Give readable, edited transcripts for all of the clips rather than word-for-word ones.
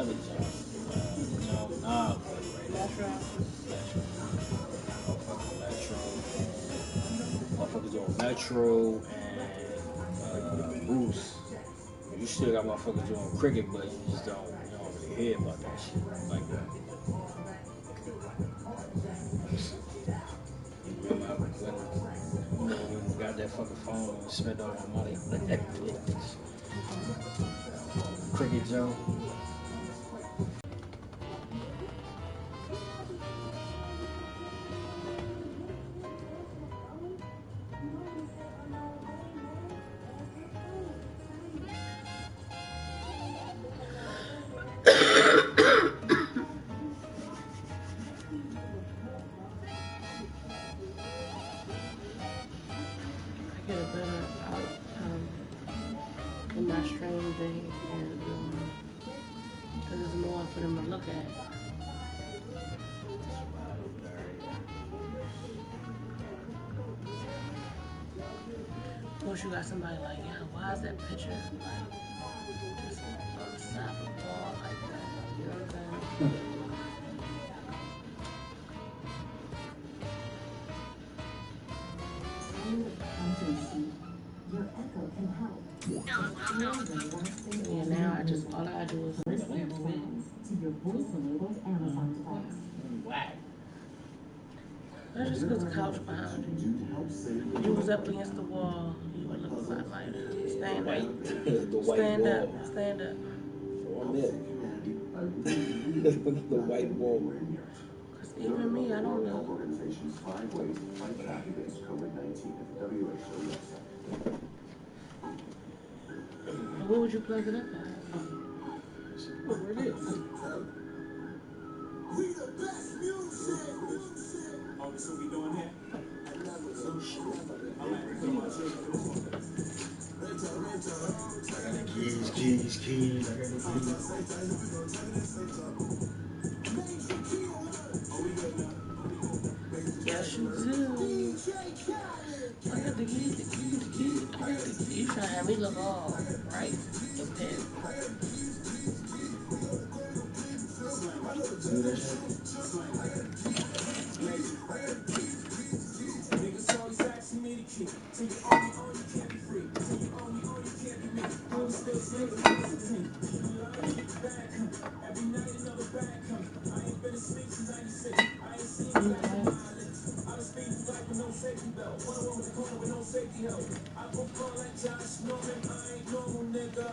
other job. Nah, Metro. Motherfuckers on Metro and Boost. You still got motherfuckers doing cricket, but you just don't really hear about that shit like that. You remember when we got that fucking phone and spent all our money on Netflix? Cricket Joe. I get a better outcome in my stream thing, and because there's more for them to look at. Of course, you got somebody like, yeah, why is that picture like just on the side of the wall like that? You know what I'm saying? Your echo can help. Yeah, now all I do is Listen commands to your voice-enabled Amazon device. Whack. that's just because the couch behind you. If you was up against the wall, you would look a lot lighter. Stand up. The white Stand wall. up. Stand up. For a minute. The white wall. Because even me, I don't know. Organization's 5 ways to fight back against COVID-19 at the WHO website. Where would you plug it up at? Where it is. We the best music. Oh, this what we doing here? I got the keys. I got the keys. Yes, you do. I got the keys. I got the keys. You trying to have me look all right and pin. See that shit? Niggas always asking me to keep. Till you own, you can't be free. Till you own, you can't be me. I'm still snakes, team. Every night another bag come. I ain't been asleep since 96. I ain't seen you like a mileage. I was speeding through life with no safety belt. One with the corner with no safety help. I perform like Josh Norman. I ain't normal, nigga.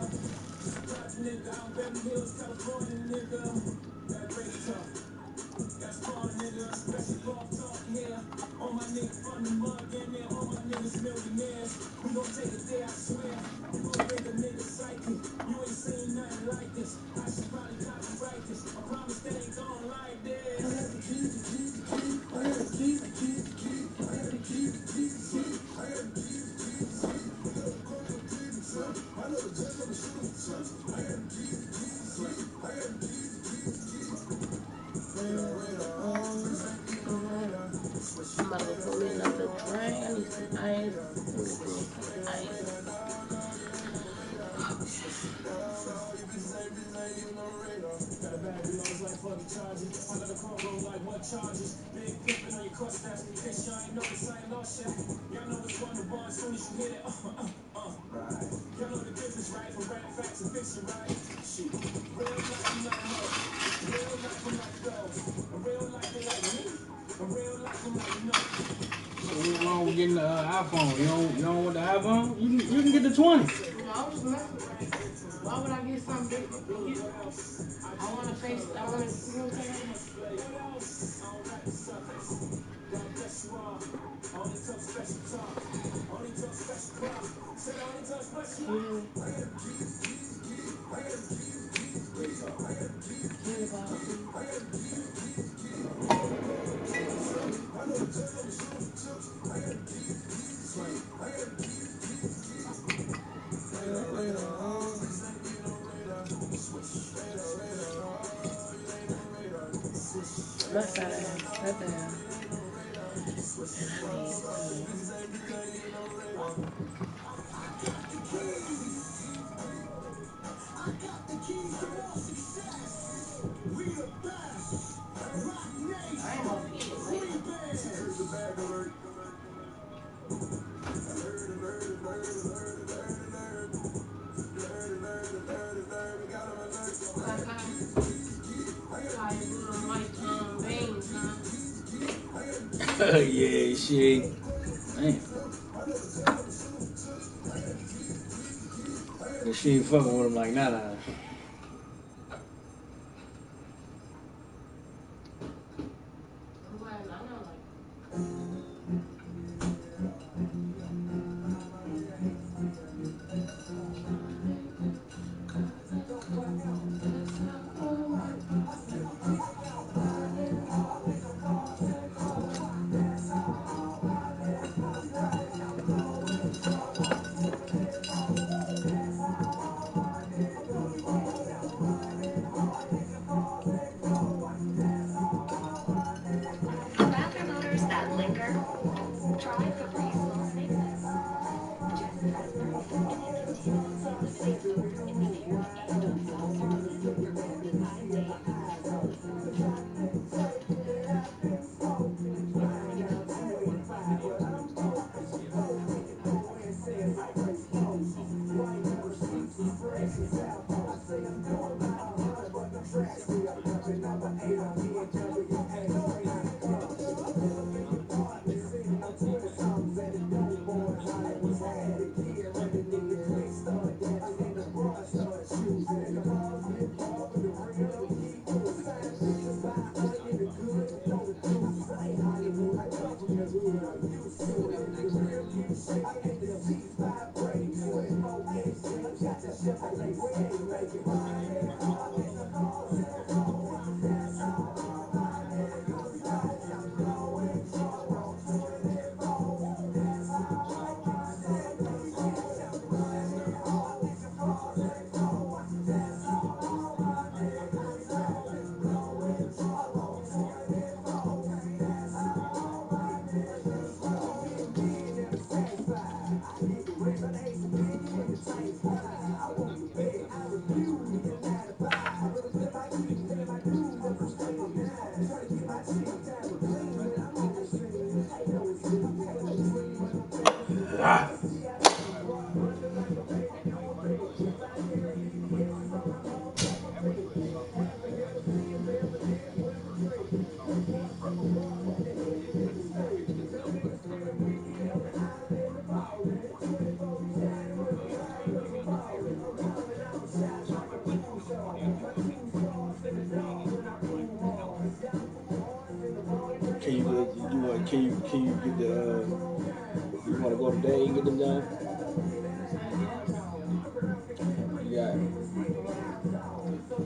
Just a project nigga. Out in Beverly Hills, California, nigga. That great talk. That's fun, nigga. Especially off talk here. All my niggas from the mud, damn near all my niggas millionaires. We gon' take it there, I swear. We gon' make a nigga psychic. You ain't seen nothing like this. I should probably copyright this. I promise they ain't gon' like this. I got the keys, the keys, the keys. I got the keys, the keys, the keys. I got the keys, the keys, the keys. I got the keys, the keys, the keys. I know the judge on the shooting truck. I got the keys, the keys, the keys. I got the keys, the keys, the keys. I'm about to go put me another drink. I need some ice. Got a bad reloads like fucking charges. I got a combo like what charges. Big pimpin' on your cross snaps. In case y'all ain't noticed, I ain't lost yet. Y'all know it's one to one as soon as you hit it. Y'all know the difference, right? From rap facts and fiction, right? Shit. Real life, I'm like no. Real life, I'm like those. A real life, I'm like me. A real life, I'm like no. So what's wrong with getting the iPhone? You don't want the iPhone? You can get the 20. No, I was messing with it. Why would I get something big? I want to face, you know what I'm saying? Left side, right there. Yeah, she. Damn. But she ain't fucking with him like nah. Bathroom odors that linger? Try Febreze Small Spaces. Just as perfume and continuously eliminates odor in the air and on soft surfaces for 4 to 5 days. Ah. Can you get you want can you get the you want to go today and get them done? You got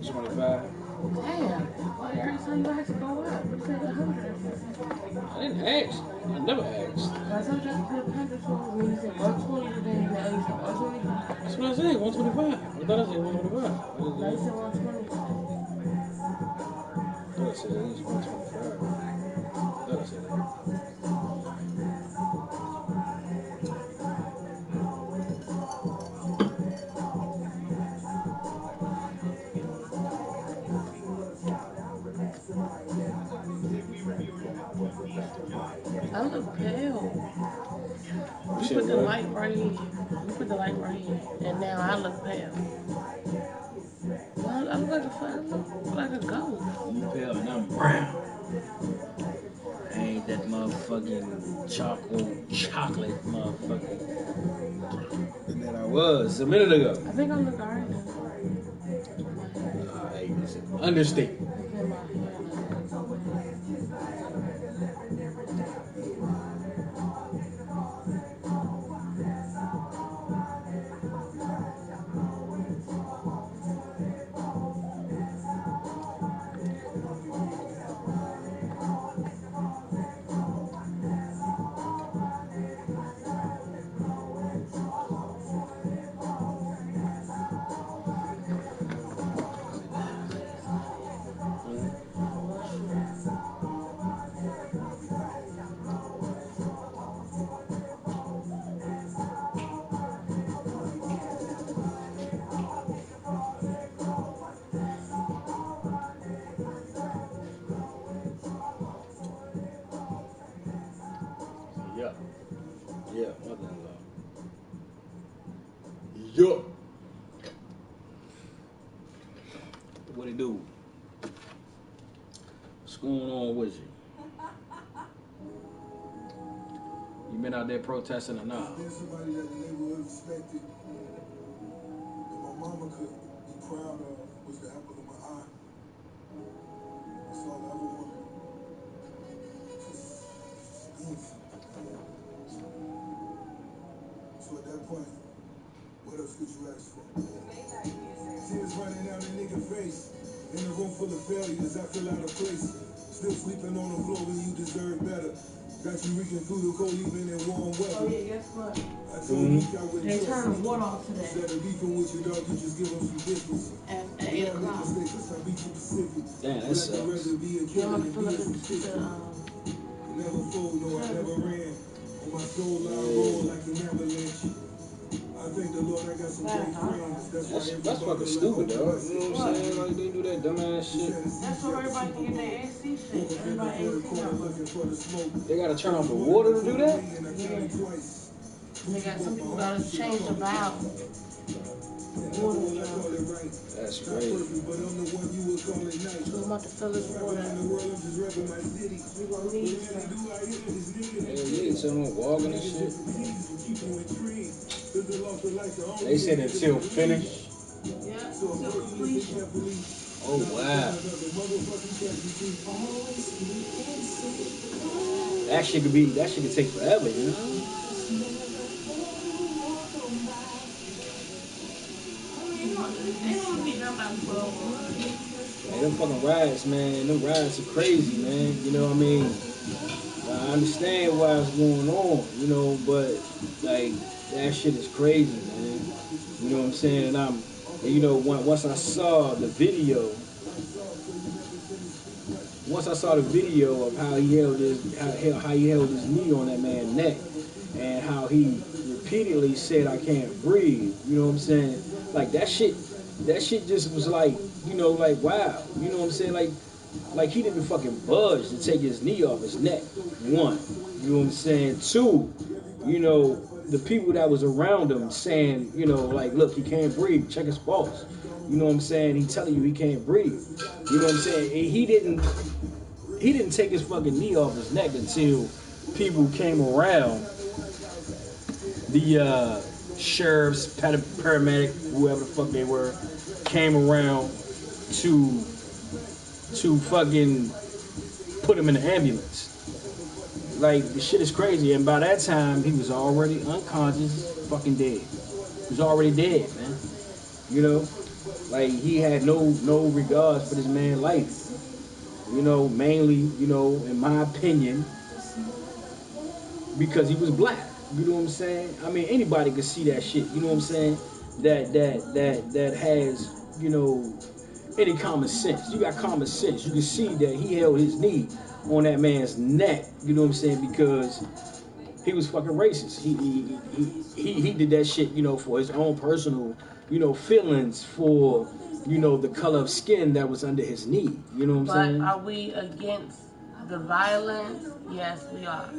25. Damn. Well, every time you ask to go up, you say 100. I didn't ask. I never asked. I told you I put a package for when you said 120 today, now you said 125. That's what I said. 125. I thought I said 125. Now you said 120 today. I thought I said at least 125. I thought I said that. I look pale. You You said put the what? light right here. You put the light right here. And now I look pale. Well, I look like I look like a ghost. You pale and I'm brown. I ain't that motherfucking chocolate motherfucker that I was a minute ago. I think I look alright now. Hey, understatement. Look at my hair. Yeah. Yeah, mother-in-law. Yeah. What it do? What's going on with you? been out there protesting or not. Being somebody that the neighborhood respected, that my mama could be proud of, was the apple of my eye. That's all I ever wanted. So at that point, what else could you ask for? Tears running down a nigga face. In a room full of failures, I feel out of place. Still sleeping on the floor when you deserve better. Got you reaching through the cold even in warm weather. Oh yeah, guess what? I told you I wouldn't They trust turned the you. water off today Instead of beefing with your dog, you just give them some distance. at Yeah, 8 I make o'clock. mistakes, that's how we keep Pacific. Damn, that But I'd sucks. rather be a Yeah, killer I'm than gonna be fill a up suspicious. the Never fold, no, I never ran. On my soul, I roll like an avalanche. I thank the Lord I got some great friends. That's fucking stupid, dog. You know what I'm saying? Like, they do that dumbass shit. That's so everybody can get their AC shit. Everybody AC got They gotta turn off the water to do that? They got some people gotta change the valve. That's crazy. So I'm about to fill this water. We gonna need some. Yeah, someone walking and shit. They said until finished. Yeah, until completion. Oh wow. That shit could take forever, you know? They don't be done by 12. Man, them fucking rides, man. Them rides are crazy, man. You know what I mean? I understand why it's going on, you know, but like that shit is crazy, man. You know what I'm saying? And you know, once I saw the video of how he held his knee on that man's neck, and how he repeatedly said, "I can't breathe." You know what I'm saying? Like that shit just was like, you know, like wow. You know what I'm saying? Like he didn't fucking budge to take his knee off his neck. One, you know what I'm saying? Two, you know, the people that was around him saying, you know, like, look, he can't breathe. Check his pulse. You know what I'm saying? He telling you he can't breathe. You know what I'm saying? And he didn't take his fucking knee off his neck until people came around. The sheriffs, paramedic, whoever the fuck they were, came around to fucking put him in the ambulance. Like, the shit is crazy. And by that time, he was already unconscious, fucking dead. He was already dead, man. You know? Like, he had no regards for this man's life. You know, mainly, you know, in my opinion, because he was black. You know what I'm saying? I mean, anybody could see that shit. You know what I'm saying? That has, you know, any common sense. You got common sense. You can see that he held his knee on that man's neck. You know what I'm saying? Because he was fucking racist. He did that shit, you know, for his own personal, you know, feelings for, you know, the color of skin that was under his knee. You know what I'm saying? But are we against the violence? Yes, we are.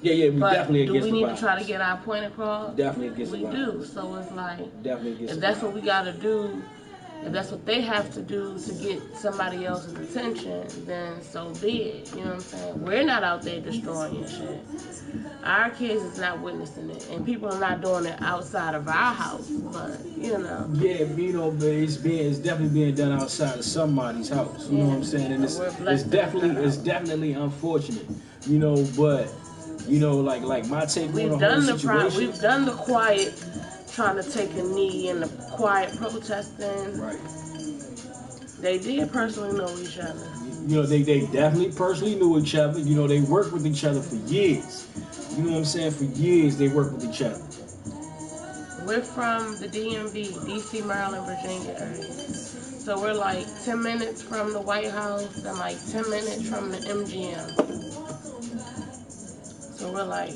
Yeah, we but definitely against the violence. Do we need to try to get our point across? Definitely against the violence. We do. So it's like, definitely against if that's what we got to do, if that's what they have to do to get somebody else's attention, then so be it. You know what I'm saying? We're not out there destroying shit. Our kids is not witnessing it, and people are not doing it outside of our house. But you know, yeah, you know, but it's definitely being done outside of somebody's house. You know what I'm saying? And it's definitely unfortunate. You know, but you know, like my take on the whole situation. We've done the quiet, trying to take a knee, and the quiet protesting. Right. They did personally know each other. You know, they definitely personally knew each other. You know, they worked with each other for years. You know what I'm saying? For years, they worked with each other. We're from the DMV, DC, Maryland, Virginia area. So we're like 10 minutes from the White House and like 10 minutes from the MGM. So we're like...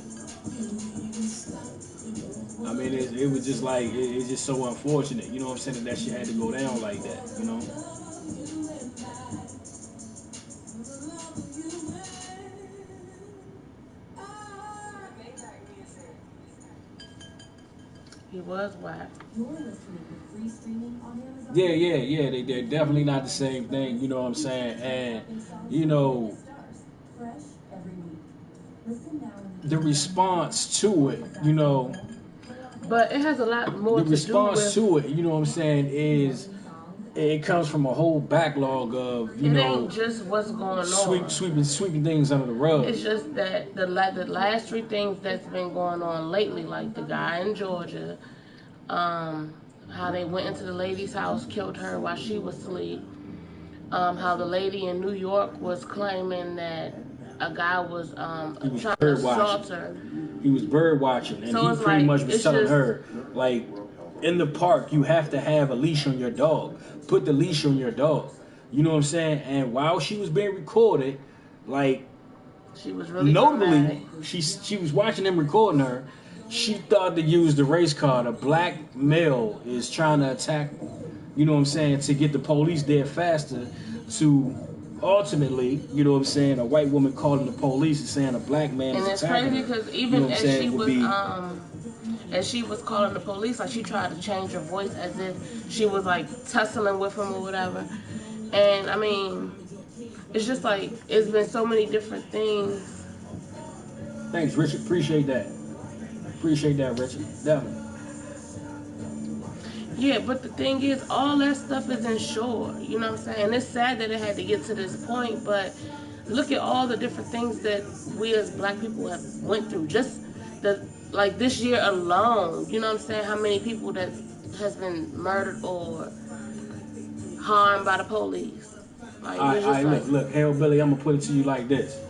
I mean, it was just like, it's just so unfortunate. You know what I'm saying? That shit had to go down like that, you know? He was whack. Yeah. They're definitely not the same thing. You know what I'm saying? And, you know, the response to it, you know, But it has a lot more the to do response with. to it, you know what I'm saying, is it comes from a whole backlog of, you It know, ain't just what's going on. sweeping things under the rug. It's just that the last three things that's been going on lately, like the guy in Georgia, how they went into the lady's house, killed her while she was asleep. How the lady in New York was claiming that a guy was trying to assault her. He was bird watching, and So he it's pretty like, much was it's telling just- her, like, in the park, you have to have a leash on your dog. Put the leash on your dog. You know what I'm saying? And while she was being recorded, like, She was really notably, dramatic. she was watching them recording her. She thought to use the race card. A black male is trying to attack, you know what I'm saying, to get the police there faster. To ultimately, you know what I'm saying, a white woman calling the police and saying a black man And is it's attacking crazy her. because You know even what I'm as saying, she would was be- as she was calling the police, like she tried to change her voice as if she was like tussling with him or whatever. And I mean, it's just like it's been so many different things. Thanks, Richard. Appreciate that. Appreciate that, Richard. Definitely. Yeah, but the thing is, all that stuff is insured. You know what I'm saying? And it's sad that it had to get to this point, but look at all the different things that we as black people have went through. Just the like this year alone, you know what I'm saying? How many people that has been murdered or harmed by the police? Like, it's just like, Look, Hellbilly, I'm gonna put it to you like this.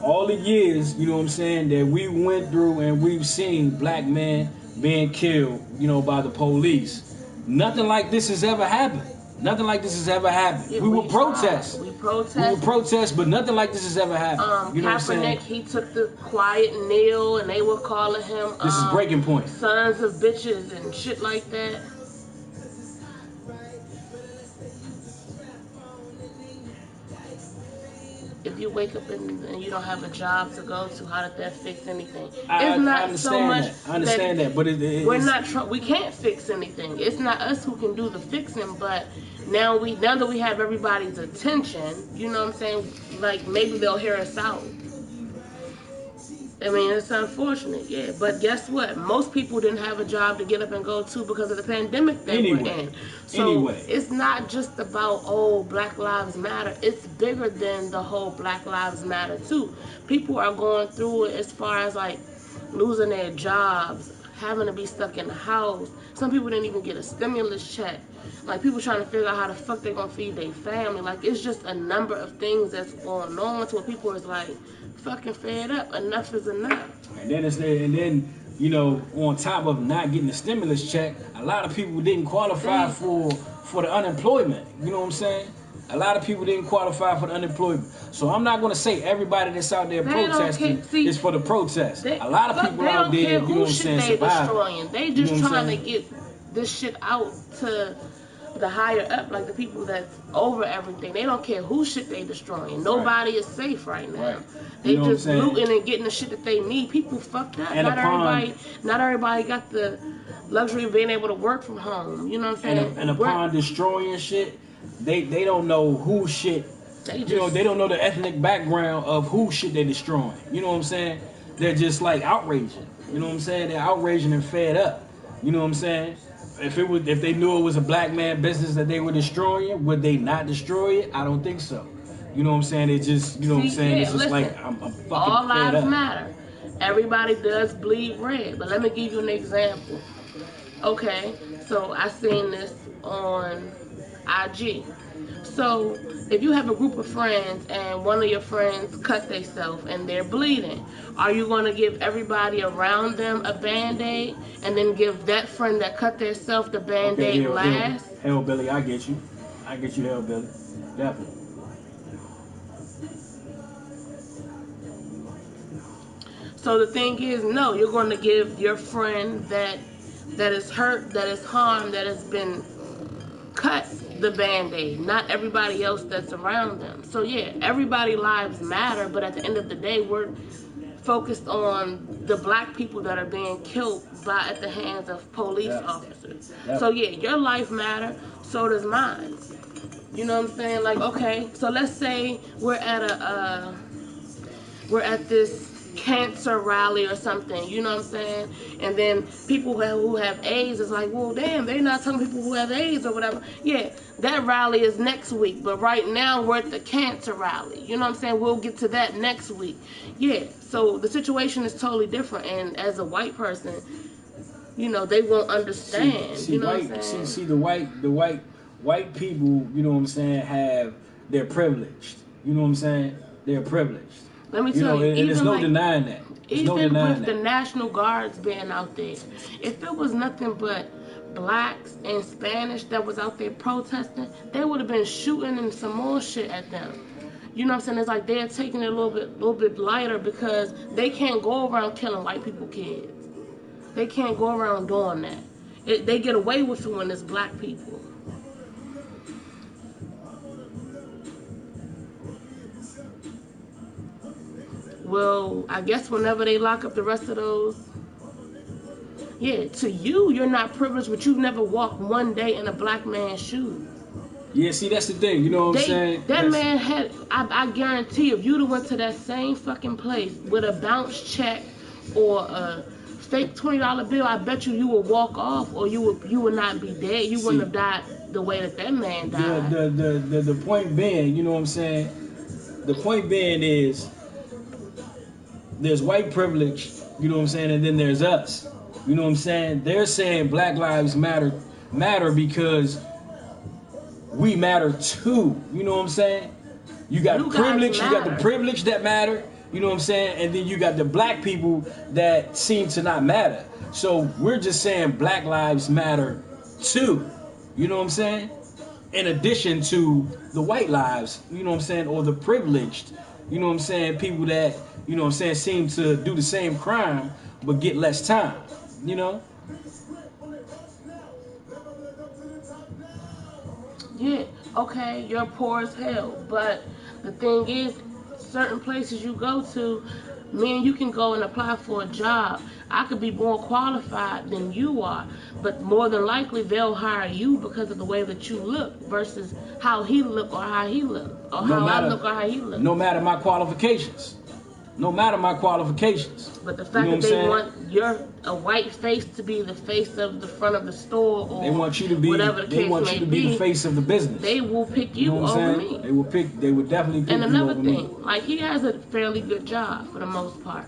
All the years, you know what I'm saying, that we went through and we've seen black men being killed, you know, by the police. Nothing like this has ever happened. Nothing like this has ever happened. yeah, we would protest. We We would protest. protest, but nothing like this has ever happened. You know what I'm saying? Kaepernick, he took the quiet kneel, and they were calling him This is breaking point. sons of bitches and shit like that. If you wake up and you don't have a job to go to, how did that fix anything? I It's not understand so much. that. I understand that, but we're it's, not. We can't fix anything. It's not us who can do the fixing. But now that we have everybody's attention, you know what I'm saying? Like maybe they'll hear us out. I mean, it's unfortunate, yeah. But guess what? Most people didn't have a job to get up and go to because of the pandemic that we're in. So it's not just about, oh, Black Lives Matter. It's bigger than the whole Black Lives Matter, too. People are going through it as far as, like, losing their jobs, having to be stuck in the house. Some people didn't even get a stimulus check. Like, people trying to figure out how the fuck they're going to feed their family. Like, it's just a number of things that's going on to where people is like, fucking fed up. Enough is enough. And then you know, on top of not getting the stimulus check, a lot of people didn't qualify for the unemployment. You know what I'm saying? A lot of people didn't qualify for the unemployment. So I'm not going to say everybody that's out there protesting is for the protest. A lot of people out there, you know what I'm saying, surviving. They just trying to get this shit out to the higher up, like the people that's over everything. They don't care who shit they destroying. Nobody is safe right now. Right. They You know just looting and getting the shit that they need. People fucked up. And Not everybody got the luxury of being able to work from home. You know what I'm saying? And upon destroying shit, they don't know who shit. They don't know the ethnic background of who shit they destroying. You know what I'm saying? They're just like outraging. You know what I'm saying? They're outraging and fed up. You know what I'm saying? If they knew it was a black man business that they were destroying, would they not destroy it? I don't think so. You know what I'm saying? It just, you know what I'm saying? It's just listen, like I'm fucking all fed lives up. matter. Everybody does bleed red, but let me give you an example. Okay, so I seen this on IG. So if you have a group of friends and one of your friends cut themselves and they're bleeding, are you going to give everybody around them a Band-Aid and then give that friend that cut themselves the Band-Aid last? Hellbilly, I get you. I get you, Hellbilly. Definitely. So the thing is, no, you're going to give your friend that is hurt, that is harmed, that has been cut the Band-Aid, not everybody else that's around them. So yeah, everybody lives matter, but at the end of the day, we're focused on the black people that are being killed at the hands of police officers. So yeah, your life matter, so does mine. You know what I'm saying? Like, okay, so let's say we're at this cancer rally or something, you know what I'm saying? And then people who have AIDS is like, well, damn, they're not telling people who have AIDS or whatever. Yeah, that rally is next week, but right now we're at the cancer rally. You know what I'm saying? We'll get to that next week. Yeah, so the situation is totally different, and as a white person, you know, they won't understand. See, you know white, what I'm saying? see, the white people, you know what I'm saying, they're privileged. You know what I'm saying? They're privileged. Let me You tell know, you, and even there's no like, denying that. There's no even denying with the that. National Guards being out there, if it was nothing but blacks and Spanish that was out there protesting, they would have been shooting and some more shit at them. You know what I'm saying? It's like they're taking it a little bit lighter because they can't go around killing white people kids. They can't go around doing that. They get away with it when it's black people. Well, I guess whenever they lock up the rest of those, yeah, to you, you're not privileged, but you've never walked one day in a black man's shoes. Yeah, see, that's the thing. You know what I'm saying? That man had, I guarantee, if you'd have went to that same fucking place with a bounce check or a fake $20 bill, I bet you would walk off, or you would not be dead. You wouldn't have died the way that man died. The point being, you know what I'm saying? The point being is there's white privilege, you know what I'm saying, and then there's us. You know what I'm saying? They're saying Black Lives Matter because we matter too. You know what I'm saying? You got privilege, you got the privilege that matter, you know what I'm saying? And then you got the black people that seem to not matter. So we're just saying Black Lives Matter too. You know what I'm saying? In addition to the white lives, you know what I'm saying, or the privileged, you know what I'm saying, people that, you know what I'm saying, seem to do the same crime but get less time, you know? Yeah, okay, you're poor as hell, but the thing is, certain places you go to, man, you can go and apply for a job. I could be more qualified than you are, but more than likely they'll hire you because of the way that you look versus how he look or how he look, or how I look or how he look. No matter my qualifications. No matter my qualifications. But the fact that they want a white face to be the face of the front of the store, or they want you to be, whatever the case they want may you to be the face of the business. They will pick you over me. They will definitely pick you over me. And another thing, like, he has a fairly good job for the most part.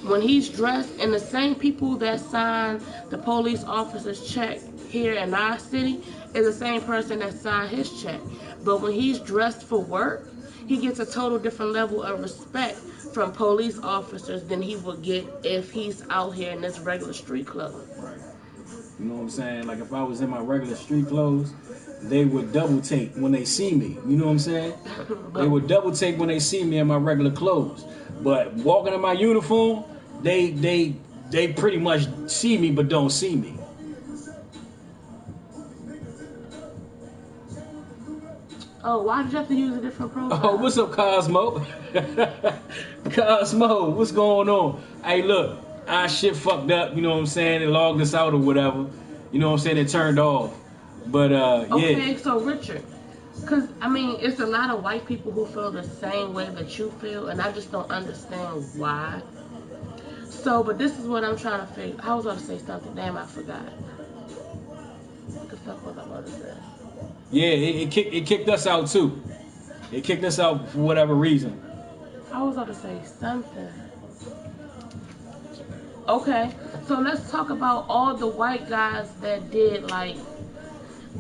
When he's dressed, and the same people that sign the police officer's check here in our city is the same person that signed his check. But when he's dressed for work, he gets a total different level of respect from police officers than he would get if he's out here in this regular street clothes. Right. You know what I'm saying? Like, if I was in my regular street clothes, they would double take when they see me. You know what I'm saying? They would double take when they see me in my regular clothes. But walking in my uniform, they pretty much see me but don't see me. Oh, why did you have to use a different profile? Oh, what's up, Cosmo? Cosmo, what's going on? Hey, look, our shit fucked up, you know what I'm saying? They logged us out or whatever. You know what I'm saying? It turned off. But, yeah. Okay, so Richard, because, I mean, it's a lot of white people who feel the same way that you feel, and I just don't understand why. So, but this is what I'm trying to figure. I was about to say something. Damn, I forgot. What the fuck was I about to say? Yeah, it kicked us out too. It kicked us out for whatever reason. I was about to say something. Okay, so let's talk about all the white guys that did, like,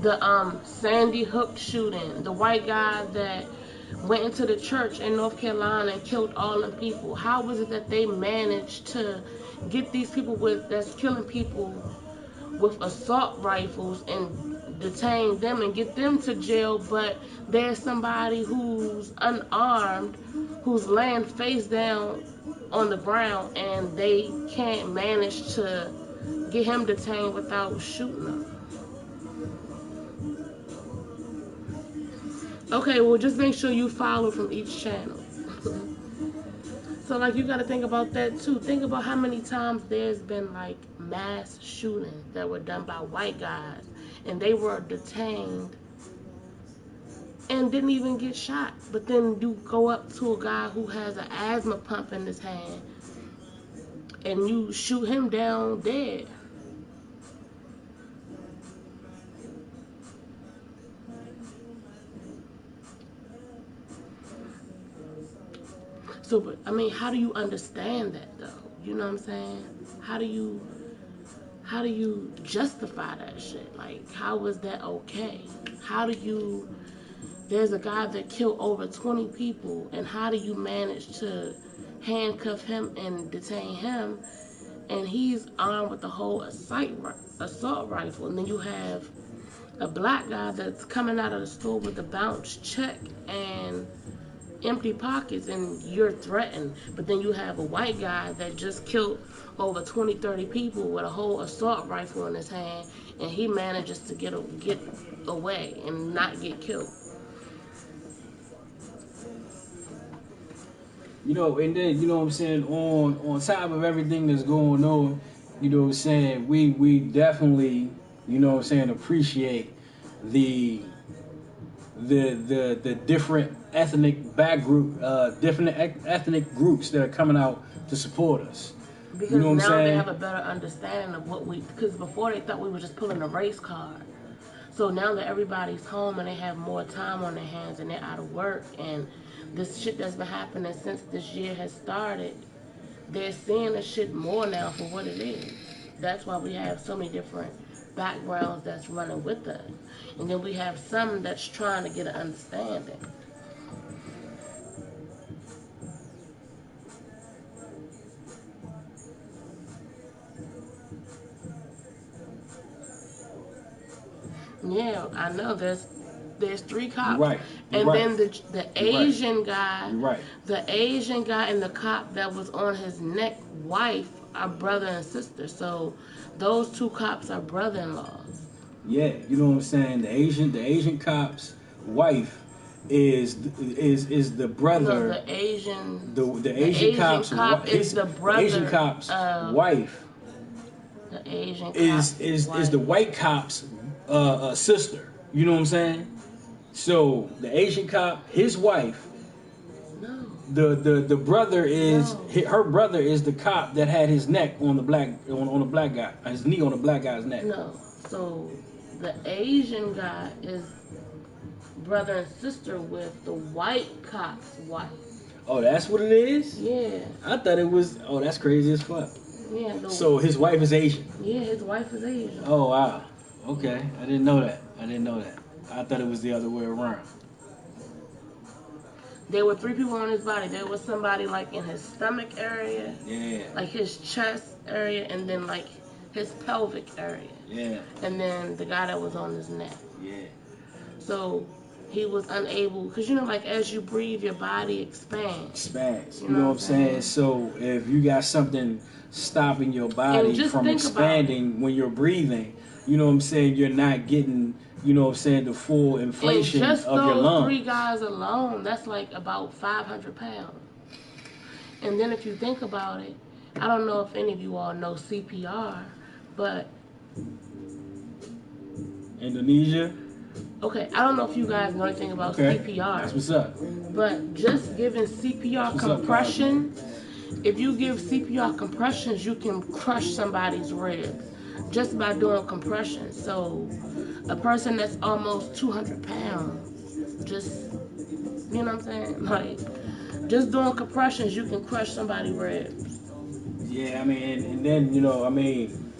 the Sandy Hook shooting. The white guys that went into the church in North Carolina and killed all them people. How was it that they managed to get these people that's killing people with assault rifles and detain them and get them to jail, but there's somebody who's unarmed, who's laying face down on the ground, and they can't manage to get him detained without shooting him? Okay, well, just make sure you follow from each channel. So, like, you got to think about that too. Think about how many times there's been, like, mass shootings that were done by white guys, and they were detained and didn't even get shot. But then you go up to a guy who has an asthma pump in his hand and you shoot him down dead. So, but I mean, how do you understand that though? You know what I'm saying? How do you justify that shit? Like, how is that okay? How do you? There's a guy that killed over 20 people, and how do you manage to handcuff him and detain him? And he's armed with the whole assault rifle, and then you have a black guy that's coming out of the store with a bounced check and empty pockets, and you're threatened. But then you have a white guy that just killed over 20, 30 people with a whole assault rifle in his hand, and he manages to get away and not get killed. You know, and then, you know what I'm saying, on top of everything that's going on, you know what I'm saying, we definitely, you know what I'm saying, appreciate the different ethnic groups that are coming out to support us. Because You know what I'm now saying? they have a better understanding of because before they thought we were just pulling a race card. So now that everybody's home and they have more time on their hands and they're out of work, and this shit that's been happening since this year has started, they're seeing the shit more now for what it is. That's why we have so many different backgrounds that's running with us. And then we have some that's trying to get an understanding. Yeah, I know. There's 3 cops, Right. and Right. then the Asian guy, Right. the Asian guy, and the cop that was on his neck, wife, are brother and sister. So those 2 cops are brother-in-laws. Yeah, you know what I'm saying. The Asian cop's wife is the brother. No, the Asian. The Asian cop's cop is the brother. The Asian cop's wife The Asian is cop is the white cop's sister. You know what I'm saying? So the Asian cop, his wife, No. the brother is No. her brother is the cop that had his neck on the black on the black guy, his knee on the black guy's neck. No. So the Asian guy is brother and sister with the white cop's wife. Oh, that's what it is? Yeah. I thought it was. Oh, that's crazy as fuck. Yeah. So his wife is Asian. Yeah, his wife is Asian. Oh wow. Okay, I didn't know that. I thought it was the other way around. There were 3 people on his body. There was somebody like in his stomach area, Yeah. like his chest area, and then like his pelvic area, Yeah. and then the guy that was on his neck. Yeah. So he was unable, because you know, like as you breathe, your body expands. Expands. You know what I'm saying? So if you got something stopping your And body just from think about expanding when you're breathing, you know what I'm saying, you're not getting, you know what I'm saying, the full inflation And just of your those lungs. 3 guys alone, that's like about 500 pounds. And then if you think about it, I don't know if any of you all know CPR, but Indonesia. okay, I don't know if you guys know anything about CPR. That's what's up. But just giving CPR What's up, compression, if you give CPR compressions, you can crush somebody's ribs just by doing compression. So a person that's almost 200 pounds, just, you know what I'm saying? Like, just doing compressions, you can crush somebody's ribs. Yeah, I mean, and then, you know, I mean,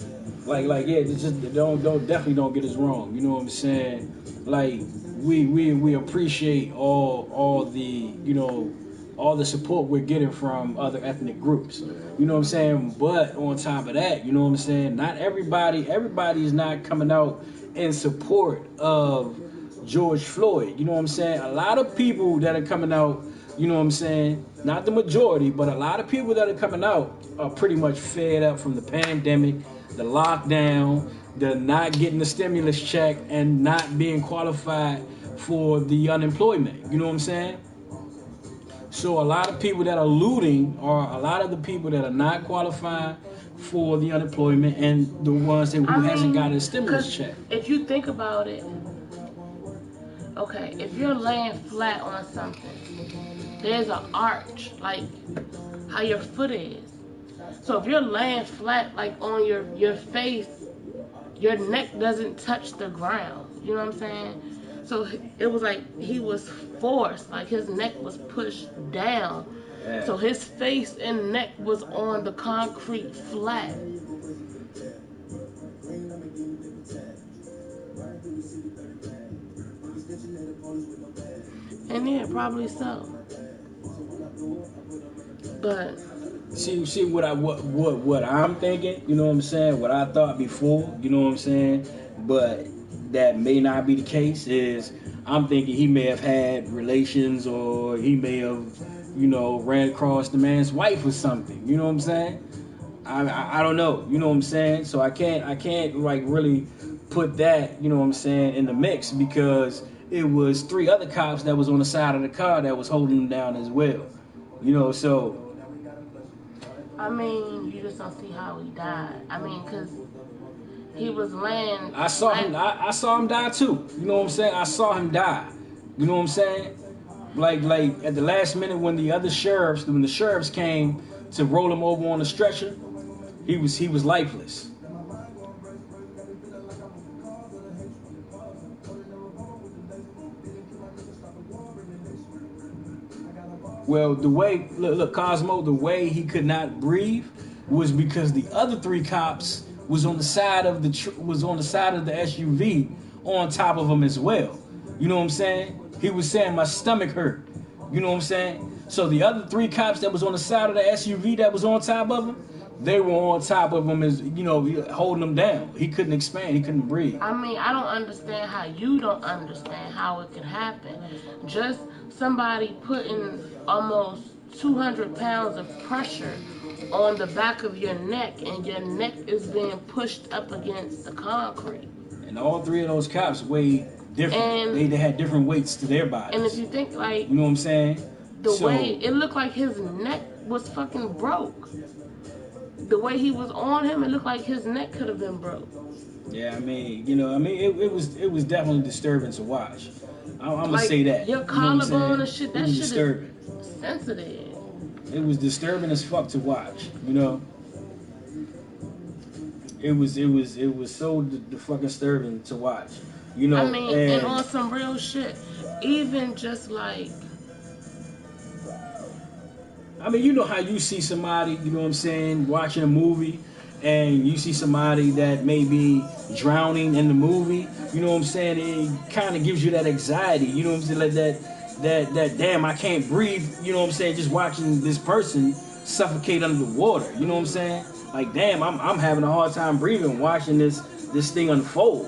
like, yeah, just definitely don't get us wrong. You know what I'm saying? Like, we appreciate all the, you know, all the support we're getting from other ethnic groups. You know what I'm saying? But on top of that, you know what I'm saying? Not everybody's not coming out in support of George Floyd. You know what I'm saying? A lot of people that are coming out, you know what I'm saying? Not the majority, but a lot of people that are coming out are pretty much fed up from the pandemic, the lockdown, the not getting the stimulus check, and not being qualified for the unemployment. You know what I'm saying? So a lot of people that are looting are a lot of the people that are not qualified for the unemployment and the ones that who hasn't got a stimulus check. If you think about it, okay, if you're laying flat on something, there's an arch, like how your foot is. So if you're laying flat like on your face, your neck doesn't touch the ground. You know what I'm saying? So it was like he was forced, like his neck was pushed down. Yeah. So his face and neck was on the concrete flat. And yeah, probably so. But See what I'm thinking, you know what I'm saying? What I thought before, you know what I'm saying? But that may not be the case. Is I'm thinking he may have had relations, or he may have, you know, ran across the man's wife or something. You know what I'm saying? I don't know. You know what I'm saying? So I can't like really put that, you know what I'm saying, in the mix, because it was 3 other cops that was on the side of the car that was holding him down as well. You know, so I mean, you just don't see how he died. I mean, cause he was laying. I saw him. I saw him die too. You know what I'm saying? I saw him die. You know what I'm saying? Like at the last minute when the sheriffs came to roll him over on the stretcher, he was lifeless. Well, the way look Cosmo, the way he could not breathe was because the other 3 cops was on the side of the SUV on top of him as well. You know what I'm saying? He was saying my stomach hurt. You know what I'm saying? So the other 3 cops that was on the side of the SUV that was on top of him, they were on top of him, as you know, holding him down. He couldn't expand. He couldn't breathe. I mean, I don't understand how you don't understand how it could happen. Just somebody putting almost 200 pounds of pressure on the back of your neck, and your neck is being pushed up against the concrete. And all 3 of those cops weighed different. And they had different weights to their bodies. And if you think like, you know what I'm saying? The way it looked like his neck was fucking broke. The way he was on him, it looked like his neck could have been broke. Yeah, I mean, you know, it was definitely disturbing to watch. I'm gonna like, say that. Your collarbone and shit, that shit disturbing. Is sensitive. It was disturbing as fuck to watch. You know, it was so fucking disturbing to watch. You know, I mean, and on some real shit, even just like. I mean, you know how you see somebody, you know what I'm saying, watching a movie, and you see somebody that may be drowning in the movie, you know what I'm saying, it kind of gives you that anxiety, you know what I'm saying, like that damn, I can't breathe, you know what I'm saying, just watching this person suffocate under the water, you know what I'm saying, like damn, I'm having a hard time breathing watching this thing unfold,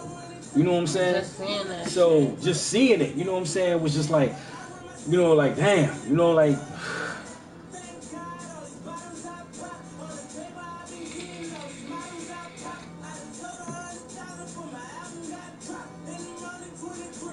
you know what I'm saying, just seeing that so shit. Just seeing it, you know what I'm saying, was just like, you know, like damn, you know, like.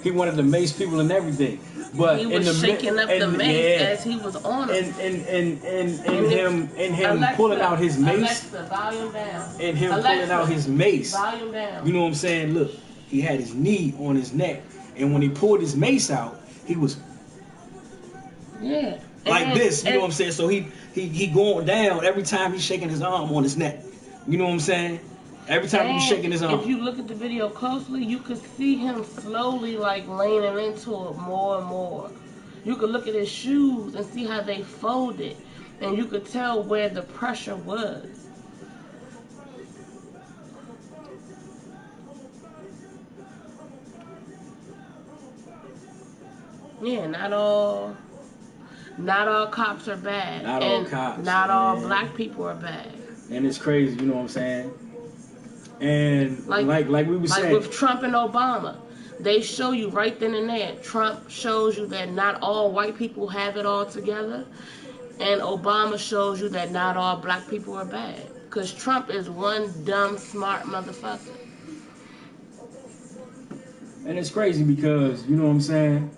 He wanted to mace people and everything, but he was shaking up the mace as he was on him. And him pulling out his mace. Alexa, volume down. And him pulling out his mace. Volume down. You know what I'm saying? Look, he had his knee on his neck, and when he pulled his mace out, he was like this. You know what I'm saying? So he going down every time he's shaking his arm on his neck. You know what I'm saying? Every time he's shaking his arm. If you look at the video closely, you could see him slowly like leaning into it more and more. You could look at his shoes and see how they folded, and you could tell where the pressure was. Yeah, not all cops are bad. Not all cops. Not all black people are bad. And it's crazy, you know what I'm saying? And like we were saying, with Trump and Obama, they show you right then and there. Trump shows you that not all white people have it all together, and Obama shows you that not all black people are bad. Because Trump is one dumb, smart motherfucker. And it's crazy because, you know what I'm saying?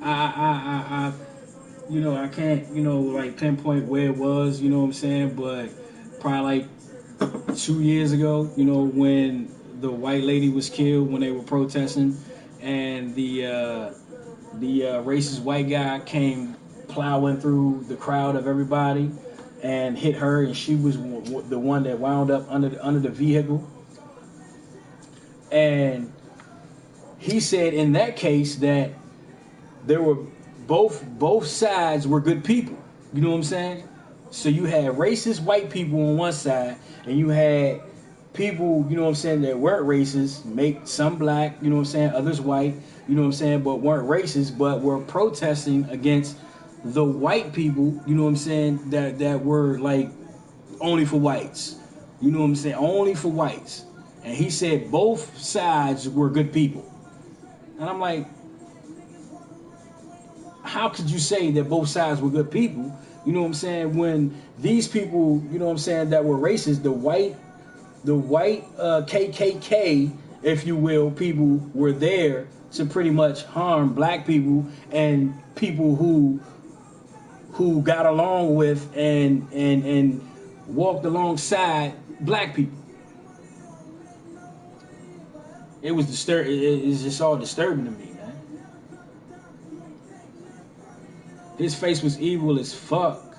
I you know, I can't, you know, like pinpoint where it was, you know what I'm saying? But probably like 2 years ago, you know, when the white lady was killed when they were protesting, and the racist white guy came plowing through the crowd of everybody, and hit her, and she was the one that wound up under the vehicle. And he said in that case that there were both sides were good people. You know what I'm saying? So you had racist white people on one side, and you had people, you know what I'm saying, that weren't racist, make some black, you know what I'm saying, others white, you know what I'm saying, but weren't racist, but were protesting against the white people, you know what I'm saying, that were like only for whites. You know what I'm saying? Only for whites. And he said both sides were good people. And I'm like, how could you say that both sides were good people? You know what I'm saying? When these people, you know what I'm saying, that were racist, the white KKK, if you will, people were there to pretty much harm black people and people who got along with and walked alongside black people. It was it's just all disturbing to me, man. His face was evil as fuck.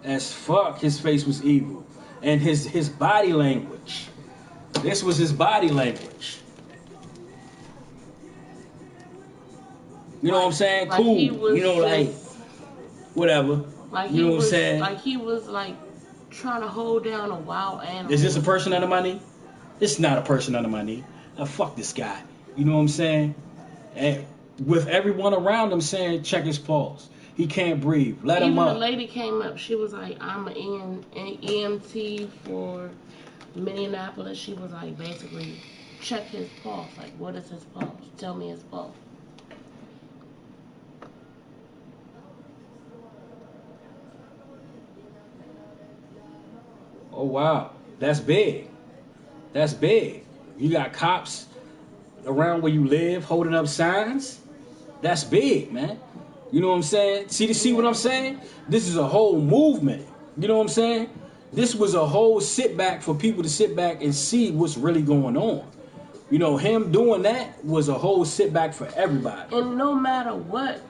As fuck, his face was evil. And his body language. This was his body language. You know what I'm saying? Like cool. he was You know, like whatever. Like you know what I'm saying? Like he was like trying to hold down a wild animal. Is this a person under my knee? It's not a person under my knee. Now fuck this guy. You know what I'm saying? And with everyone around him saying, check his pulse. He can't breathe. Let him up. Even the lady came up. She was like, I'm an EMT for Minneapolis. She was like, basically, check his pulse. Like, what is his pulse? Tell me his pulse. Oh wow, that's big. That's big. You got cops around where you live holding up signs. That's big, man. You know what I'm saying? See what I'm saying? This is a whole movement. You know what I'm saying? This was a whole sit back for people to sit back and see what's really going on. You know, him doing that was a whole sit back for everybody. And no matter what,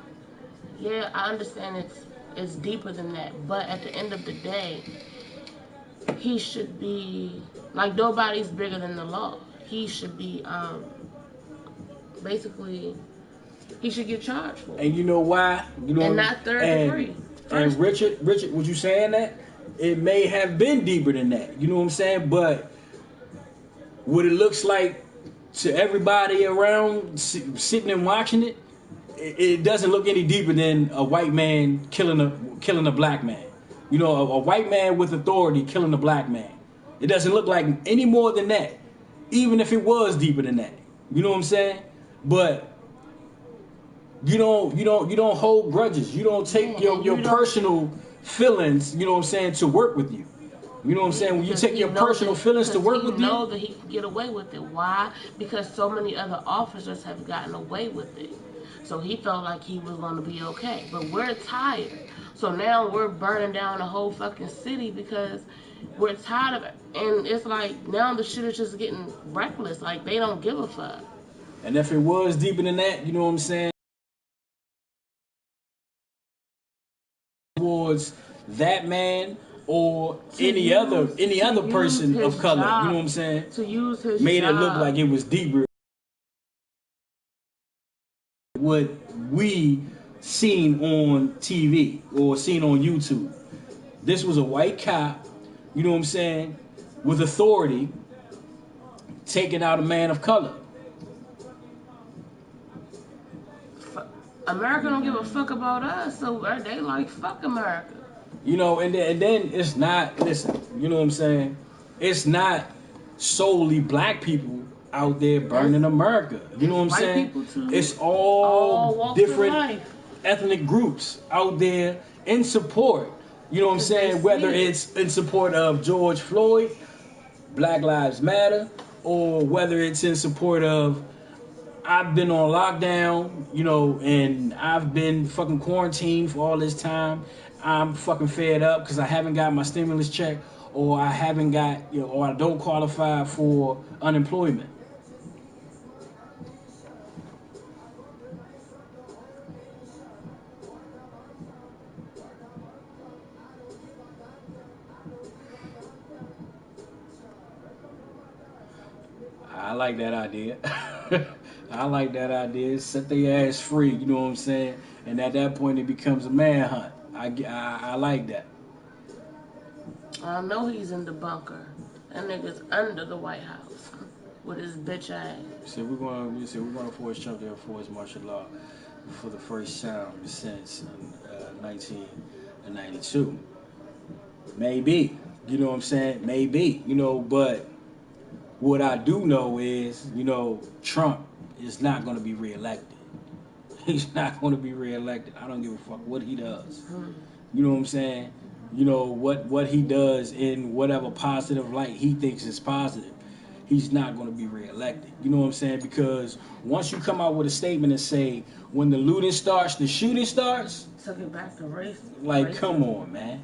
yeah, I understand it's deeper than that. But at the end of the day, he should be like nobody's bigger than the law. He should be basically he should get charged for it. And you know why? You know, and not third degree. And Richard, was you saying that? It may have been deeper than that. You know what I'm saying? But what it looks like to everybody around sitting and watching it, it doesn't look any deeper than a white man killing a black man. You know, a white man with authority killing a black man. It doesn't look like any more than that, even if it was deeper than that. You know what I'm saying? But you don't hold grudges. You don't take your personal feelings, you know what I'm saying, to work with you. You know what I'm saying? When you take your personal feelings to work with you. He know that he can get away with it. Why? Because so many other officers have gotten away with it. So he felt like he was going to be okay. But we're tired. So now we're burning down the whole fucking city because we're tired of it. And it's like now the shit is just getting reckless. Like they don't give a fuck. And if it was deeper than that, you know what I'm saying? Towards that man or any other person of color, you know what I'm saying? To use his made job. it look like it was deeper. What we seen on TV or seen on YouTube. This was a white cop, you know what I'm saying, with authority, taking out a man of color. America don't give a fuck about us, so they like, fuck America. You know, and then it's not, listen, you know what I'm saying? It's not solely black people out there burning America. You know what I'm saying? It's all different ethnic groups out there in support. You know what I'm saying? Whether it's in support of George Floyd, Black Lives Matter, or whether it's in support of I've been on lockdown, you know, and I've been fucking quarantined for all this time. I'm fucking fed up because I haven't got my stimulus check, or I haven't got, you know, or I don't qualify for unemployment. like that idea. I like that idea. Set their ass free. You know what I'm saying? And at that point, it becomes a manhunt. I like that. I know he's in the bunker. That nigga's under the White House with his bitch ass. So we're gonna force Trump to enforce martial law for the first time since 1992. Maybe. You know what I'm saying? Maybe. But what I do know is, Trump is not going to be reelected. He's not going to be reelected. I don't give a fuck what he does. You know what I'm saying? What he does in whatever positive light he thinks is positive. He's not going to be reelected. You know what I'm saying? Because once you come out with a statement and say, when the looting starts, the shooting starts. Took it back to race. Like, racism. come on, man.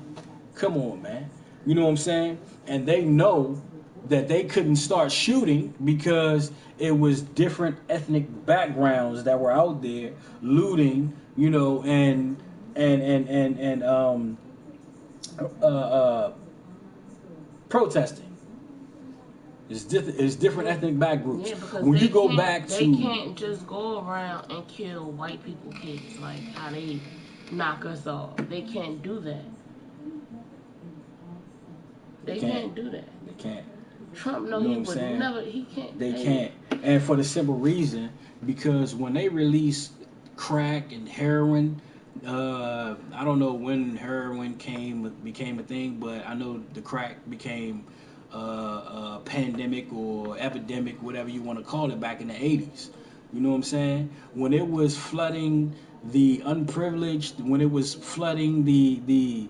Come on, man. You know what I'm saying? And they know that they couldn't start shooting because it was different ethnic backgrounds that were out there looting, and protesting. It's different ethnic back groups. Yeah, because When they you go can't, back they to can't just go around and kill white people kids like how they knock us off. They can't do that. They can't do that. They can't. Trump know You know he what I'm would saying? never. He can't. They can't. And for the simple reason, because when they release crack and heroin, I don't know when heroin became a thing, but I know the crack became a pandemic or epidemic, whatever you want to call it, back in the 80s. You know what I'm saying? When it was flooding the unprivileged, when it was flooding the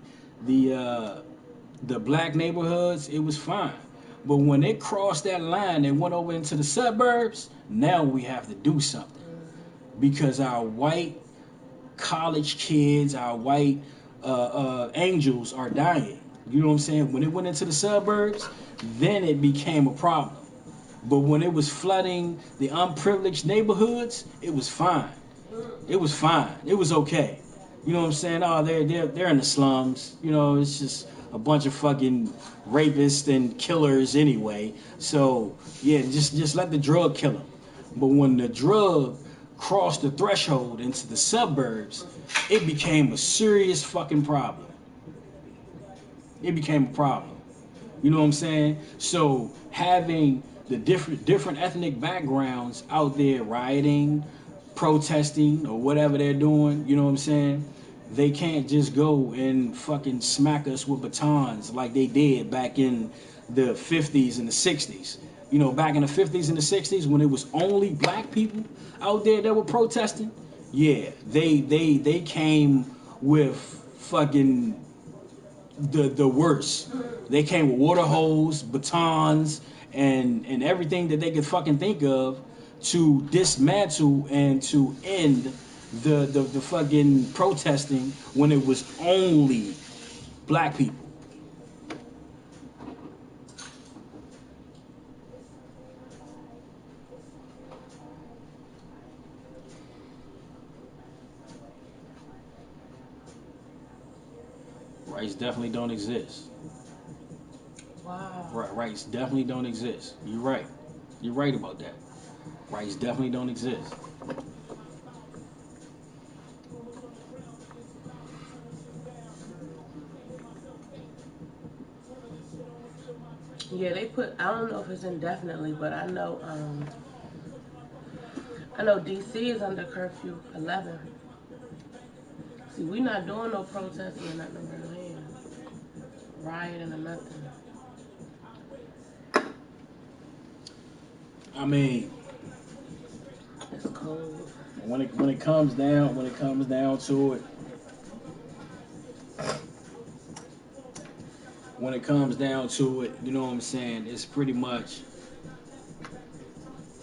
black neighborhoods, it was fine. But when it crossed that line and went over into the suburbs, now we have to do something. Because our white college kids, our white angels are dying. You know what I'm saying? When it went into the suburbs, then it became a problem. But when it was flooding the unprivileged neighborhoods, it was fine. It was fine. It was okay. You know what I'm saying? Oh, they're in the slums. It's just a bunch of fucking rapists and killers anyway. So yeah, just let the drug kill them. But when the drug crossed the threshold into the suburbs, it became a serious fucking problem. It became a problem. You know what I'm saying? So having the different ethnic backgrounds out there rioting, protesting, or whatever they're doing, you know what I'm saying? They can't just go and fucking smack us with batons like they did back in the 50s and the 60s. Back in the 50s and the 60s when it was only black people out there that were protesting, yeah, they came with fucking the worst. They came with water hose, batons, and everything that they could fucking think of to dismantle and to end the fucking protesting when it was only black people. Rights definitely don't exist. Wow. Rights definitely don't exist. You're right. You're right about that. Rights definitely don't exist. Yeah, they put. I don't know if it's indefinitely, but I know DC is under curfew 11. See, we not doing no protesting or nothing around here. Rioting or nothing. I mean, It's cold. when it comes down to it, you know what I'm saying? It's pretty much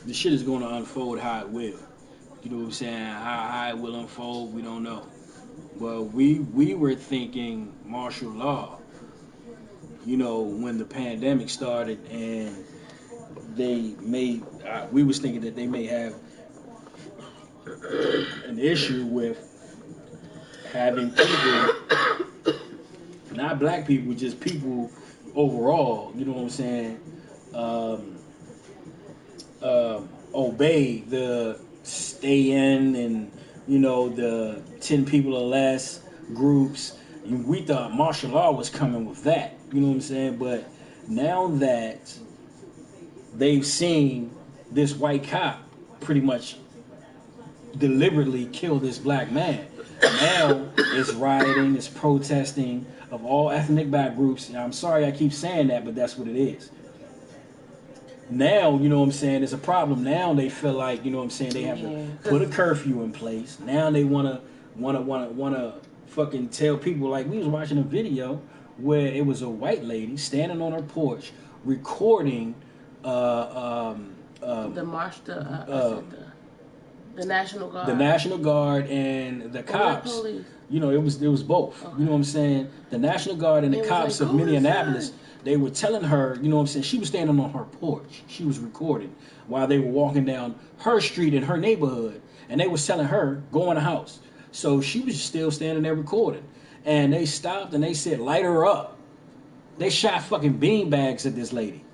the shit is going to unfold how it will. You know what I'm saying? How it will unfold, we don't know. Well, we were thinking martial law, when the pandemic started, and we was thinking that they may have an issue with having people, not black people, just people overall, you know what I'm saying, obey the stay in and the 10 people or less groups. We thought martial law was coming with that. You know what I'm saying? But now that they've seen this white cop pretty much deliberately kill this black man. Now it's rioting, it's protesting of all ethnic back groups. And I'm sorry I keep saying that, but that's what it is. Now, you know what I'm saying, it's a problem. Now they feel like, you know what I'm saying, they have to put a curfew in place. Now they wanna fucking tell people, like we was watching a video where it was a white lady standing on her porch recording The march, the National Guard. the National Guard and the cops. Police? It was both. Okay. You know what I'm saying? The National Guard and the cops like, of Minneapolis, they were telling her, you know what I'm saying, she was standing on her porch. She was recording while they were walking down her street in her neighborhood. And they was telling her, go in the house. So she was still standing there recording. And they stopped and they said, light her up. They shot fucking beanbags at this lady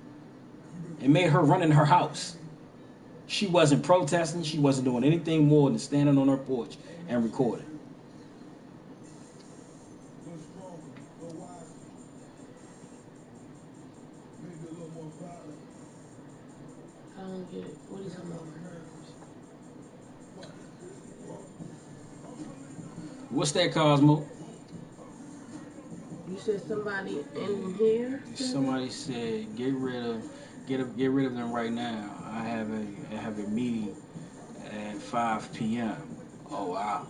and made her run in her house. She wasn't protesting. She wasn't doing anything more than standing on her porch and recording. I don't get it. What are you talking about? What's that, Cosmo? You said somebody in here? Somebody said get rid of them right now. I have a meeting at 5 p.m. Oh wow.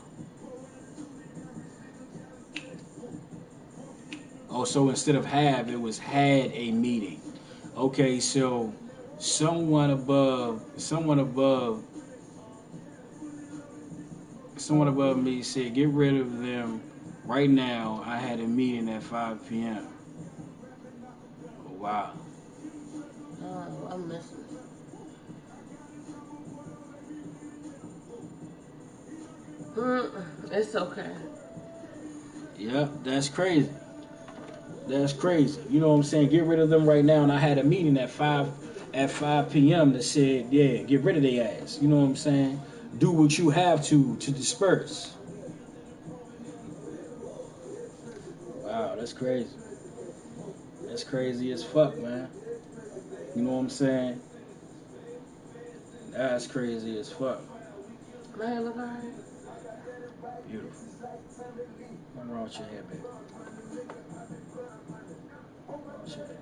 Oh, so instead of have, it was had a meeting. Okay, so someone above me said get rid of them right now. I had a meeting at 5 p.m. Oh wow. Oh, I'm missing. It's okay. Yep, that's crazy. That's crazy. You know what I'm saying? Get rid of them right now. And I had a meeting at 5 p.m. that said, yeah, get rid of their ass. You know what I'm saying? Do what you have to disperse. Wow, that's crazy. That's crazy as fuck, man. You know what I'm saying? That's crazy as fuck. My hair look alright? Beautiful. What's wrong with your hair, baby? What's your hair?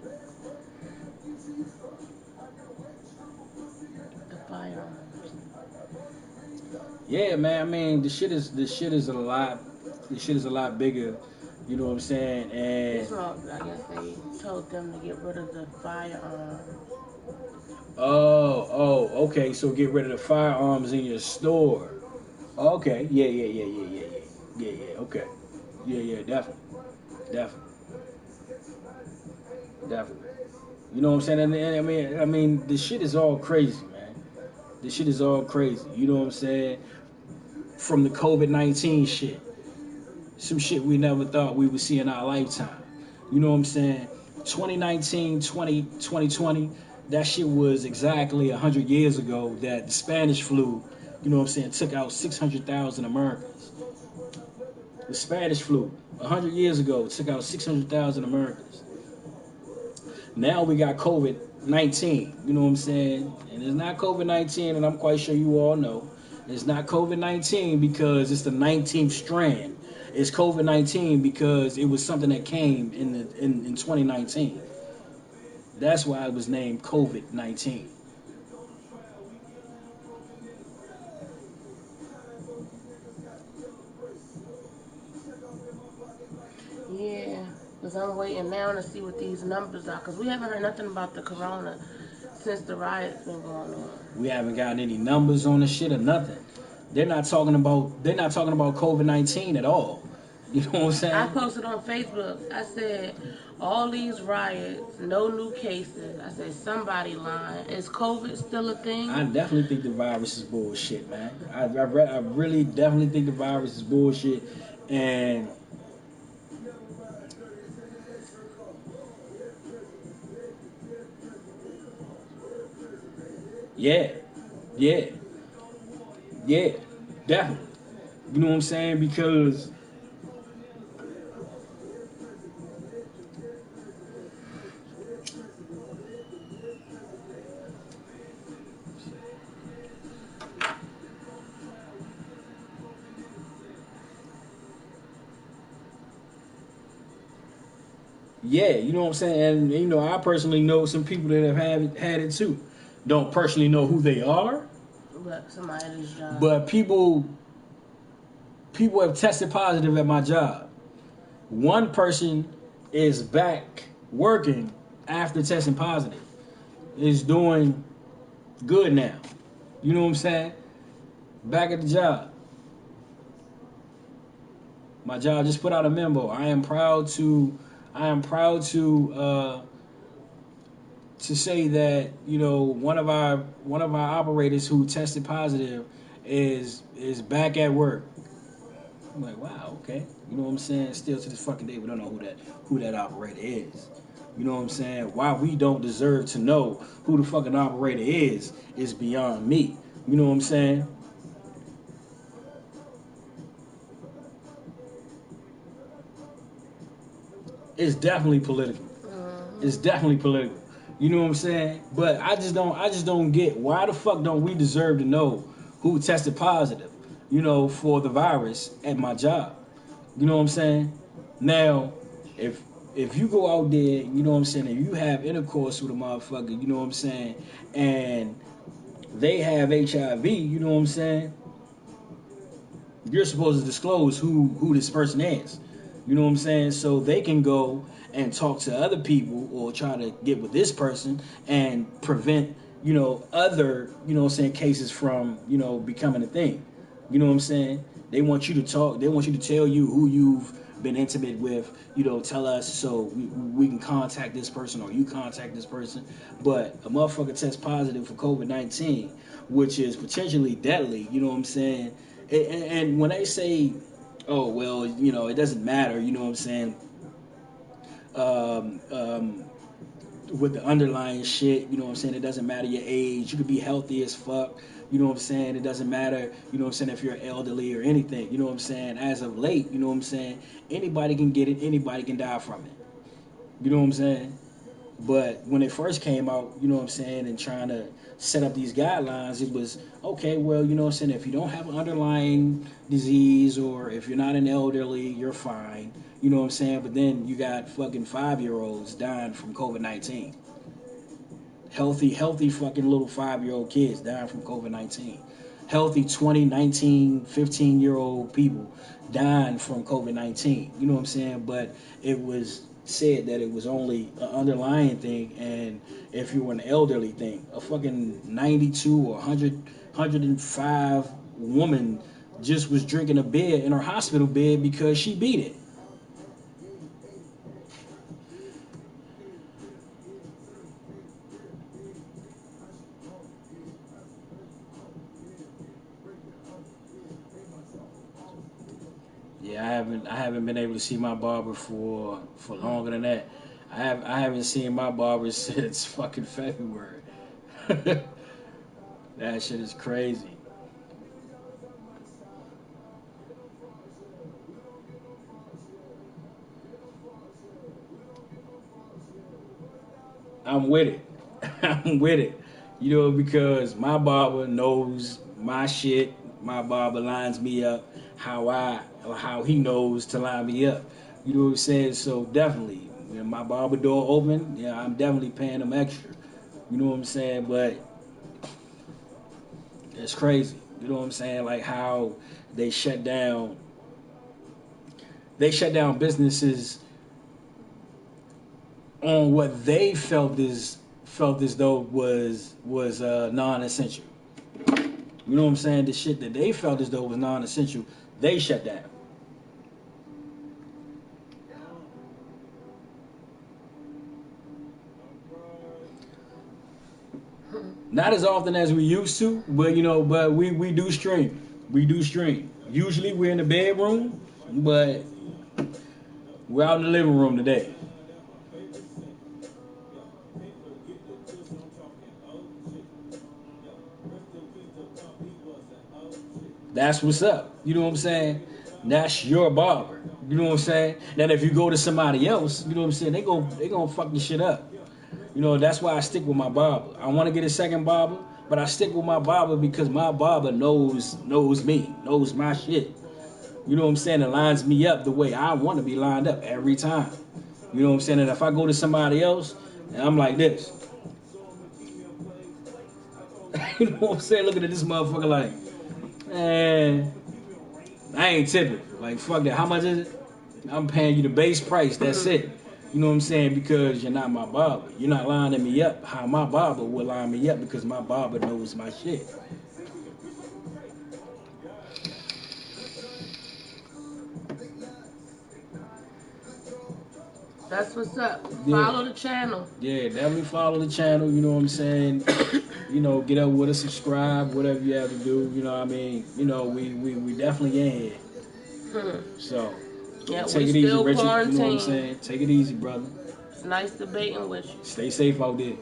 The firearms. Yeah, man. I mean, the shit is a lot. The shit is a lot bigger. You know what I'm saying? And So I guess they told them to get rid of the firearms. okay. So get rid of the firearms in your store. Okay. Yeah. Okay. Yeah. Definitely. You know what I'm saying? And I mean, the shit is all crazy, man. The shit is all crazy. You know what I'm saying? From the COVID-19 shit. Some shit we never thought we would see in our lifetime. You know what I'm saying? 2019, 2020, that shit was exactly 100 years ago that the Spanish flu, you know what I'm saying, took out 600,000 Americans. The Spanish flu, 100 years ago, took out 600,000 Americans. Now we got COVID-19, you know what I'm saying? And it's not COVID-19, and I'm quite sure you all know. It's not COVID-19 because it's the 19th strand. It's COVID-19 because it was something that came in 2019. That's why it was named COVID-19. Yeah, because I'm waiting now to see what these numbers are. Because we haven't heard nothing about the corona since the riot's been going on. We haven't gotten any numbers on the shit or nothing. They're not talking about COVID-19 at all. You know what I'm saying? I posted on Facebook. I said, all these riots, no new cases. I said, somebody lying. Is COVID still a thing? I definitely think the virus is bullshit, man. I really definitely think the virus is bullshit. And Yeah, yeah, yeah, definitely. You know what I'm saying? Because yeah, you know what I'm saying? And you know, I personally know some people that have had it too. Don't personally know who they are, But somebody at his job. but people have tested positive at my job. One person is back working after testing positive. Is doing good now. You know what I'm saying? Back at the job. My job just put out a memo. I am proud to say that, you know, one of our operators who tested positive is back at work. I'm like, wow, okay. You know what I'm saying? Still to this fucking day we don't know who that operator is. You know what I'm saying? Why we don't deserve to know who the fucking operator is beyond me. You know what I'm saying? It's definitely political. It's definitely political. You know what I'm saying? But I just don't get why the fuck don't we deserve to know who tested positive, you know, for the virus at my job. You know what I'm saying? Now, if if you go out there, you know what I'm saying, and you have intercourse with a motherfucker, you know what I'm saying, and they have HIV, you know what I'm saying, you're supposed to disclose who this person is. You know what I'm saying? So they can go and talk to other people or try to get with this person and prevent, you know, other, you know what I'm saying, cases from, you know, becoming a thing. You know what I'm saying? They want you to talk, they want you to tell you who you've been intimate with, you know, tell us so we can contact this person or you contact this person. But a motherfucker tests positive for COVID-19, which is potentially deadly, you know what I'm saying? And when they say, oh, well, you know, it doesn't matter, you know what I'm saying? Um, um, with the underlying shit, you know what I'm saying? It doesn't matter your age. You could be healthy as fuck. You know what I'm saying? It doesn't matter, you know what I'm saying, if you're elderly or anything. You know what I'm saying? As of late, you know what I'm saying? Anybody can get it, anybody can die from it. You know what I'm saying? But when it first came out, you know what I'm saying, and trying to set up these guidelines, it was okay, well, you know what I'm saying, if you don't have an underlying disease or if you're not an elderly, you're fine. You know what I'm saying? But then you got fucking 5-year-olds dying from COVID-19. Healthy fucking little 5-year-old kids dying from COVID-19. Healthy 20, 19, 15-year-old people dying from COVID-19. You know what I'm saying? But it was said that it was only an underlying thing, and if you were an elderly thing, a fucking 92 or 105 woman just was drinking a beer in her hospital bed because she beat it. Yeah, I haven't been able to see my barber for longer than that. I haven't seen my barber since fucking February. That shit is crazy. I'm with it. I'm with it. You know, because my barber knows my shit. My barber lines me up how he knows to line me up. You know what I'm saying? So definitely, when my barber door open, yeah, I'm definitely paying him extra. You know what I'm saying? But it's crazy. You know what I'm saying? Like how they shut down they shut down businesses on what they felt as though was non-essential. You know what I'm saying? The shit that they felt as though was non-essential, they shut down. Not as often as we used to, but you know, but we do stream. We do stream. Usually we're in the bedroom, but we're out in the living room today. That's what's up. You know what I'm saying? That's your barber. You know what I'm saying? Now if you go to somebody else, you know what I'm saying, they gonna fuck your shit up. You know, that's why I stick with my barber. I want to get a second barber, but I stick with my barber because my barber knows me, knows my shit. You know what I'm saying? It lines me up the way I want to be lined up every time. You know what I'm saying? And if I go to somebody else and I'm like this, you know what I'm saying? Looking at this motherfucker like, man, I ain't tipping. Like, fuck that. How much is it? I'm paying you the base price. That's it. You know what I'm saying? Because you're not my barber. You're not lining me up how my barber will line me up because my barber knows my shit. That's what's up. Yeah. Follow the channel. Yeah, definitely follow the channel. You know what I'm saying? You know, get up with us, subscribe, whatever you have to do. You know what I mean? You know, we definitely in here. So, Yeah, take we it easy, still Richard. You know what I'm quarantined. saying? Take it easy, brother. It's nice debating with you. Stay safe out there.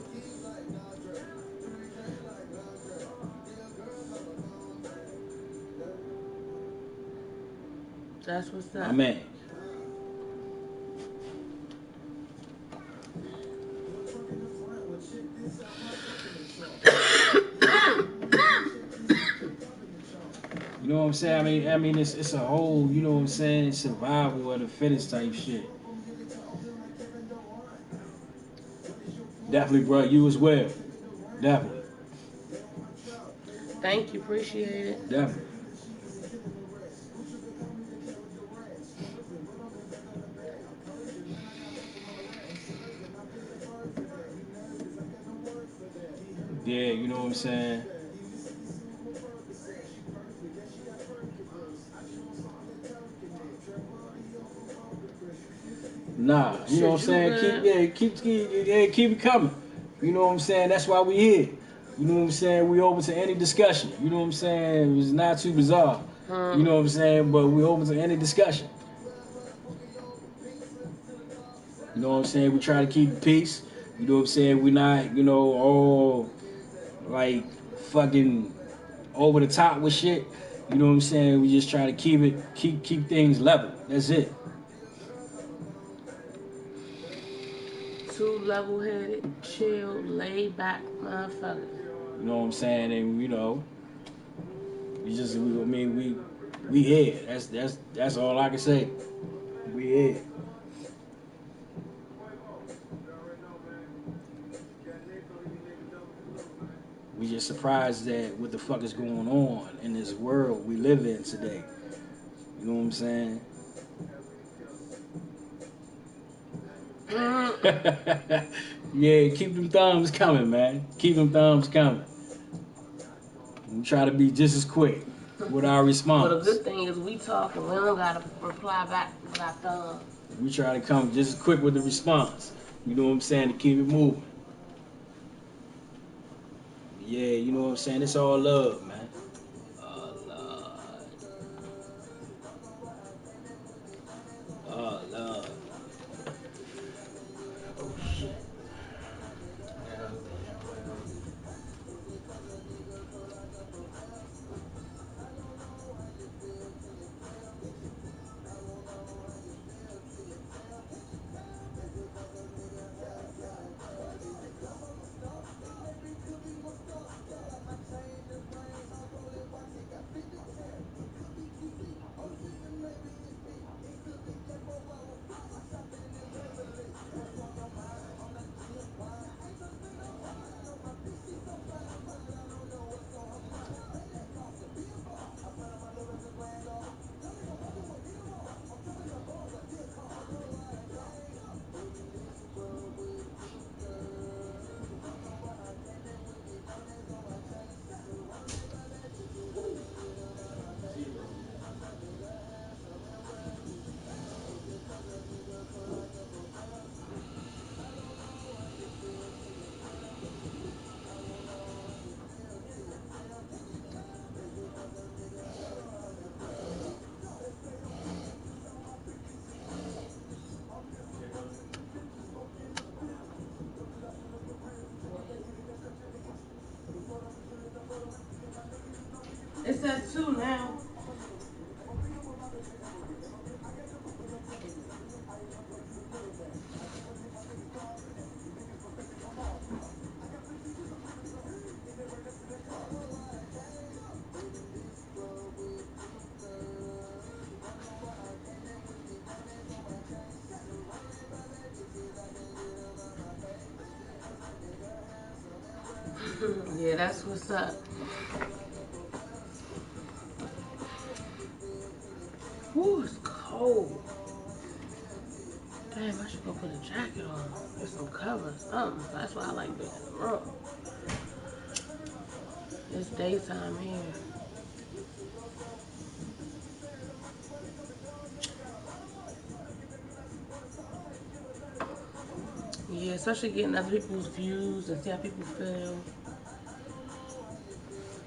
That's what's up. Amen. You know what I'm saying? I mean, it's a whole, you know what I'm saying, survival of the fittest type shit. Definitely, bro. You as well. Definitely. Thank you. Appreciate it. Definitely. Yeah, you know what I'm saying? Nah, you know what I'm saying? Keep it coming. You know what I'm saying? That's why we here. You know what I'm saying? We open to any discussion. You know what I'm saying? It's not too bizarre. You know what I'm saying? But we open to any discussion. You know what I'm saying? We try to keep the peace. You know what I'm saying? We're not, you know, all like fucking over the top with shit. You know what I'm saying? We just try to keep things level. That's it. Two level-headed, chill, laid back motherfuckers. You know what I'm saying? And you know, we here. That's all I can say. We here. We just surprised that what the fuck is going on in this world we live in today. You know what I'm saying? Yeah, keep them thumbs coming, man. Keep them thumbs coming. We try to be just as quick with our response. But the good thing is we talking. We don't gotta reply back with our thumbs. We try to come just as quick with the response. You know what I'm saying? To keep it moving. Yeah, you know what I'm saying? It's all love, man. All love. All love. Oh, shit. It's at 2 now. Yeah, that's what's up. Woo, it's cold. Damn, I should go put a jacket on. Get some covers, something. That's why I like being in the room. It's daytime here. Yeah, especially getting other people's views and see how people feel.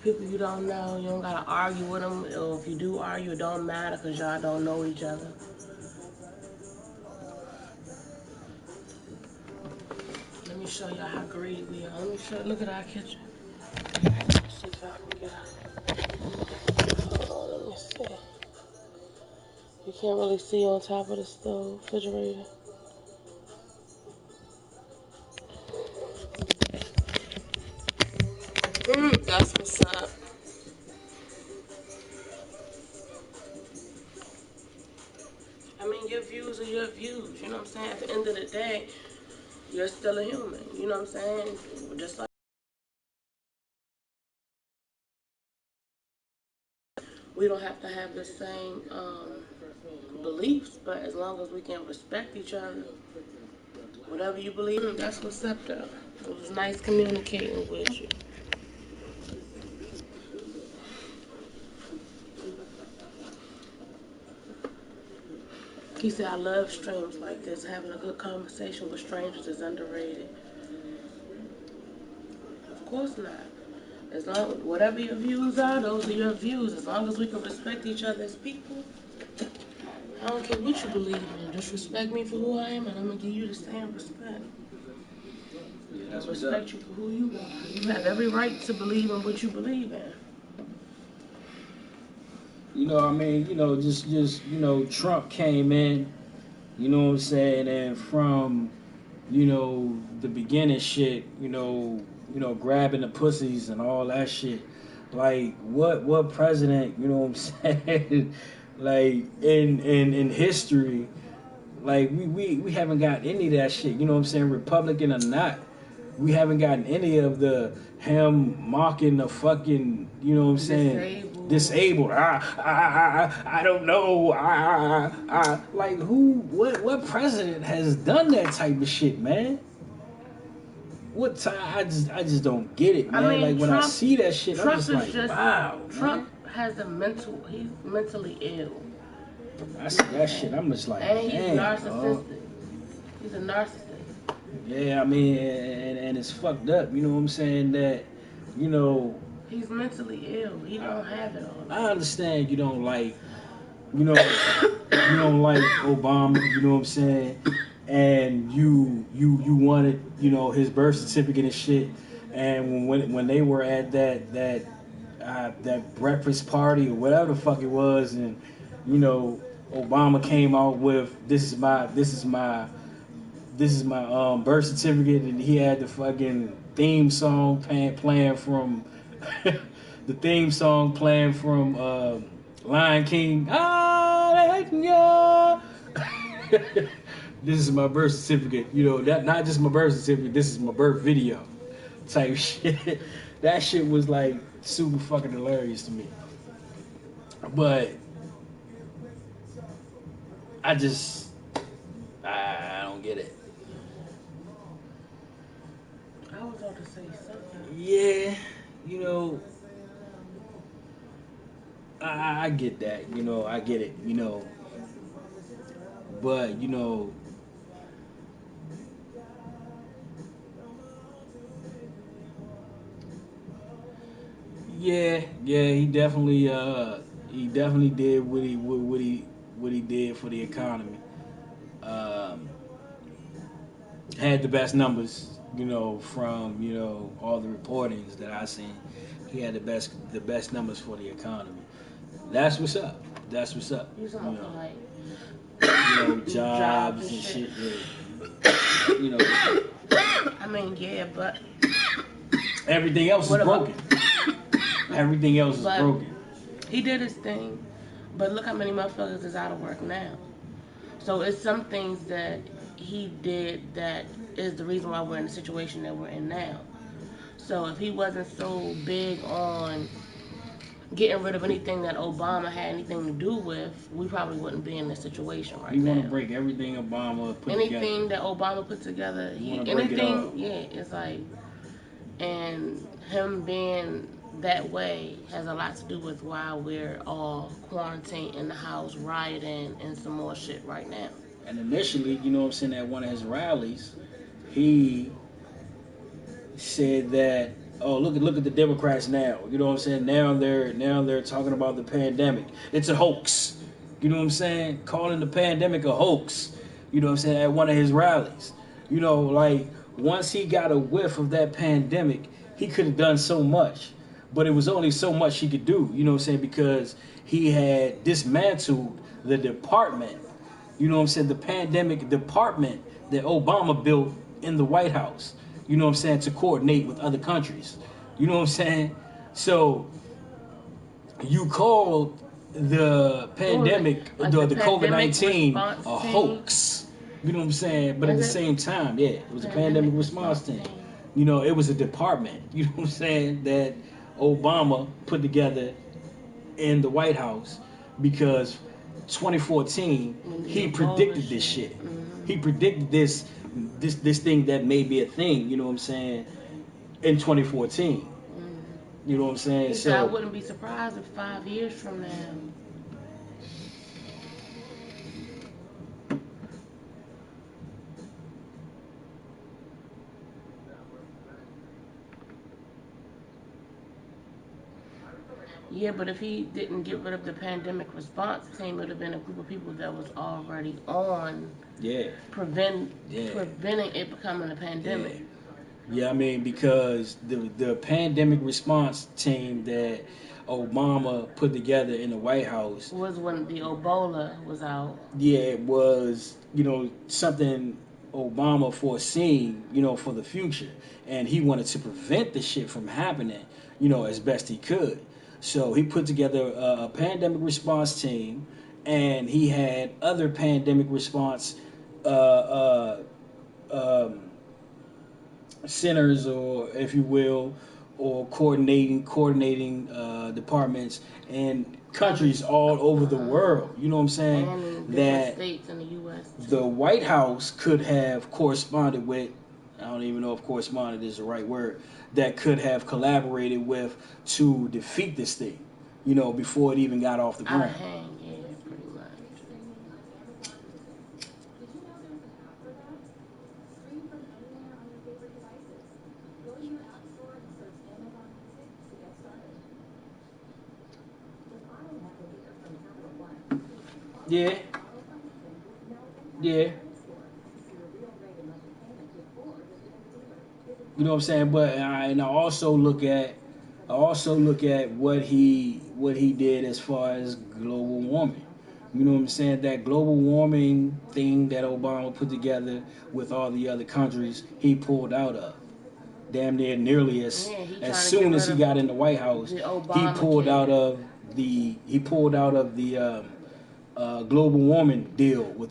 People you don't know, you don't gotta argue with them. Or if you do argue, it don't matter because y'all don't know each other. Let me show y'all how greedy we are. Let me show. Look at our kitchen. Let's see if I can get out. Hold on, let me see. You can't really see on top of the stove, refrigerator. That's what's up. I mean, your views are your views. You know what I'm saying? At the end of the day, you're still a human. You know what I'm saying? Just like we don't have to have the same beliefs, but as long as we can respect each other, whatever you believe in, that's what's up though. It was nice communicating with you. He said, I love streams like this. Having a good conversation with strangers is underrated. Of course not. As long whatever your views are, those are your views. As long as we can respect each other as people, I don't care what you believe in. Just respect me for who I am, and I'm gonna give you the same respect. Yeah, I that's what's up. respect you for who you are. You have every right to believe in what you believe in. You know, I mean, just Trump came in. You know what I'm saying, and from the beginning shit, grabbing the pussies and all that shit. Like what president, you know what I'm saying? Like in history, like we haven't got any of that shit, you know what I'm saying, Republican or not. We haven't gotten any of the him mocking the fucking, you know what I'm saying, disabled. I don't know. Like what president has done that type of shit, man? What time? I just don't get it, man. I mean, Like when I see that shit, Trump I'm just like, wow, Trump man. has he's mentally ill. I see that shit, I'm just like, And he's damn, dog. narcissistic. He's a narcissist. Yeah, I mean, and it's fucked up. You know what I'm saying? That, you know, He's mentally ill. He don't have it all. I understand you don't like, you know, you don't like Obama. You know what I'm saying? And you wanted, his birth certificate and shit. And when they were at that breakfast party or whatever the fuck it was, and Obama came out with this is my birth certificate, and he had the fucking theme song playing from the theme song playing from Lion King. This is my birth certificate. That not just my birth certificate. This is my birth video, type shit. That shit was like super fucking hilarious to me. But I just I don't get it. I was about to say something. Yeah, you know, I get that. I get it. But yeah, he definitely did what he did for the economy. Um, had the best numbers, from all the reportings that I seen. He had the best numbers for the economy. That's what's up. That's what's up. You talking about like Jobs and shit. Yeah. I mean, yeah, but Everything else is broken. Everything else is broken. He did his thing, but look how many motherfuckers is out of work now. So it's some things that he did that is the reason why we're in the situation that we're in now. So if he wasn't so big on getting rid of anything that Obama had anything to do with, we probably wouldn't be in this situation right You now. want to break everything Obama put Anything together. that Obama put together, You wanna break it anything, up. yeah, it's like, and him being that way has a lot to do with why we're all quarantined in the house, rioting, and some more shit right now. And initially, you know what I'm saying, at one of his rallies, he said that, oh, look at the Democrats now. You know what I'm saying? Now they're talking about the pandemic. It's a hoax. You know what I'm saying? Calling the pandemic a hoax. You know what I'm saying? At one of his rallies. You know, like once he got a whiff of that pandemic, he could have done so much. But it was only so much he could do, you know what I'm saying, because he had dismantled the department, you know what I'm saying, the pandemic department that Obama built in the White House, you know what I'm saying, to coordinate with other countries. You know what I'm saying? So you called the pandemic, Like the the COVID-19 pandemic a response team. hoax. You know what I'm saying? But at the Was it? same time, yeah, it was a pandemic response team. You know, it was a department, you know what I'm saying, that Obama put together in the White House because 2014 When the he Ebola predicted this shit. He predicted this thing that may be a thing, you know what I'm saying, in 2014. You know what I'm saying? He said, I So wouldn't be surprised if 5 years from now. Yeah, but if he didn't get rid of the pandemic response team, it would have been a group of people that was already on yeah, preventing it becoming a pandemic. yeah. I mean, because the pandemic response team that Obama put together in the White House, Was when the Ebola was out. yeah, it was, you know, something Obama foreseen, you know, for the future, and he wanted to prevent the shit from happening, you know, as best he could. So he put together a pandemic response team, and he had other pandemic response uh, uh, um, centers, or if you will, or coordinating departments in countries all over the world. You know what I'm saying? And in different That states in the U.S. the White House could have corresponded with. I don't even know if corresponded is the right word. That could have collaborated with to defeat this thing. You know, before it even got off the Out of ground. hand, yeah, pretty much. Yeah. Yeah. You know what I'm saying? But I also look at what he did as far as global warming. You know what I'm saying? That global warming thing that Obama put together with all the other countries, he pulled out of. Damn near nearly as Yeah, he as trying to soon get as he rid got in the White House, the he pulled Obamacare. out of the global warming deal with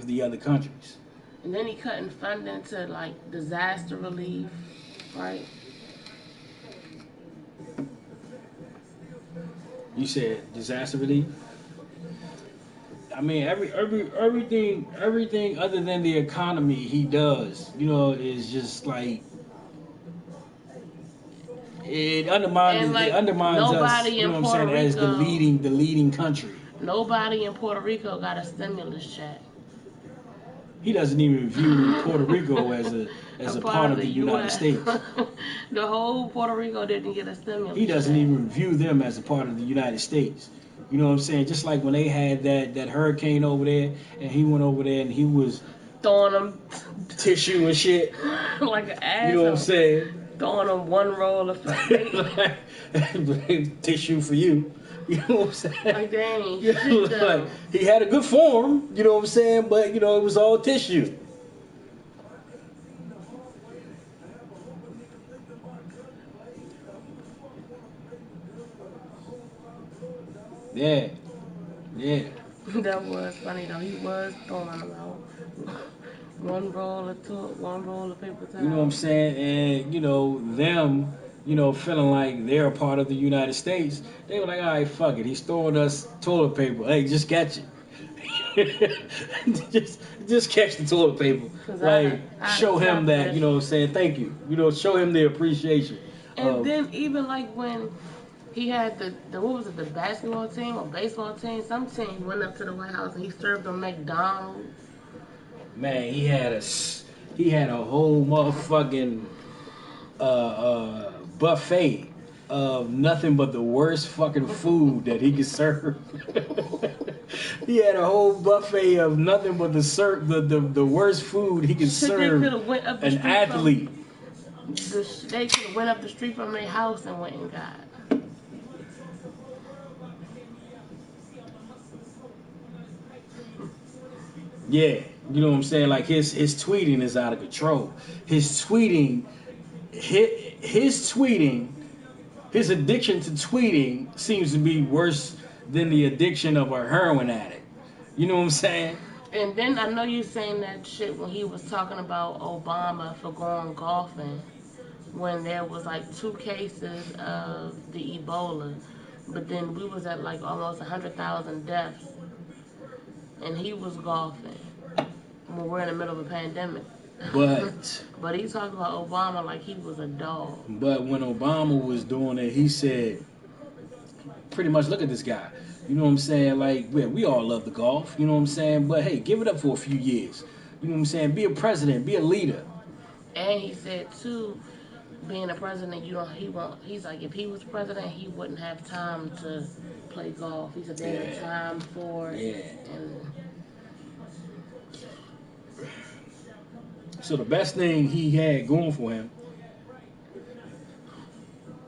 the other countries. And then he cutting funding to like disaster relief, right? You said disaster relief. I mean, everything other than the economy he does, you know, is just like And it like undermines us. nobody You know in what I'm Puerto saying? As Rico, the leading country. nobody in Puerto Rico got a stimulus check. He doesn't even view Puerto Rico as a part of the United U.S. States. The whole Puerto Rico didn't get a stimulus He doesn't check. even view them as a part of the United States. You know what I'm saying? Just like when they had that hurricane over there, and he went over there and he was Throwing them tissue and shit. like an asshole. You know what I'm saying? Throwing them one roll of paper. Tissue for you. You know what I'm saying? Like they ain't You know, shit like, though. he had a good form, you know what I'm saying? But, you know, it was all tissue. Yeah. Yeah. That was funny though. He was throwing them out. One roll of paper towel. You know what I'm saying? And, them, feeling like they're a part of the United States, they were like, all right, fuck it. He's throwing us toilet paper. Hey, just catch it. just catch the toilet paper. 'Cause Like, I show him that, that you know what I'm saying, thank you. Show him the appreciation. And then even like when he had the what was it, the basketball team or baseball team, some team went up to the White House and he served them McDonald's. Man, he had a whole motherfucking buffet of nothing but the worst fucking food that he could serve. He had a whole buffet of nothing but the worst food he could serve an athlete. They could have went up the street from their house and went and got. Yeah, you know what I'm saying? Like his tweeting is out of control. His tweeting, his addiction to tweeting seems to be worse than the addiction of a heroin addict. You know what I'm saying? And then I know you saying that shit when he was talking about Obama for going golfing, when there was like 2 cases of the Ebola, but then we was at like almost 100,000 deaths, and he was golfing when we're in the middle of a pandemic. But he talked about Obama like he was a dog. But when Obama was doing it, he said, pretty much, look at this guy. You know what I'm saying? Like, we all love the golf. You know what I'm saying? But hey, give it up for a few years. You know what I'm saying? Be a president. Be a leader. And he said too, being a president, he's like, if he was president, he wouldn't have time to play golf. He said there's a time for it. Yeah. And so the best thing he had going for him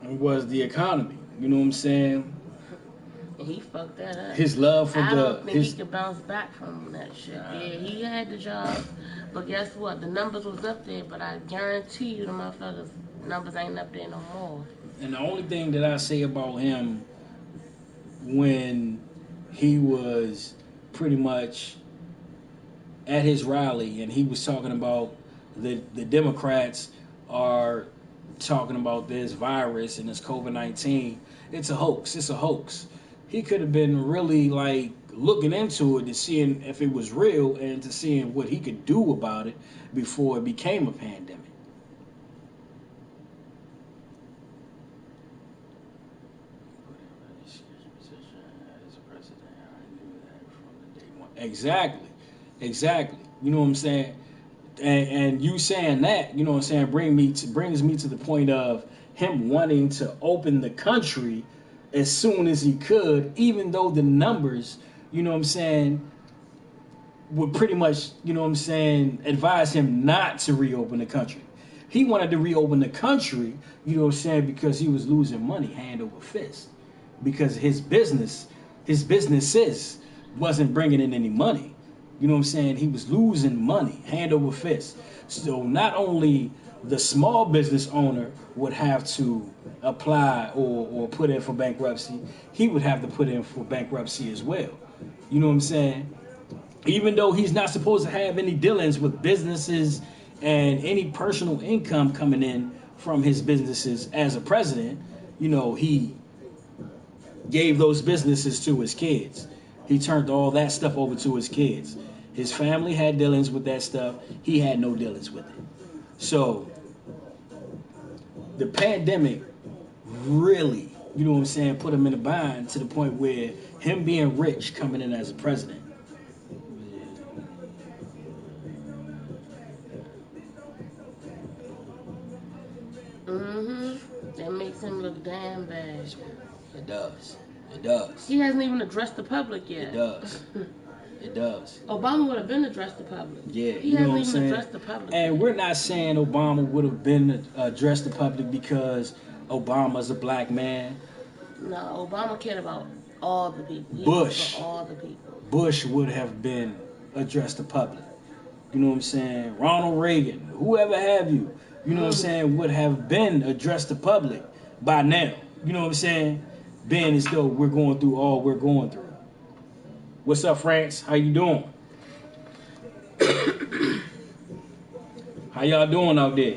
was the economy. You know what I'm saying? And he fucked that up. His love for I don't think he could bounce back from that shit. Yeah, he had the job, but guess what? The numbers was up there, but I guarantee you the motherfuckers numbers ain't up there no more. And the only thing that I say about him when he was pretty much at his rally and he was talking about the Democrats are talking about this virus and this COVID-19, it's a hoax. It's a hoax. He could have been really like looking into it to seeing if it was real and to seeing what he could do about it before it became a pandemic. Exactly. You know what I'm saying? And you saying that, you know what I'm saying, brings me to the point of him wanting to open the country as soon as he could, even though the numbers, you know what I'm saying, would pretty much, you know what I'm saying, advise him not to reopen the country. He wanted to reopen the country, you know what I'm saying, because he was losing money hand over fist. Because his businesses wasn't bringing in any money. You know what I'm saying? He was losing money hand over fist. So not only the small business owner would have to apply or put in for bankruptcy, he would have to put in for bankruptcy as well. You know what I'm saying? Even though he's not supposed to have any dealings with businesses and any personal income coming in from his businesses as a president, you know, he gave those businesses to his kids. He turned all that stuff over to his kids. His family had dealings with that stuff. He had no dealings with it. So the pandemic really, you know what I'm saying, put him in a bind to the point where him being rich coming in as a president. That makes him look damn bad. It does. It does. He hasn't even addressed the public yet. It does. It does. Obama would have been addressed the public. Yeah, he you know what I'm hasn't even saying? addressed the public. And we're not saying Obama would have been addressed the public because Obama's a black man. No, Obama cared about all the people. Bush. For all the people. Bush would have been addressed the public. You know what I'm saying? Ronald Reagan, whoever have you, you know what I'm saying, would have been addressed the public by now. You know what I'm saying? Being as though we're going through all we're going through. What's up, France? How you doing? How y'all doing out there?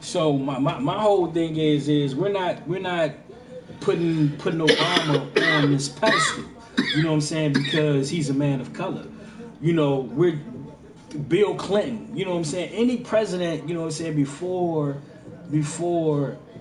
So my whole thing is we're not putting Obama on this pedestal. You know what I'm saying? Because he's a man of color. You know, we're Bill Clinton. You know what I'm saying? Any president, you know what I'm saying, before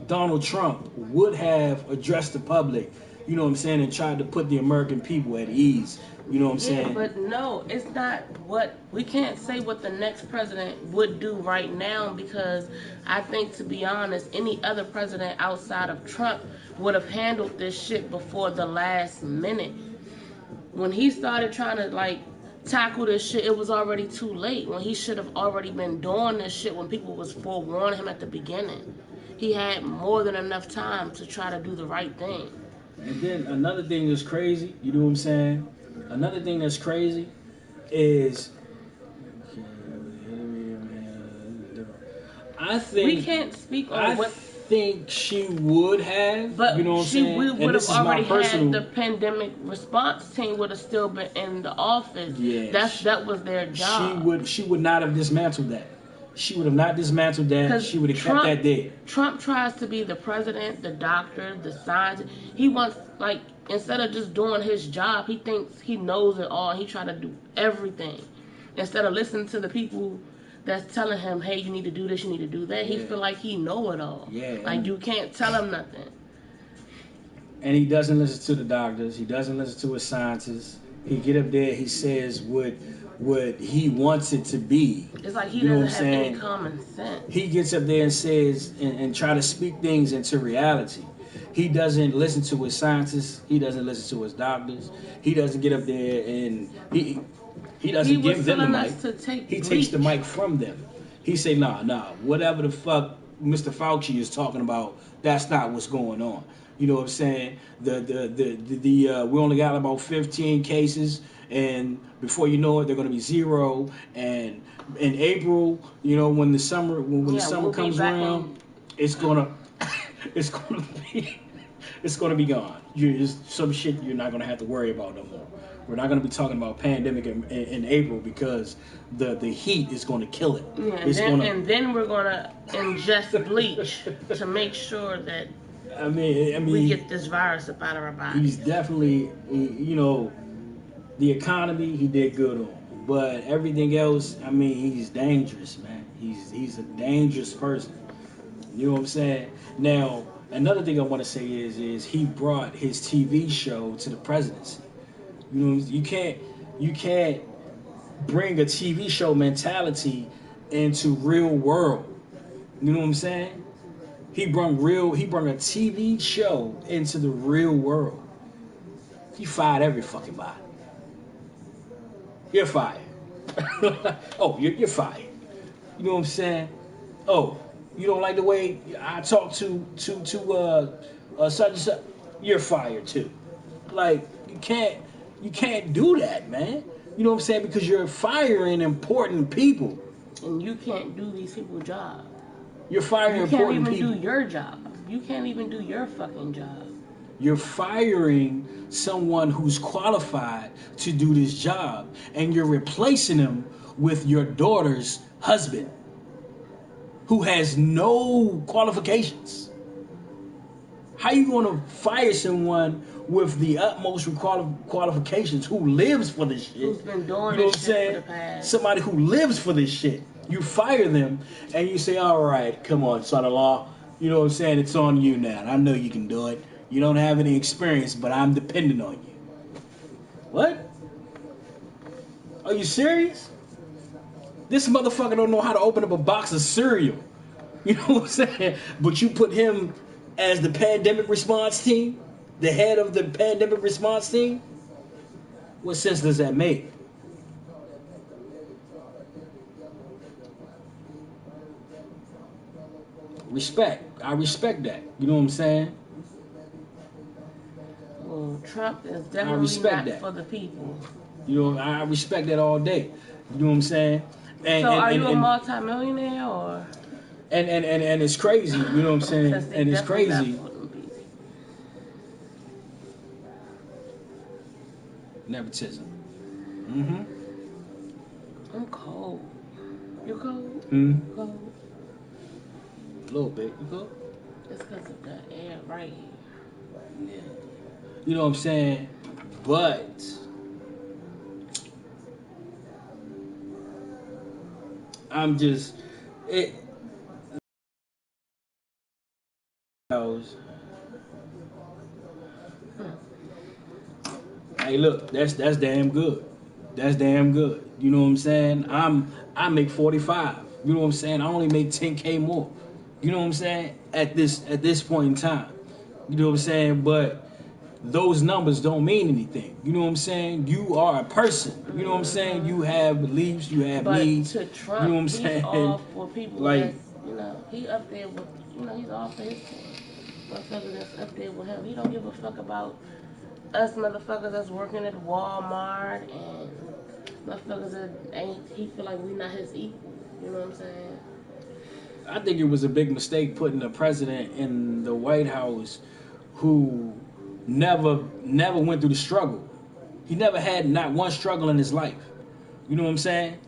Donald Trump would have addressed the public, you know what I'm saying, and tried to put the American people at ease. You know what I'm Yeah, saying? but no, it's not what we can't say what the next president would do right now because I think, to be honest, any other president outside of Trump would have handled this shit before the last minute. When he started trying to like tackle this shit, it was already too late. When he should have already been doing this shit when people was forewarning him at the beginning. He had more than enough time to try to do the right thing. And then another thing that's crazy, you know what I'm saying? Another thing that's crazy is I think We can't speak on I what, think she would have, but you know what I'm she saying? we And would this have is my already personal. had the pandemic response team would have still been in the office. Yeah, That was their job. She would not have dismantled that. She would have not dismantled that. Because She would have kept that there. Trump tries to be the president, the doctor, the scientist. He wants, like, instead of just doing his job, he thinks he knows it all. He try to do everything. Instead of listening to the people that's telling him, hey, you need to do this, you need to do that. He Yeah. feel like he know it all. Yeah. Like, you can't tell him nothing. And he doesn't listen to the doctors. He doesn't listen to his scientists. He get up there. He says what he wants it to be. It's like he You know doesn't what I'm have saying? any common sense. He gets up there and says and try to speak things into reality. He doesn't listen to his scientists. He doesn't listen to his doctors. He doesn't get up there and he doesn't He was give them the telling mic. us to take He takes the bleach. mic from them. He say, nah, whatever the fuck Mr. Fauci is talking about, that's not what's going on. You know what I'm saying? We only got about 15 cases, and before you know it, they're going to be 0. And in April, you know, when the summer the summer we'll be comes back around, it's gonna it's gonna be gone. Some shit you're not gonna have to worry about no more. We're not gonna be talking about pandemic in April because the heat is gonna kill it. Yeah, and then we're gonna ingest bleach to make sure that I mean, we get this virus up out of our body. he's definitely, you know, the economy he did good on, but everything else, I mean, he's dangerous, man. He's a dangerous person. You know what I'm saying? Now, another thing I want to say is he brought his TV show to the presidency. You know, you can't bring a TV show mentality into real world. You know what I'm saying? He brought a TV show into the real world. He fired every fucking body. You're fired. Oh, you're fired. You know what I'm saying? Oh, you don't like the way I talk to such and such? You're fired too. Like you can't do that, man. You know what I'm saying? Because you're firing important people. And you can't do these people's job. You're firing You can't important even people. do your job. You can't even do your fucking job. You're firing someone who's qualified to do this job, and you're replacing him with your daughter's husband, who has no qualifications. How you going to fire someone with the utmost qualifications who lives for this shit? Who's been doing You know this what I'm shit saying? for the past. Somebody who lives for this shit. You fire them and you say, all right, come on, son-in-law. You know what I'm saying? It's on you now. I know you can do it. You don't have any experience, but I'm dependent on you. What? Are you serious? This motherfucker don't know how to open up a box of cereal. You know what I'm saying? But you put him as the pandemic response team, the head of the pandemic response team. What sense does that make? Respect. I respect that. You know what I'm saying? Well, Trump is I definitely respect not that. for the people. You know, I respect that all day. You know what I'm saying? And, So are you a multimillionaire or? And it's crazy. You know what I'm saying? Since they And it's definitely not crazy. for them people. Nepotism. I'm cold. You cold? Hmm? Cold. A little bit. You cold? It's because of the air right here. Yeah. You know what I'm saying? But I'm just it. Hey, look, that's damn good. That's damn good. You know what I'm saying? I make 45. You know what I'm saying? I only make 10K more. You know what I'm saying? At this point in time. You know what I'm saying? But those numbers don't mean anything. You know what I'm saying? You are a person. You know what I'm saying? You have beliefs, you have But needs. to You Trump, know what I'm he's saying? all for people Like, that's, he up there with, he's all for his motherfuckers that's up there with him. He don't give a fuck about us motherfuckers that's working at Walmart and motherfuckers that he feel like we not his equal. You know what I'm saying? I think it was a big mistake putting a president in the White House who never went through the struggle. He never had not one struggle in his life. You know what I'm saying?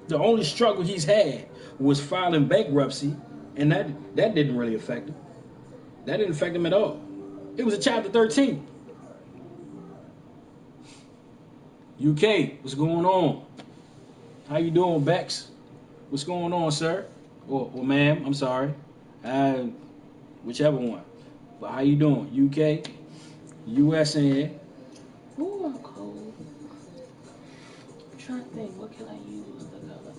The only struggle he's had was filing bankruptcy, and that didn't really affect him. That didn't affect him at all. It was a Chapter 13. UK, what's going on? How you doing, Bex? What's going on, sir? Or ma'am, I'm sorry. Whichever one. But how you doing? UK, USA. Ooh, I'm cold. I'm trying to think, what can I use to cover?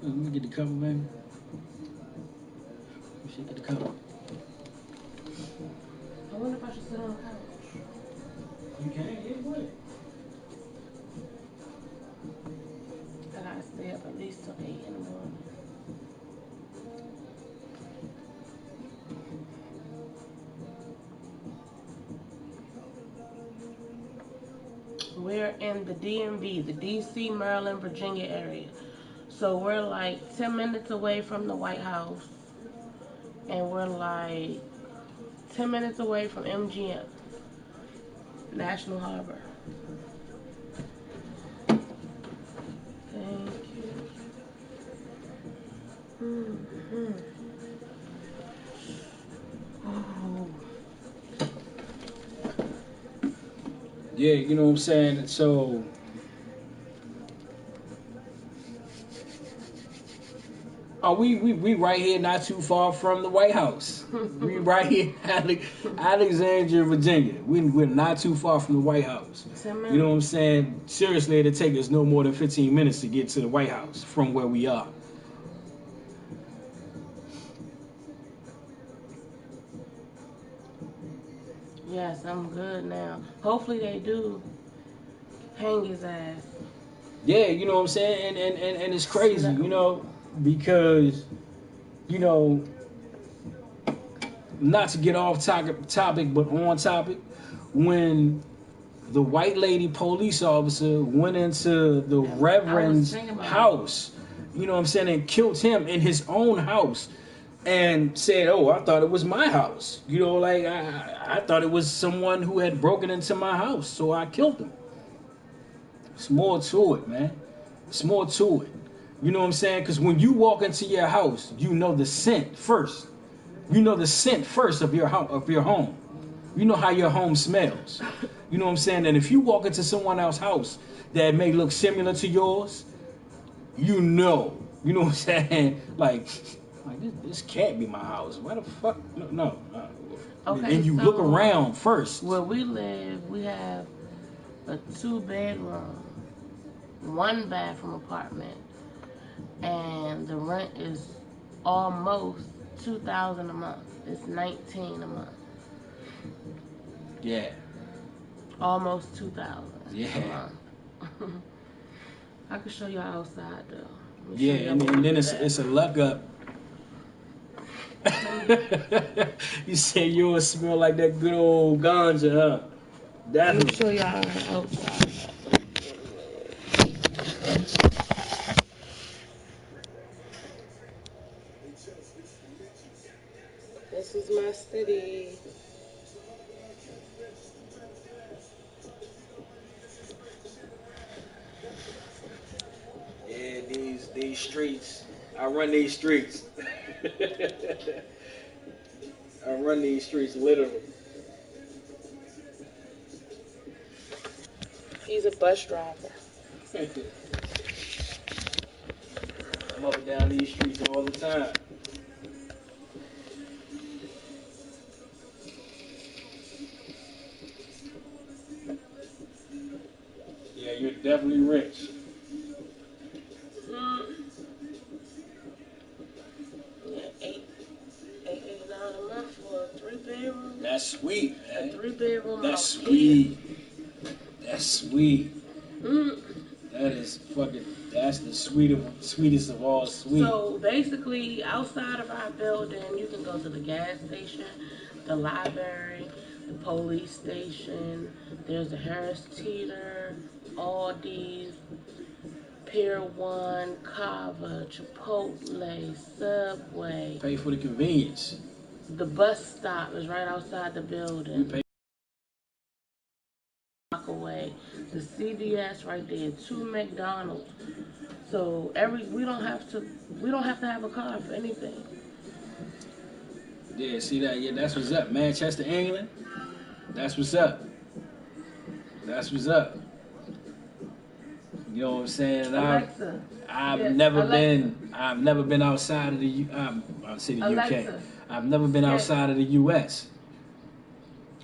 Let me get the cover, baby. We should get the cover. I wonder if I should sit on the couch. You can, yeah, what? I gotta stay up at least till 8 in the morning. We're in the DMV, the DC, Maryland, Virginia area. So we're like 10 minutes away from the White House. And we're like 10 minutes away from MGM, National Harbor. Thank you. Mm-hmm. Oh. Yeah, you know what I'm saying? So we right here, not too far from the White House. We right here, Alexandria, Virginia. We're not too far from the White House. You know what I'm saying? Seriously, it'll take us no more than 15 minutes to get to the White House from where we are. Yes, I'm good now. Hopefully they do hang his ass. Yeah, you know what I'm saying? And it's crazy, because, you know, not to get off topic, but on topic, when the white lady police officer went into the Reverend's house, you know what I'm saying, and killed him in his own house and said, oh, I thought it was my house. You know, like, I thought it was someone who had broken into my house, so I killed him. It's more to it, man. It's more to it. You know what I'm saying? Because when you walk into your house, you know the scent first. You know the scent first of your home. You know how your home smells. You know what I'm saying? And if you walk into someone else's house that may look similar to yours, you know what I'm saying? Like this can't be my house. Why the fuck? No. Okay, and you look around first. Where we live, we have a 2-bedroom, 1-bathroom apartment, and the rent is almost $2,000 a month. It's $19 a month. Yeah. Almost $2,000 Yeah. a month. I can show you outside though. Yeah, and then it's a luck up. You say yours smell like that good old ganja, huh? Let me show y'all outside. This is my city. Yeah, these these streets. I run these streets. I run these streets literally. He's a bus driver. I'm up and down these streets all the time. Yeah, you're definitely rich. Yeah, $889 a month for a 3-bedroom. That's sweet, A man. 3-bedroom That's house. sweet. That's sweet. Mm. That is fucking. That's the sweetest of all sweet. So basically, outside of our building, you can go to the gas station, the library, the police station. There's a Harris Teeter, Aldi's, Pier 1, Kava, Chipotle, Subway. Pay for the convenience. The bus stop is right outside the We building. pay. Block away. The CVS right there. 2 McDonald's. So we don't have to have a car for anything. Yeah, see that? Yeah, that's what's up. Manchester, England. That's what's up. That's what's up. You know what I'm saying? Alexa. I've Yes, never Alexa. been outside of the I'll say the UK. Alexa. I've never been Okay. outside of the US.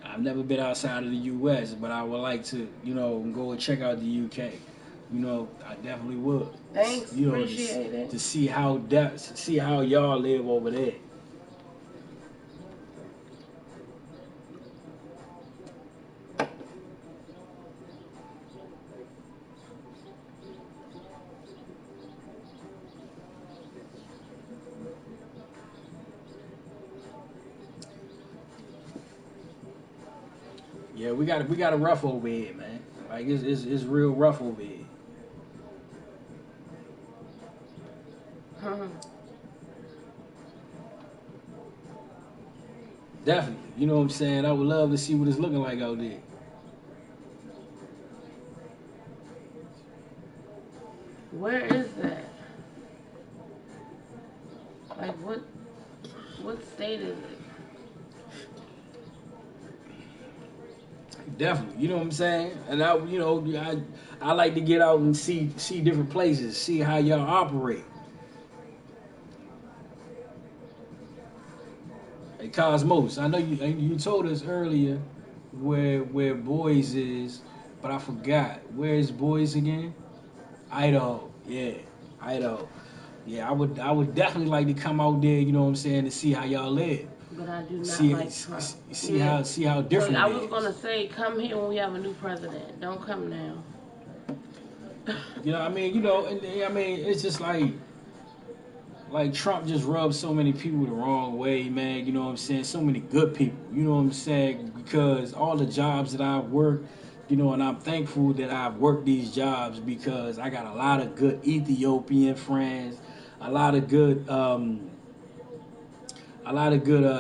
I've never been outside of the US, but I would like to, go and check out the UK. I definitely would. Thanks, appreciate it. To see how y'all live over there. Yeah, we got a rough over here, man. Like it's real rough over here. Definitely. You know what I'm saying? I would love to see what it's looking like out there. Where is that? Like what state is it? Definitely. You know what I'm saying? And I like to get out and see different places, see how y'all operate. Hey, Cosmos, I know you told us earlier where Boys is, but I forgot. Where is Boys again? Idaho. Yeah, Idaho. Yeah, I would definitely like to come out there, you know what I'm saying, to see how y'all live. But I do not See like Trump. see how different So I it was is. gonna say, come here when we have a new president. Don't come now. You know what I mean? And I mean, it's just like Trump just rubs so many people the wrong way, man. You know what I'm saying? So many good people. You know what I'm saying? Because all the jobs that I've worked, and I'm thankful that I've worked these jobs because I got a lot of good Ethiopian friends, a lot of good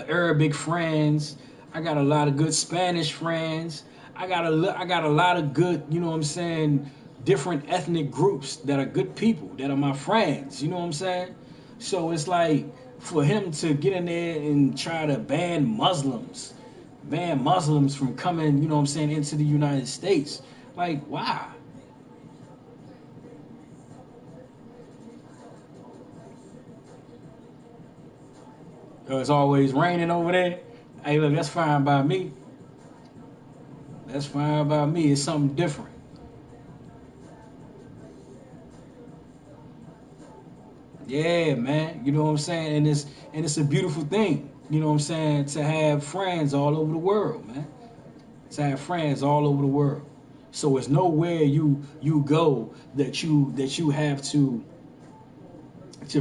Arabic friends. I got a lot of good Spanish friends. I got a lot of good, you know what I'm saying, different ethnic groups that are good people, that are my friends. You know what I'm saying? So it's like for him to get in there and try to ban Muslims from coming, you know what I'm saying, into the United States. Like, why? It's always raining over there. Hey, look, that's fine by me. That's fine by me. It's something different. Yeah, man. You know what I'm saying? And it's a beautiful thing. You know what I'm saying? To have friends all over the world, man. To have friends all over the world. So it's nowhere you go that you have to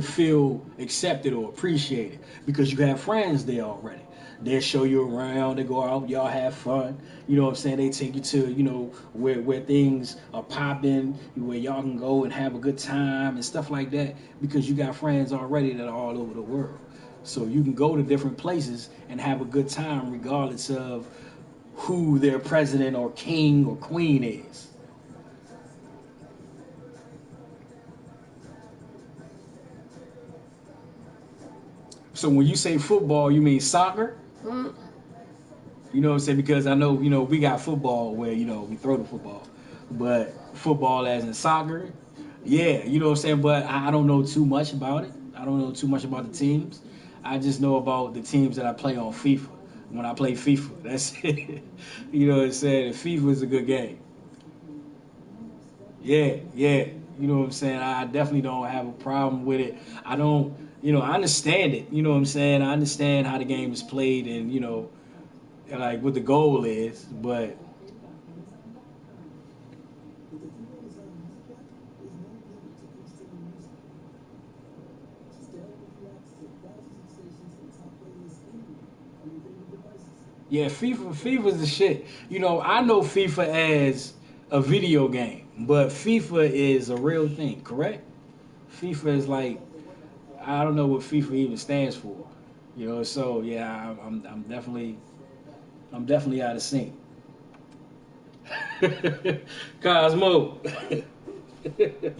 feel accepted or appreciated because you have friends there already. They'll show you around, they go out, y'all have fun. You know what I'm saying? They take you to, where things are popping, where y'all can go and have a good time and stuff like that because you got friends already that are all over the world. So you can go to different places and have a good time regardless of who their president or king or queen is. So when you say football, you mean soccer? Mm. You know what I'm saying? Because I know, we got football where, we throw the football. But football as in soccer, yeah, you know what I'm saying? But I don't know too much about it. I don't know too much about the teams. I just know about the teams that I play on FIFA. When I play FIFA, that's it. You know what I'm saying? FIFA is a good game. Yeah, yeah. You know what I'm saying? I definitely don't have a problem with it. I don't, I understand it. You know what I'm saying? I understand how the game is played and, like what the goal is, but yeah, FIFA's the shit. I know FIFA as a video game, but FIFA is a real thing, correct? FIFA is like, I don't know what FIFA even stands for. So yeah, I'm definitely out of sync. Cosmo. You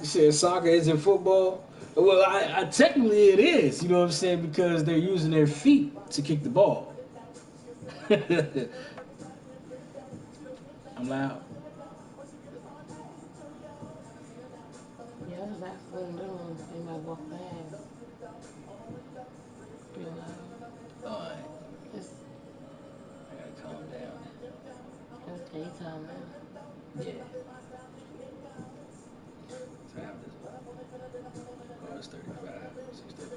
said soccer isn't football? Well, I technically it is, you know what I'm saying, because they're using their feet to kick the ball. I'm loud. Yeah, that's actually little. They might walk past. You know, Alright, it's I gotta calm down. it's daytime now. Yeah. Time is oh, it's 35, 6:35.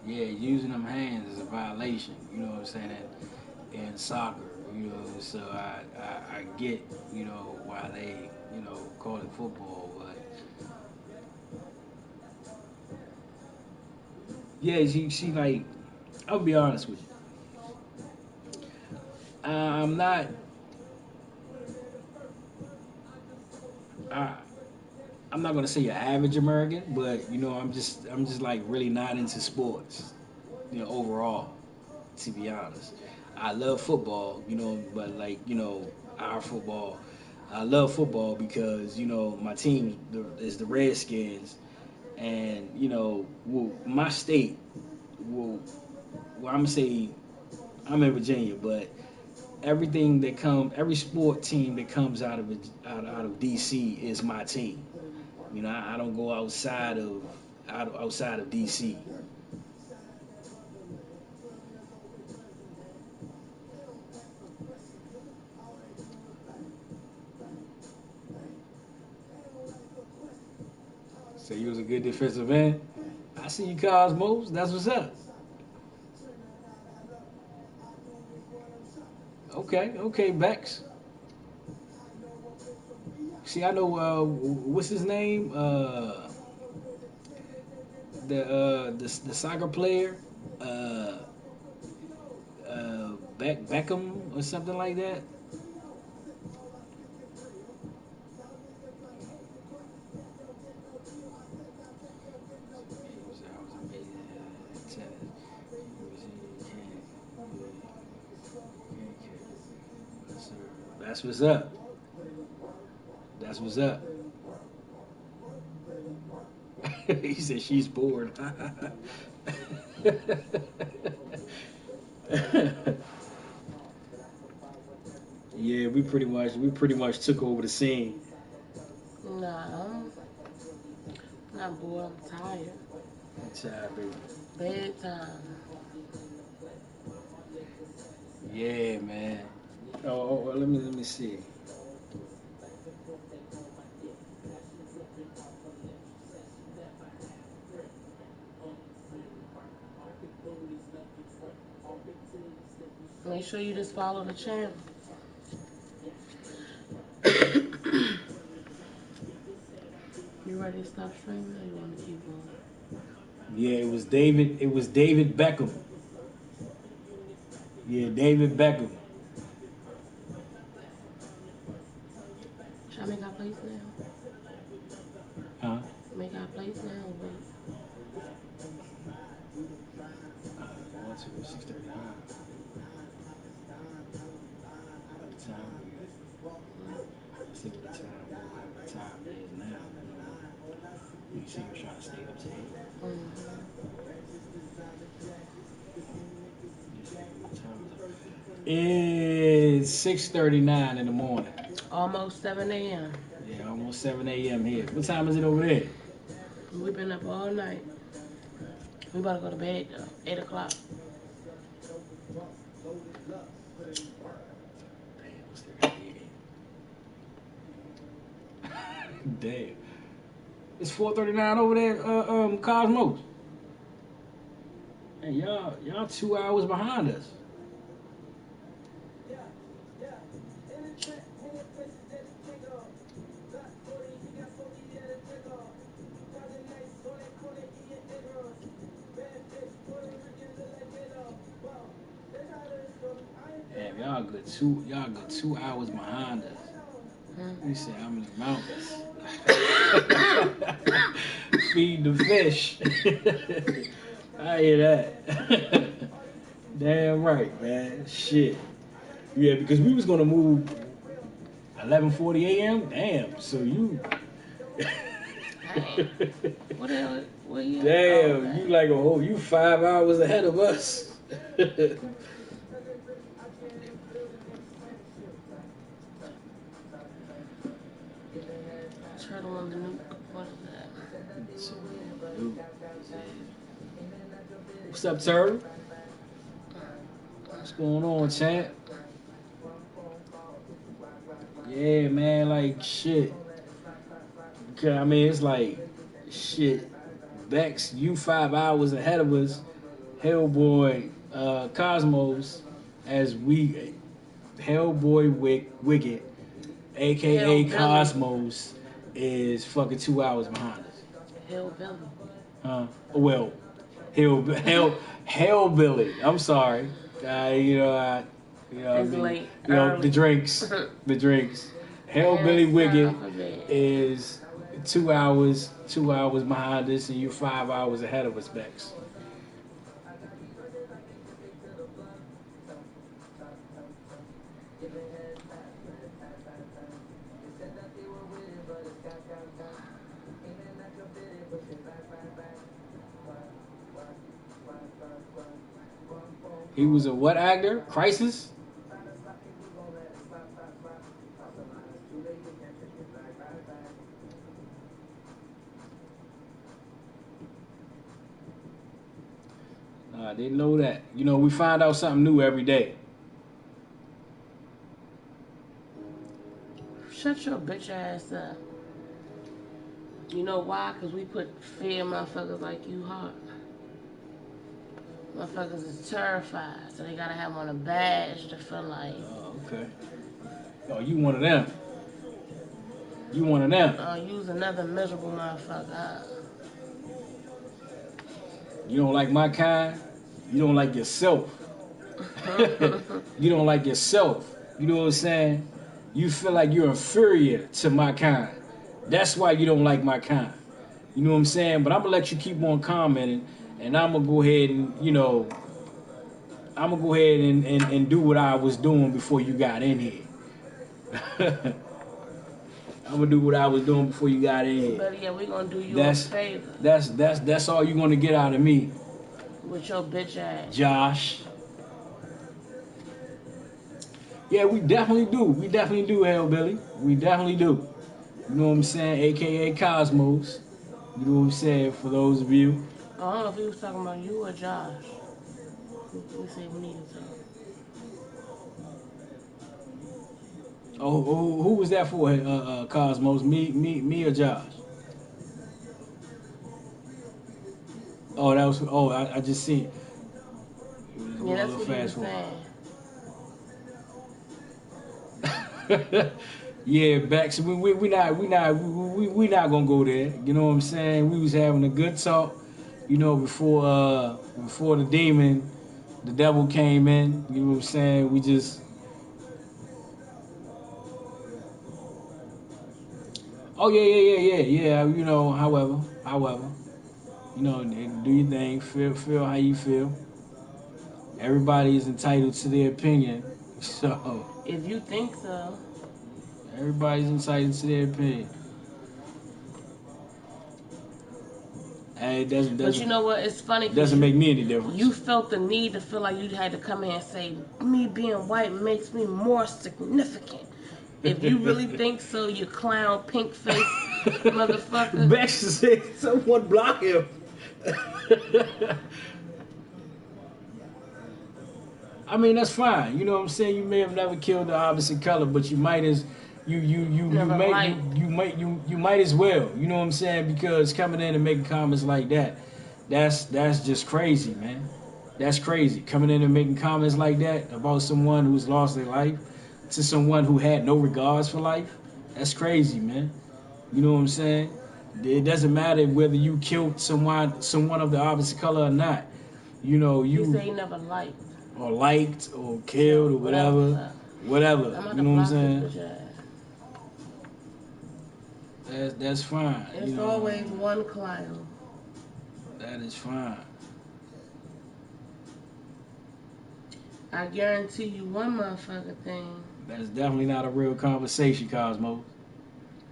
Yeah, using them hands is a violation. You know what I'm saying? In soccer, so I get, why they, call it football, but yeah, she like, I'll be honest with you. I'm not, I, I'm not gonna say your average American, but I'm just like really not into sports, overall. To be honest, I love football, but like our football, I love football because my team is the Redskins, and well, my state, well, I'm gonna say I'm in Virginia, but every sport team that comes out of DC is my team. I don't go outside of DC. So you was a good defensive end. I see you, Cosmos. That's what's up. Okay, okay, Bex. See, I know. What's his name? The soccer player. Uh, Beckham or something like that. That's what's up. That's what's up. He said she's bored. Yeah, we pretty much took over the scene. Nah, I'm not bored. I'm tired. Child, baby. Bedtime. Yeah, man. Oh, let me see. Make sure you just follow the channel. You ready to stop streaming or you want to keep going? Yeah, it was David. It was David Beckham. Yeah, David Beckham. Should I make our plates now? Huh? Make our plates now, wait. Going to 6:39. By the time let's see what the time is now. You see, we're trying to stay up to 8. What time is it? It's 6:39 in the morning. Almost 7 a.m. Yeah, almost 7 a.m. here. What time is it over there? We've been up all night. We about to go to bed though. 8 o'clock. Damn, it's 38. Damn. It's 4:39 over there, Cosmos. And y'all 2 hours behind us. Damn, y'all good 2 hours behind us. You say I'm in the mountains. Feed the fish. I hear that. Damn right, man. Shit. Yeah, because we was gonna move 11:40 a.m. Damn. So you. Dang. What the hell? What you? Damn, Oh, you like a whole. You 5 hours ahead of us. Turtle on the nuke. What is that? What's up, Turtle? What's going on, champ? Yeah, man, like shit. I mean, it's like shit. Bex, you 5 hours ahead of us. Hellboy, Cosmos, as we Hellboy Wicked, aka Hellbilly. Cosmos, is fucking 2 hours behind us. Hellbilly. Well, Hellbilly. I'm sorry. You know, what I It's mean, late. you know, Early. the drinks. Hellbilly Yes, Wicked son of a bitch. is 2 hours behind us, and you're 5 hours ahead of us, Bex. He was a what actor? Crisis? I didn't know that. You know, we find out something new every day. Shut your bitch ass up. You know why? Because we put fear in motherfuckers like you heart. Motherfuckers is terrified, so they gotta have on a badge to feel like. Oh, okay. Oh, you one of them. You one of them. Use another miserable motherfucker. You don't like my kind. You don't like yourself. You don't like yourself. You know what I'm saying? You feel like you're inferior to my kind. That's why you don't like my kind. You know what I'm saying? But I'm going to let you keep on commenting, and I'm going to go ahead and, and do what I was doing before you got in here. I'm going to do what I was doing before you got in here. But yeah, we're going to do you a favor. That's all you're going to get out of me. With your bitch ass. Josh. Yeah, we definitely do. We definitely do, Hellbilly. We definitely do. You know what I'm saying? AKA Cosmos. You know what I'm saying? For those of you. I don't know if he was talking about you or Josh. We say we need to. Oh, who was that for? Cosmos? Me or Josh? Oh, that was. Oh, I just seen. Yeah, that's what he was saying. Yeah, Bex. We not gonna go there. You know what I'm saying? We was having a good talk. You know, before the the devil came in. You know what I'm saying? We just. Oh yeah. You know, however. You know, and do your thing. Feel how you feel. Everybody is entitled to their opinion. So If you think so. everybody's entitled to their opinion. Hey, it doesn't But you doesn't know what? It's funny because doesn't make me any difference. you felt the need to feel like you had to come in and say, me being white makes me more significant. If you really think so, you clown, pink face motherfucker. Bex said someone block him. I mean, that's fine. You know what I'm saying? You may have never killed the opposite color, but you might as Never liked. you might as well. You know what I'm saying? Because coming in and making comments like that, that's just crazy, man. That's crazy. Coming in and making comments like that about someone who's lost their life to someone who had no regards for life. That's crazy, man. You know what I'm saying? It doesn't matter whether you killed someone of the opposite color or not. You know, He you said he never liked. or liked or killed or whatever. Whatever. I'm about You to know what I'm block saying? this bitch ass. That's fine. It's You know, always one clown. that is fine. I guarantee you one motherfucking thing. That's definitely not a real conversation, Cosmo.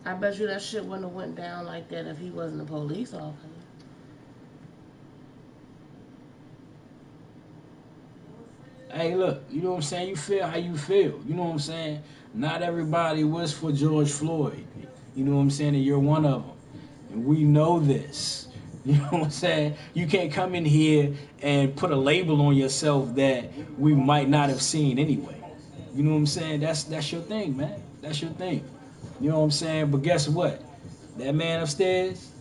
I bet you that shit wouldn't have went down like that if he wasn't a police officer. Hey, look, you know what I'm saying? You feel how you feel. You know what I'm saying? Not everybody was for George Floyd. You know what I'm saying? And you're one of them. And we know this. You know what I'm saying? You can't come in here and put a label on yourself that we might not have seen anyway. You know what I'm saying? That's your thing, man. That's your thing. You know what I'm saying? But guess what? That man upstairs,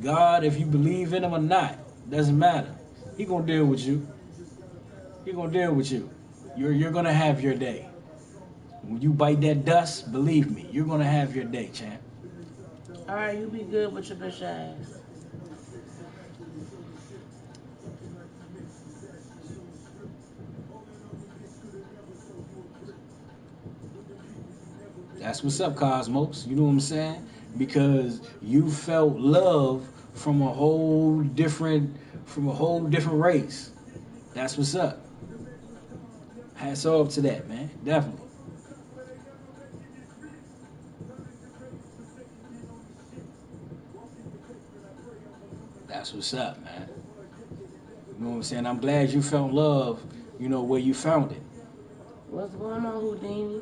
God, if you believe in him or not, doesn't matter. He gonna deal with you. He gonna deal with you. You're gonna have your day. When you bite that dust, believe me, you're gonna have your day, champ. Alright, you be good with your bitch ass. That's what's up, Cosmos. You know what I'm saying? Because you felt love from a whole different race. That's what's up. Hats off to that, man. Definitely. That's what's up, man. You know what I'm saying? I'm glad you found love, you know, where you found it. What's going on, Houdini?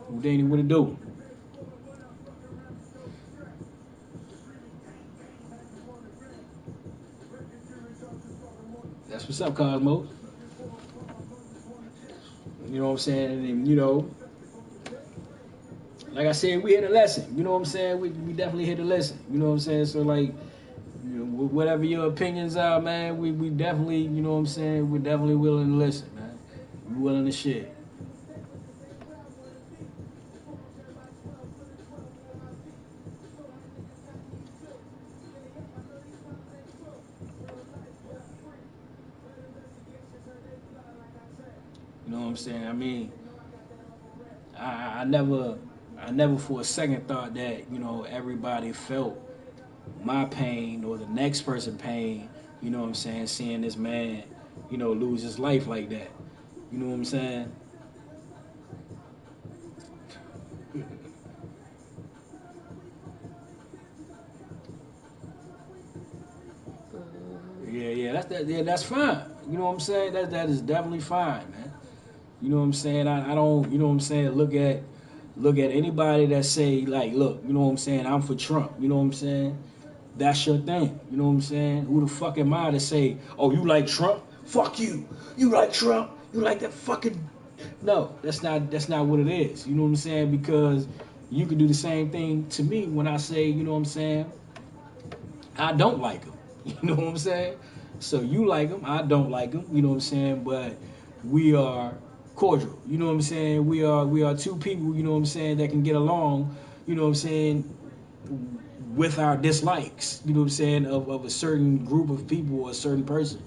Houdini, what it do? That's what's up, Cosmos. You know what I'm saying? And, you know, like I said, we here to listen. You know what I'm saying? We definitely here to listen. You know what I'm saying? So, like, you know, whatever your opinions are, man, we definitely, you know what I'm saying? We're definitely willing to listen, man. We're willing to share. You know what I'm saying? I mean, I never for a second thought that, you know, everybody felt my pain or the next person pain, you know what I'm saying, seeing this man, you know, lose his life like that. You know what I'm saying? Yeah, that's fine. You know what I'm saying? That is definitely fine, man. You know what I'm saying? I don't, you know what I'm saying, look at anybody that say like, look, you know what I'm saying, I'm for Trump. You know what I'm saying? That's your thing. You know what I'm saying? Who the fuck am I to say, oh, you like Trump? Fuck you. You like Trump? You like that fucking No, that's not what it is. You know what I'm saying? Because you can do the same thing to me when I say, you know what I'm saying, I don't like him. You know what I'm saying? So you like him, I don't like him. You know what I'm saying? But we are cordial. You know what I'm saying? We are two people. You know what I'm saying, that can get along. You know what I'm saying, with our dislikes. You know what I'm saying, of a certain group of people or a certain person.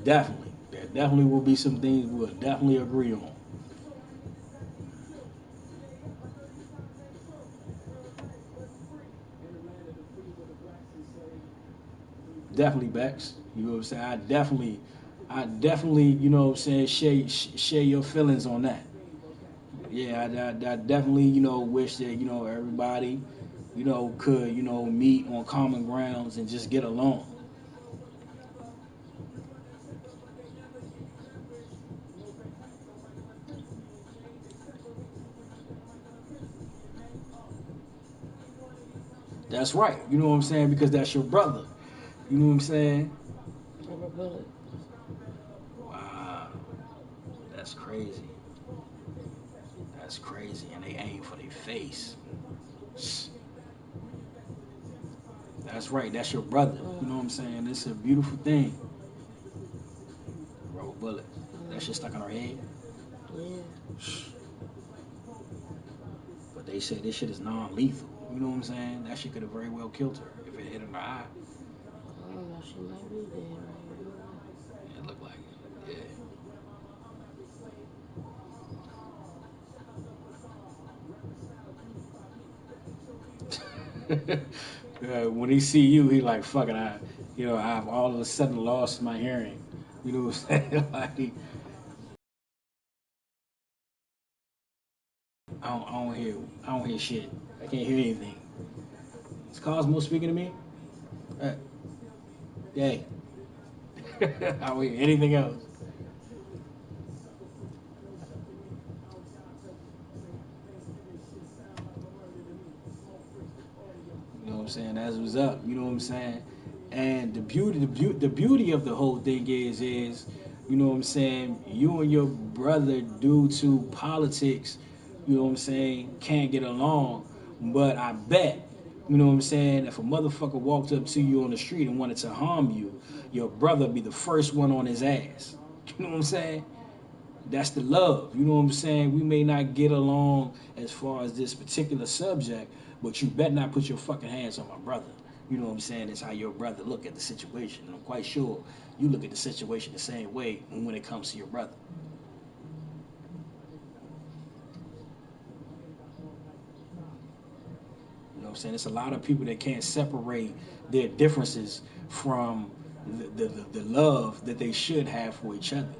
Definitely, definitely will be some things we'll definitely agree on. Definitely, Bex. You know what I'm saying? I definitely, you know what I'm saying, share your feelings on that. Yeah, I definitely, you know, wish that, you know, everybody, you know, could, you know, meet on common grounds and just get along. That's right. You know what I'm saying? Because that's your brother. You know what I'm saying? Rubber bullet. Wow, that's crazy. That's crazy. And they aim for their face. That's right. That's your brother. You know what I'm saying? It's a beautiful thing. Rubber bullet. That shit stuck in her head. Yeah. But they say this shit is non-lethal. You know what I'm saying? That shit could have very well killed her if it hit her in the eye. I don't know. She might be dead It looked like it. Yeah. When he see you, he like fucking. I've all of a sudden lost my hearing. You know what I'm saying? Like, I don't hear shit. I can't hear anything. Is Cosmo speaking to me? Uh, Yay. I don't hear anything else. You know what I'm saying? That's what's up. You know what I'm saying? And the beauty of the whole thing is, you know what I'm saying? You and your brother, due to politics, you know what I'm saying, can't get along. But I bet, you know what I'm saying, if a motherfucker walked up to you on the street and wanted to harm you, your brother be the first one on his ass. You know what I'm saying? That's the love. You know what I'm saying? We may not get along as far as this particular subject, but you better not put your fucking hands on my brother. You know what I'm saying? It's how your brother look at the situation. And I'm quite sure you look at the situation the same way when it comes to your brother. You know what I'm saying? It's a lot of people that can't separate their differences from the love that they should have for each other.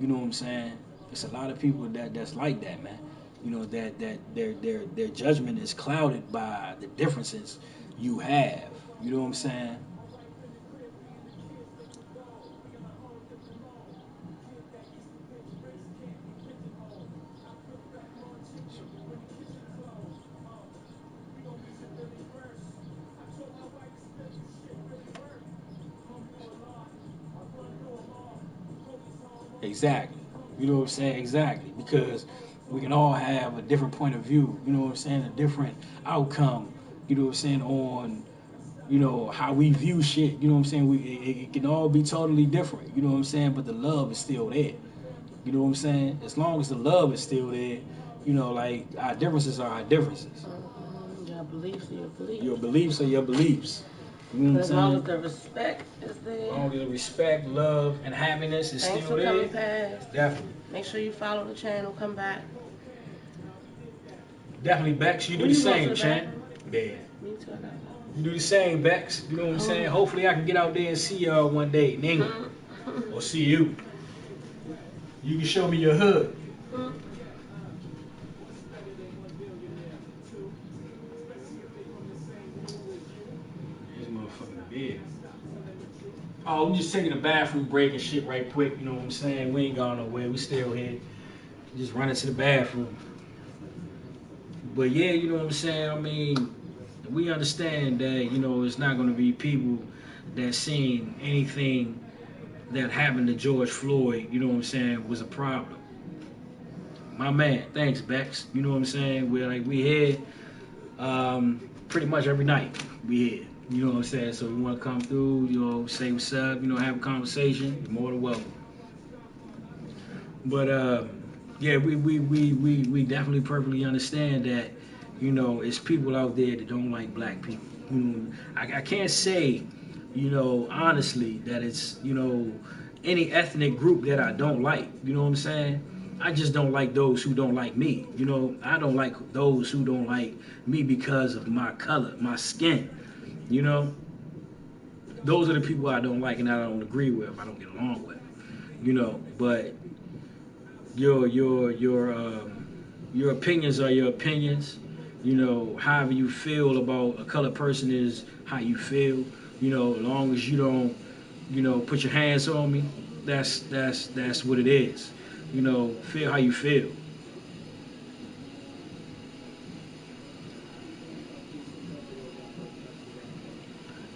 You know what I'm saying? It's a lot of people that's like that, man. You know that their judgment is clouded by the differences you have. You know what I'm saying? Exactly. You know what I'm saying? Exactly. Because we can all have a different point of view. You know what I'm saying? A different outcome. You know what I'm saying? On how we view shit. You know what I'm saying? It can all be totally different. You know what I'm saying? But the love is still there. You know what I'm saying? As long as the love is still there, like our differences are our differences. Your beliefs are your beliefs. Your beliefs are your beliefs. You know what I'm As long saying? as the respect is there. As long as the respect, love, and happiness is Thanks still for there. coming past. Definitely. Make sure you follow the channel. Come back. Definitely, Bex. You do When the you go to same, the Chan. bathroom? Yeah. Me too. I gotta go. You do the same, Bex. You know what I'm saying? Hopefully I can get out there and see y'all one day in England. Or see you. You can show me your hood. This motherfucking bed. Oh, we just taking a bathroom break and shit right quick. You know what I'm saying? We ain't gone nowhere. We still here. Just running to the bathroom. But yeah, you know what I'm saying? I mean, we understand that, it's not going to be people that seen anything that happened to George Floyd, you know what I'm saying, was a problem. My man, thanks, Bex. You know what I'm saying? We here pretty much every night. We here. You know what I'm saying? So you want to come through, say what's up, have a conversation, you're more than welcome. But yeah, we definitely perfectly understand that, it's people out there that don't like black people. I can't say, honestly, that it's, any ethnic group that I don't like. You know what I'm saying? I just don't like those who don't like me. You know, I don't like those who don't like me because of my color, my skin. You know, those are the people I don't like and I don't agree with. I don't get along with. You know, but your opinions are your opinions. You know, however you feel about a colored person is how you feel. You know, as long as you don't, put your hands on me, that's what it is. You know, feel how you feel.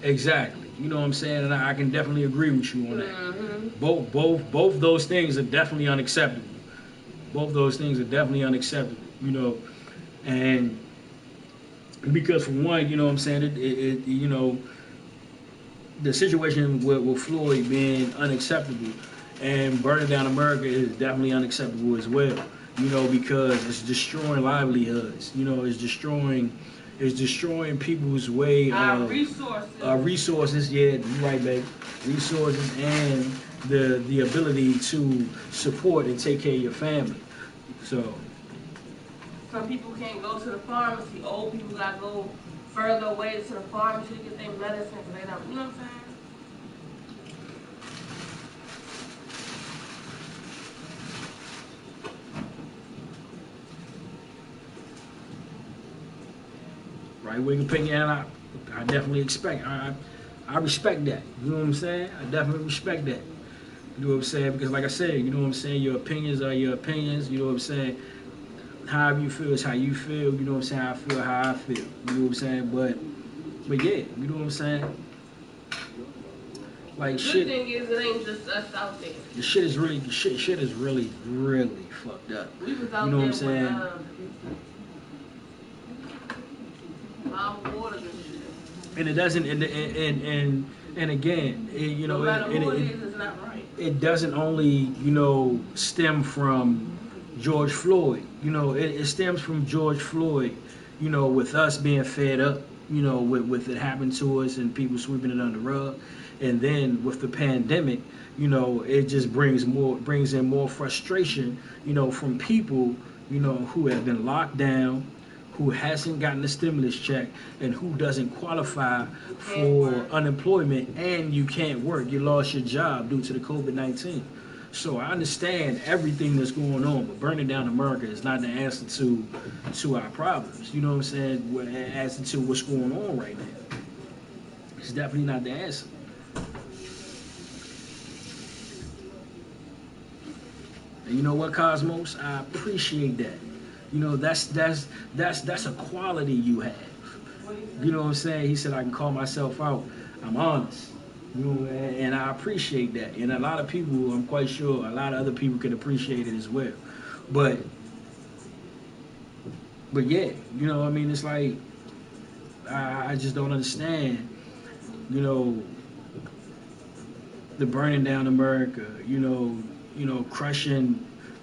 Exactly. You know what I'm saying? And I can definitely agree with you on that. Mm-hmm. Both those things are definitely unacceptable. Both those things are definitely unacceptable. You know, and because for one, you know what I'm saying, the situation with Floyd being unacceptable and burning down America is definitely unacceptable as well. You know, because it's destroying livelihoods. You know, it's destroying people's way Our of resources. resources. Yeah, you're right, babe. Resources and the ability to support and take care of your family. So Some people can't go to the pharmacy. Old people gotta go further away to the pharmacy to get their medicine because they don't. You know what I'm saying? right wing opinion, and I definitely expect. I respect that. You know what I'm saying? I definitely respect that. You know what I'm saying? Because like I said, you know what I'm saying, your opinions are your opinions. You know what I'm saying? However you feel is how you feel. You know what I'm saying? I feel how I feel. You know what I'm saying? But yeah, you know what I'm saying? Like The good shit, thing is it ain't just us out there. the shit is really shit is really fucked up. We was You out know what there I'm with saying? our waters and shit. And it doesn't and again, you No know, matter who it is, it's not right. it doesn't only, stem from George Floyd. It stems from George Floyd, with us being fed up, with it happening to us and people sweeping it under the rug. And then with the pandemic, it just brings in more frustration, from people, who have been locked down, who hasn't gotten a stimulus check, and who doesn't qualify for unemployment, and you can't work. You lost your job due to the COVID-19. So I understand everything that's going on, but burning down America is not the answer to our problems. You know what I'm saying? Answer to what's going on right now. It's definitely not the answer. And you know what, Cosmos? I appreciate that. That's a quality you have. You know what I'm saying? He said I can call myself out. I'm honest. And I appreciate that. And a lot of people, I'm quite sure, a lot of other people can appreciate it as well. But yeah, I mean, it's like I just don't understand, you know, the burning down America,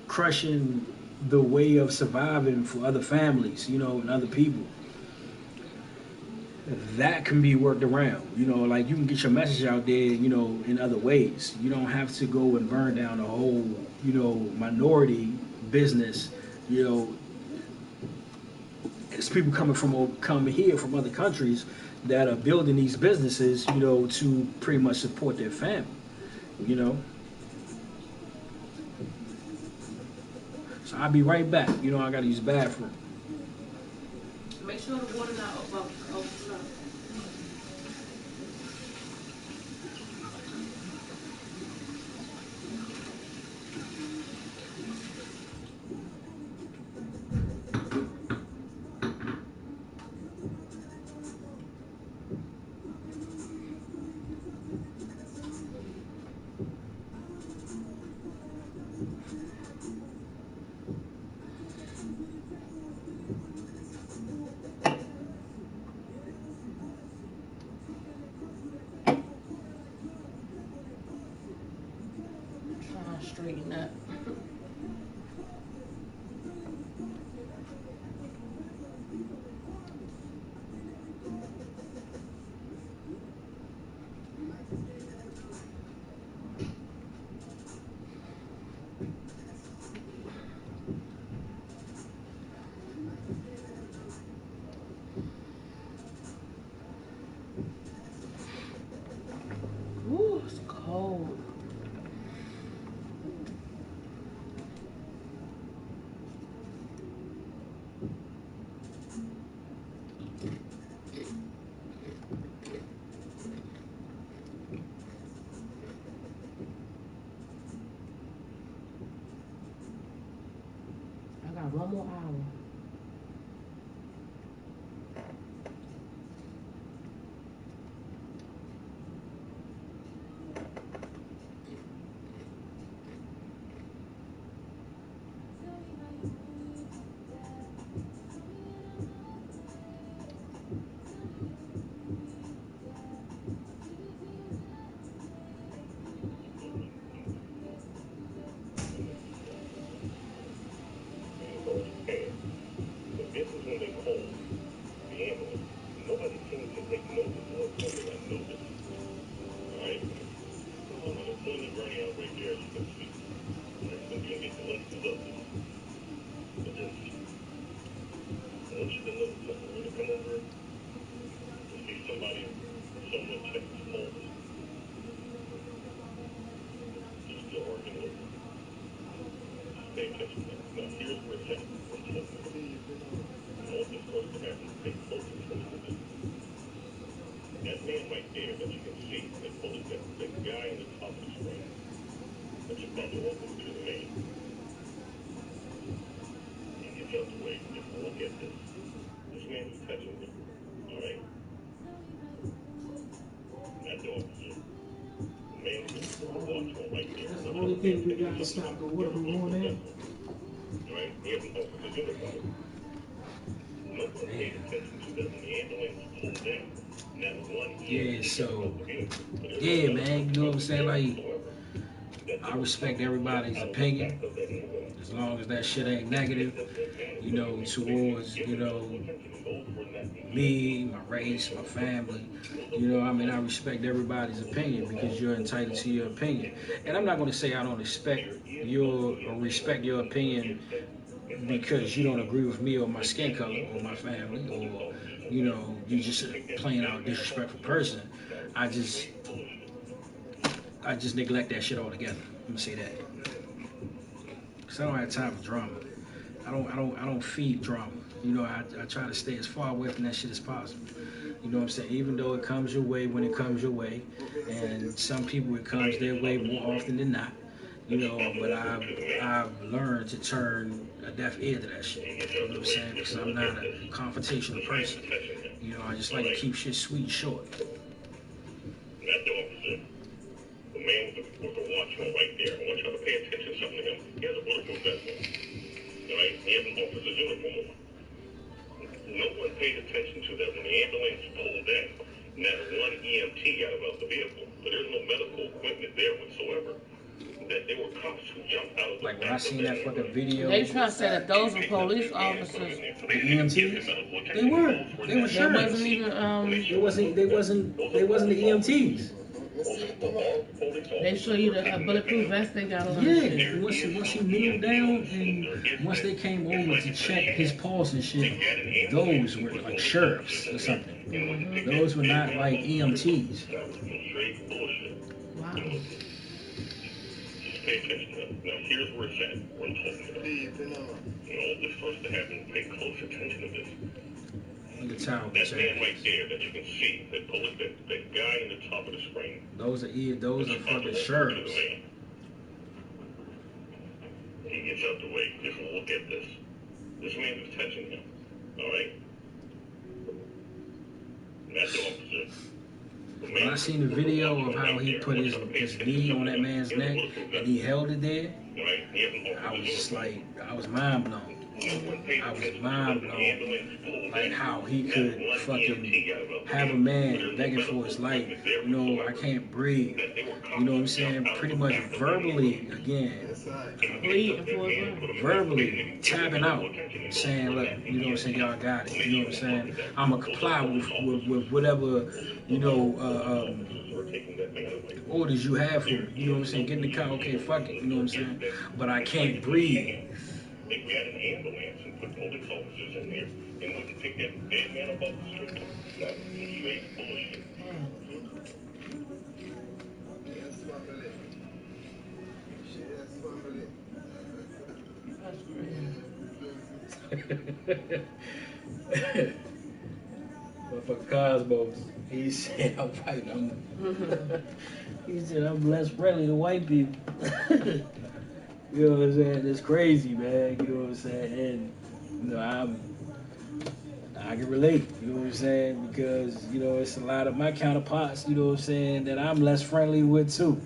crushing the way of surviving for other families, and other people. That can be worked around. Like you can get your message out there, in other ways. You don't have to go and burn down a whole, minority business. It's people coming here from other countries that are building these businesses, to pretty much support their family. You know. So I'll be right back. I gotta use the bathroom. Make sure the water not overflow. Trying to straighten up. one more hour. This is when they call the ambulance. Nobody seems to take notice or something like notice. Alright? So when the sun is burning out right there, you can see. Alright, so you can get glimpses of this. But then, I want you to know something. When you come over, you see somebody, someone check his pulse. You're still working with it. Pay attention to that. Now, here's where it's at. All this supposed to happen. Pay close attention to this. That man right there that you can see, that bullet, that guy in the top of the screen, that's about to walk over to the man. He gets out the way. Just look at this. This man is touching him. Alright? That's the officer. The man is the watch on right there. That's the only thing we got to stop the water from going in. Alright? He has an officer's uniform. No one paid attention to that when the ambulance pulled down. Yeah, so, yeah, man, you know what I'm saying? Like, I respect everybody's opinion, as long as that shit ain't negative, you know, towards, you know, me, my race, my family. You know, I mean, I respect everybody's opinion because you're entitled to your opinion. And I'm not going to say I don't respect your opinion because you don't agree with me or my skin color or my family, or, you know, you just a plain out disrespectful person. I just neglect that shit altogether. Let me say that. Cause I don't have time for drama. I don't feed drama. You know, I try to stay as far away from that shit as possible. You know what I'm saying? Even though it comes your way when it comes your way, and some people it comes their way more often than not. You know, but I've learned to turn a deaf ear to that shit. You know what I'm saying? Because I'm not a confrontational person. You know, I just like to keep shit sweet and short. That's the officer. The man with the watch on right there. I want you to pay attention to something to him. He has a bulletproof vest on. Alright? He has an officer's uniform on. No one paid attention to that when the ambulance pulled in. Not one EMT got out of the vehicle. But there's no medical equipment there whatsoever. That there were cops who jumped out of the Like when I seen that fucking video. They trying to say that those were police officers. The EMTs? They were. They were sheriffs. Wasn't even They wasn't the EMTs. They show you the bulletproof vest they got on. Yeah, once he kneeled down and once they came over to check his pulse and shit, those were like sheriffs or something. Mm-hmm. Those were not like EMTs. Wow. Pay attention. Now here's where it's at. We're talking about. All this supposed to happen. Pay close attention to this. That man right there that you can see, that guy in the top of the screen. Those are fucking sheriffs. He gets out the way. Just look at this. This man is touching him. Alright? That's the officer. When I seen the video of how he put his knee on that man's neck and he held it there, I was just like, I was mind blown. I was mind blown, like how he could fucking have a man begging for his life. You know, I can't breathe. You know what I'm saying? Pretty much verbally, again, verbally tapping out, saying, look, you know what I'm saying, y'all got it. You know what I'm saying? I'm going to comply with whatever, you know, orders you have for me. You know what I'm saying? Get in the car, okay, fuck it. You know what I'm saying? But I can't breathe. They got an ambulance and put police officers in there and went to pick that dead man up off the street. That's straight bullshit. Motherfucker Cosmos, he said I'm white. He said I'm less friendly to white people. You know what I'm saying? It's crazy, man. You know what I'm saying? And You know, I can relate, you know what I'm saying? Because, you know, it's a lot of my counterparts, you know what I'm saying, that I'm less friendly with too.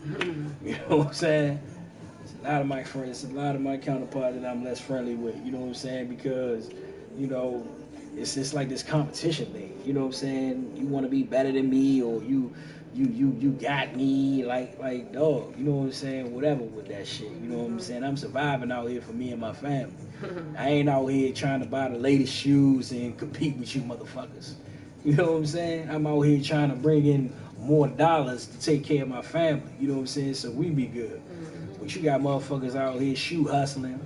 You know what I'm saying? It's a lot of my friends, it's a lot of my counterparts that I'm less friendly with, you know what I'm saying? Because, you know, it's just like this competition thing, you know what I'm saying? You want to be better than me, or you got me, like dog, you know what I'm saying? Whatever with that shit, you know what I'm saying? I'm surviving out here for me and my family. I ain't out here trying to buy the latest shoes and compete with you motherfuckers. You know what I'm saying? I'm out here trying to bring in more dollars to take care of my family. You know what I'm saying? So we be good. But you got motherfuckers out here shoe hustling,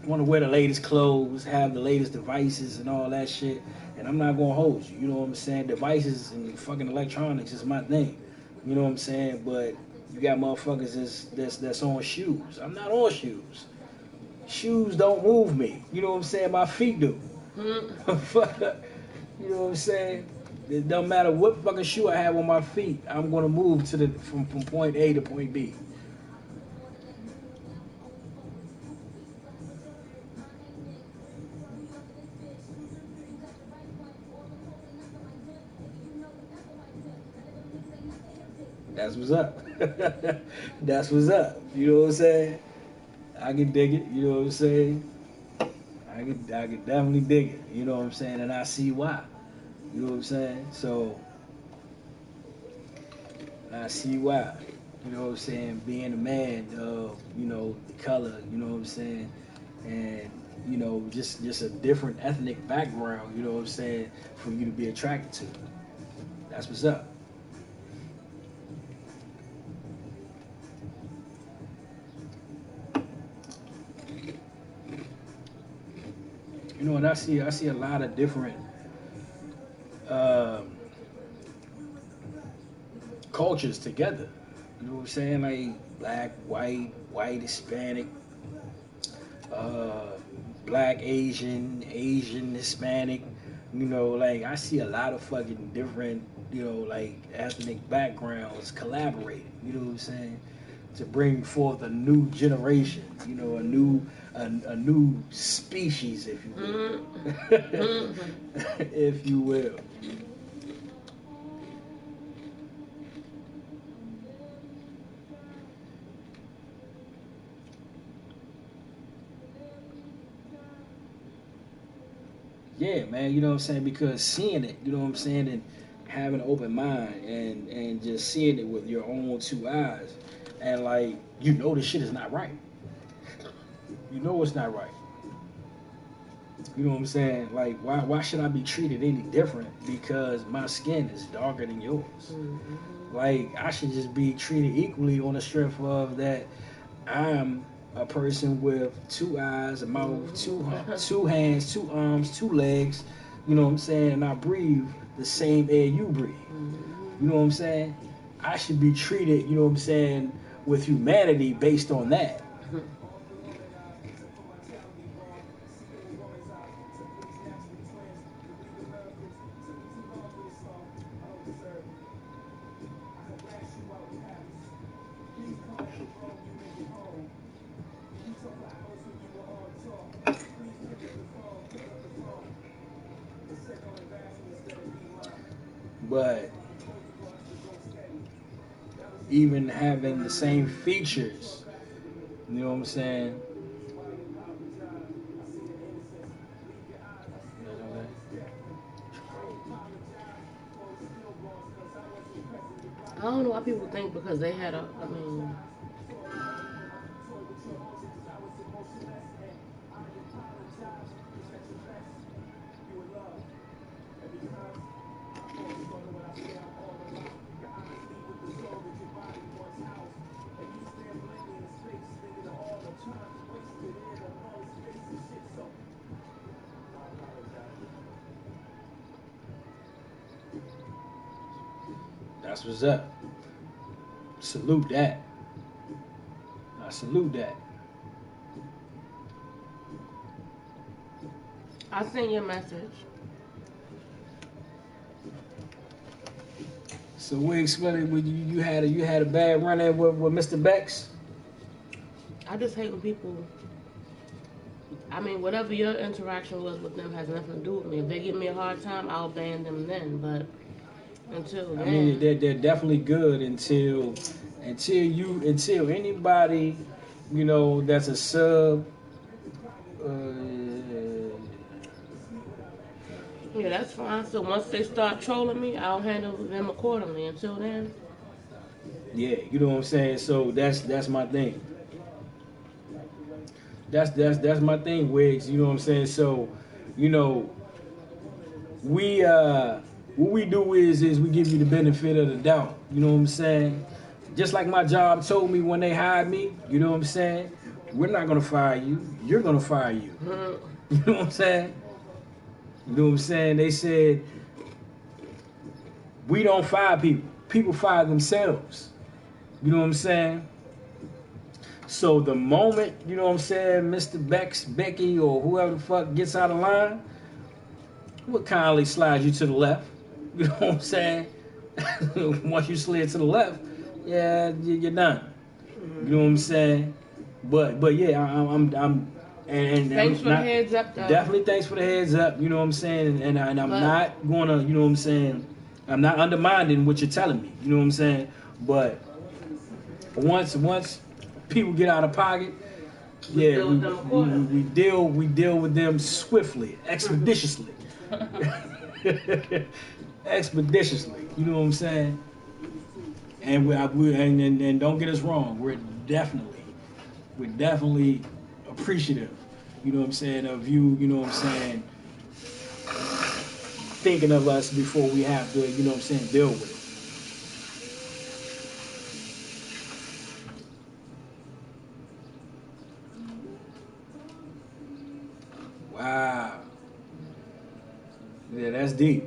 want to wear the latest clothes, have the latest devices and all that shit. And I'm not gonna hold you. You know what I'm saying? Devices and fucking electronics is my thing. You know what I'm saying? But you got motherfuckers that's on shoes. I'm not on shoes. Shoes don't move me. You know what I'm saying? My feet do. You know what I'm saying? It don't matter what fucking shoe I have on my feet. I'm gonna move to the from point A to point B. That's what's up. That's what's up. You know what I'm saying? I can dig it. You know what I'm saying? I can definitely dig it. You know what I'm saying? And I see why. You know what I'm saying? So I see why. You know what I'm saying? Being a man of, you know, the color, you know what I'm saying? And, you know, just a different ethnic background, you know what I'm saying, for you to be attracted to. That's what's up. You know, and I see a lot of different um, cultures together. You know what I'm saying? Like black, white, Hispanic, uh, black, Asian, Hispanic. You know, like I see a lot of fucking different, you know, like ethnic backgrounds collaborating. You know what I'm saying? To bring forth a new generation. You know, a new species, if you will, if you will. Yeah, man, you know what I'm saying? Because seeing it, you know what I'm saying, and having an open mind and just seeing it with your own two eyes, and like you know this shit is not right. You know it's not right. You know what I'm saying? Like why should I be treated any different because my skin is darker than yours? Like I should just be treated equally on the strength of that I'm a person with two eyes, a mouth, two hands, two arms, two legs. You know what I'm saying? And I breathe the same air you breathe. You know what I'm saying? I should be treated, you know what I'm saying, with humanity based on that. But even having the same features, you know what I'm saying? I don't know why people think because they had a. I mean, That's what's up. Salute that. I salute that. I sent your message. So we explained when you had a bad run in with Mr. Bex. I just hate when people I mean, whatever your interaction was with them has nothing to do with me. If they give me a hard time, I'll ban them then. But until I mean, then, they're definitely good until anybody, you know, that's a sub. yeah, that's fine. So once they start trolling me, I'll handle them accordingly. Until then, Yeah, you know what I'm saying. So that's my thing. That's my thing, Wigs. You know what I'm saying. So, you know, we what we do is we give you the benefit of the doubt. You know what I'm saying. Just like my job told me when they hired me. You know what I'm saying. We're not gonna fire you. You're gonna fire you. You know what I'm saying. You know what I'm saying. They said we don't fire people. People fire themselves. You know what I'm saying? So the moment, you know what I'm saying, Mr. Becky, or whoever the fuck gets out of line, we'll kindly slide you to the left. You know what I'm saying? Once you slid to the left, yeah, you're done. You know what I'm saying? But yeah, I'm and thanks I'm for the not heads up, though. definitely thanks for the heads up. You know what I'm saying? And I'm But not gonna, you know what I'm saying? I'm not undermining what you're telling me. You know what I'm saying? But once people get out of pocket, yeah, deal with them accordingly. we deal with them swiftly, expeditiously, expeditiously. You know what I'm saying? And and don't get us wrong, we're definitely appreciative. You know what I'm saying, of you. You know what I'm saying, thinking of us before we have to. You know what I'm saying, deal with it. Wow. Yeah, that's deep.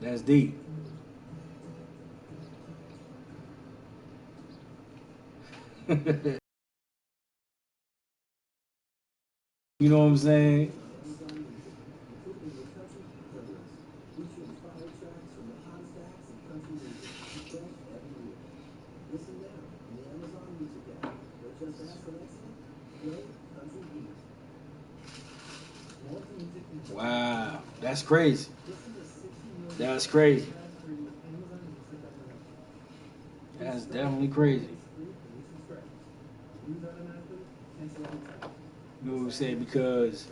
That's deep. You know what I'm saying? Wow, that's crazy. That's crazy. That's definitely crazy. You know what I'm saying? Because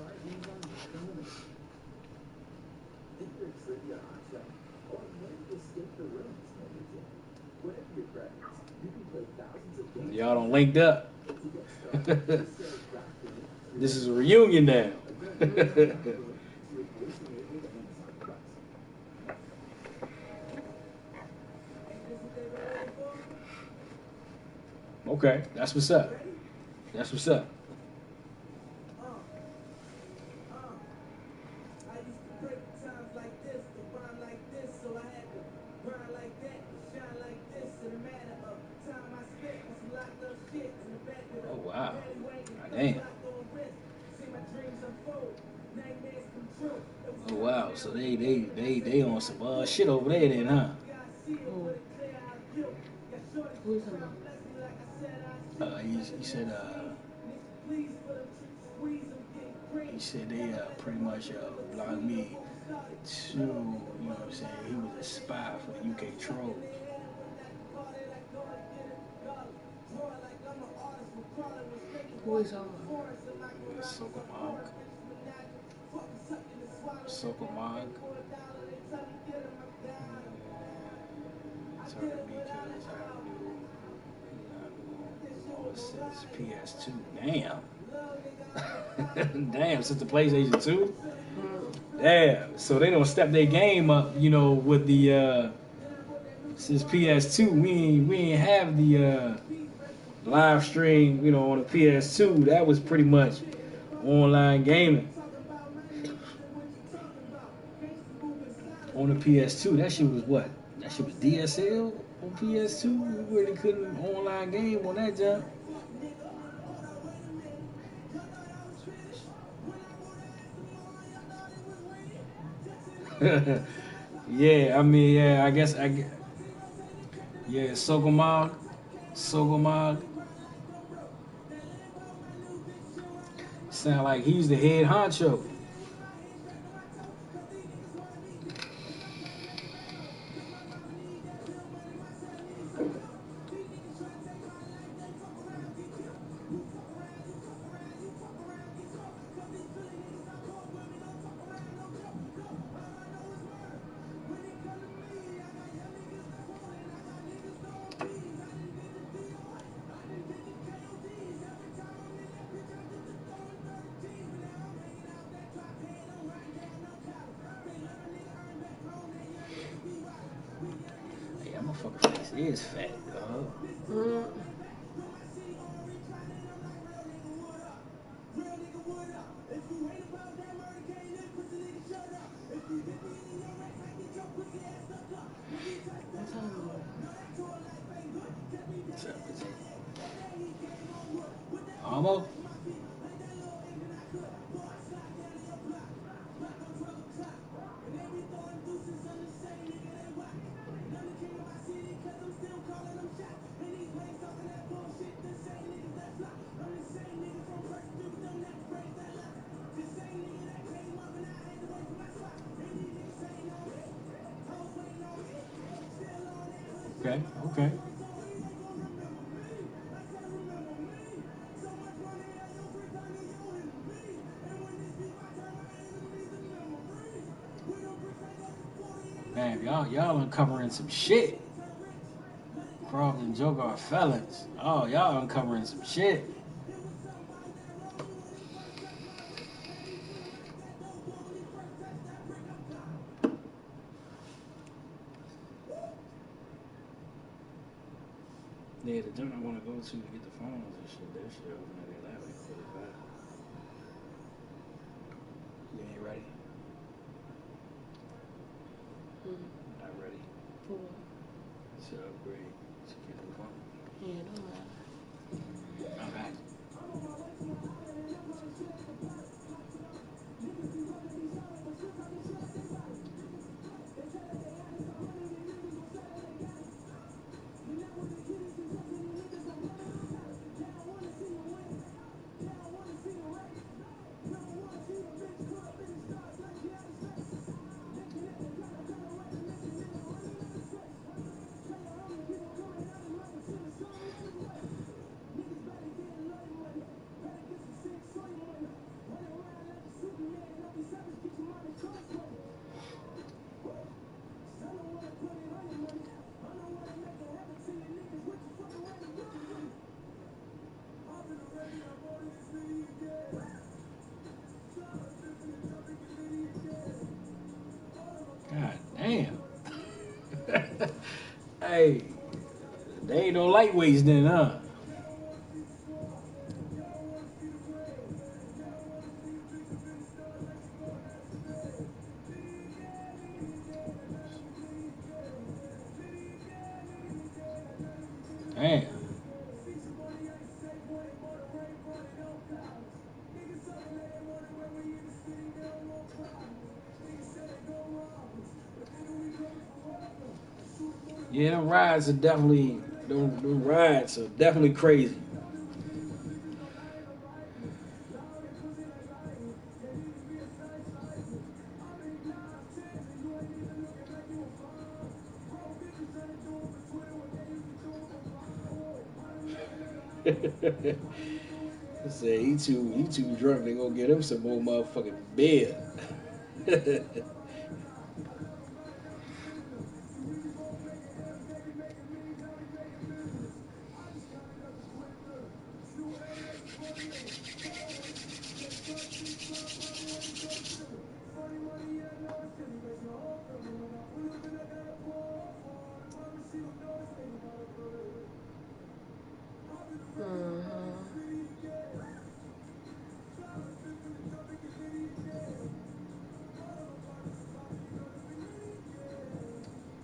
y'all don't linked up. This is a reunion now. Okay, that's what's up. That's what's up. I used to break times like this, to rhyme like this, so I had to grind like that, to shine like this. In a matter of time I spent on some locked up shit in the back of the Oh wow. paddy wagon, God clothes damn. locked on wrist. See my dreams unfold, nightmares come true. It was Oh going wow. down So with they on some shit over there then, huh? God see it, but it clear how I feel. Got shorty Who's trying to on? bless me like I said I should. He said Please for them tricks, squeeze them, getting green. he said they pretty much blocked me to, you know what I'm saying, he was a spy for the UK trolls. Who is on? Sokomog. Sokomog. It's hard because I knew since PS2. Damn. Damn, since the PlayStation 2? Damn. So they don't step their game up, you know, with the since PS2. We ain't have the live stream, you know, on the PS2. That was pretty much online gaming. On the PS2, that shit was what? That shit was DSL on PS2. We really couldn't online game on that jump. Yeah, I mean, yeah, I guess yeah, Sogomog. Sound like he's the head honcho. Yeah, motherfucker face is fat, dog. Mm. I'm telling you. Almost. Okay, okay. Man, y'all uncovering some shit. Croft and Joker are felons. Oh, y'all uncovering some shit. Yeah, the joint I want to go to get the phones and shit. That shit open at 11:45. You ain't ready? Mm. Not ready. Cool. So upgrade. So get the phone. Yeah, it don't matter. Okay. God damn. Hey, they ain't no lightweights then, huh? Damn. Yeah, them rides are definitely them rides are definitely crazy. Say he too drunk. They gonna get him some more motherfucking beer. Mm-hmm.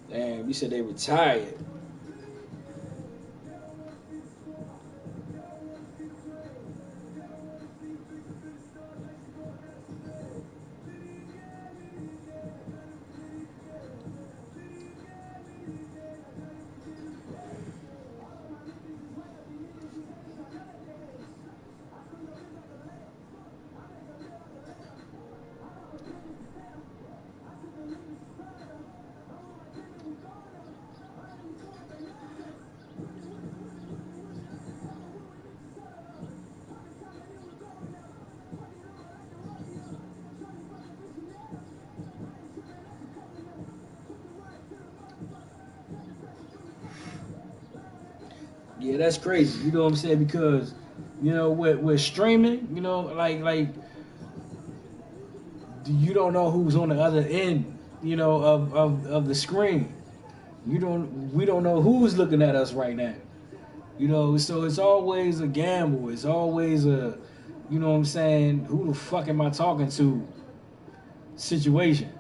Damn, you said they retired. Yeah, that's crazy. You know what I'm saying? Because with streaming, like you don't know who's on the other end, of the screen. We don't know who's looking at us right now. So it's always a gamble. It's always a, what I'm saying, who the fuck am I talking to situation.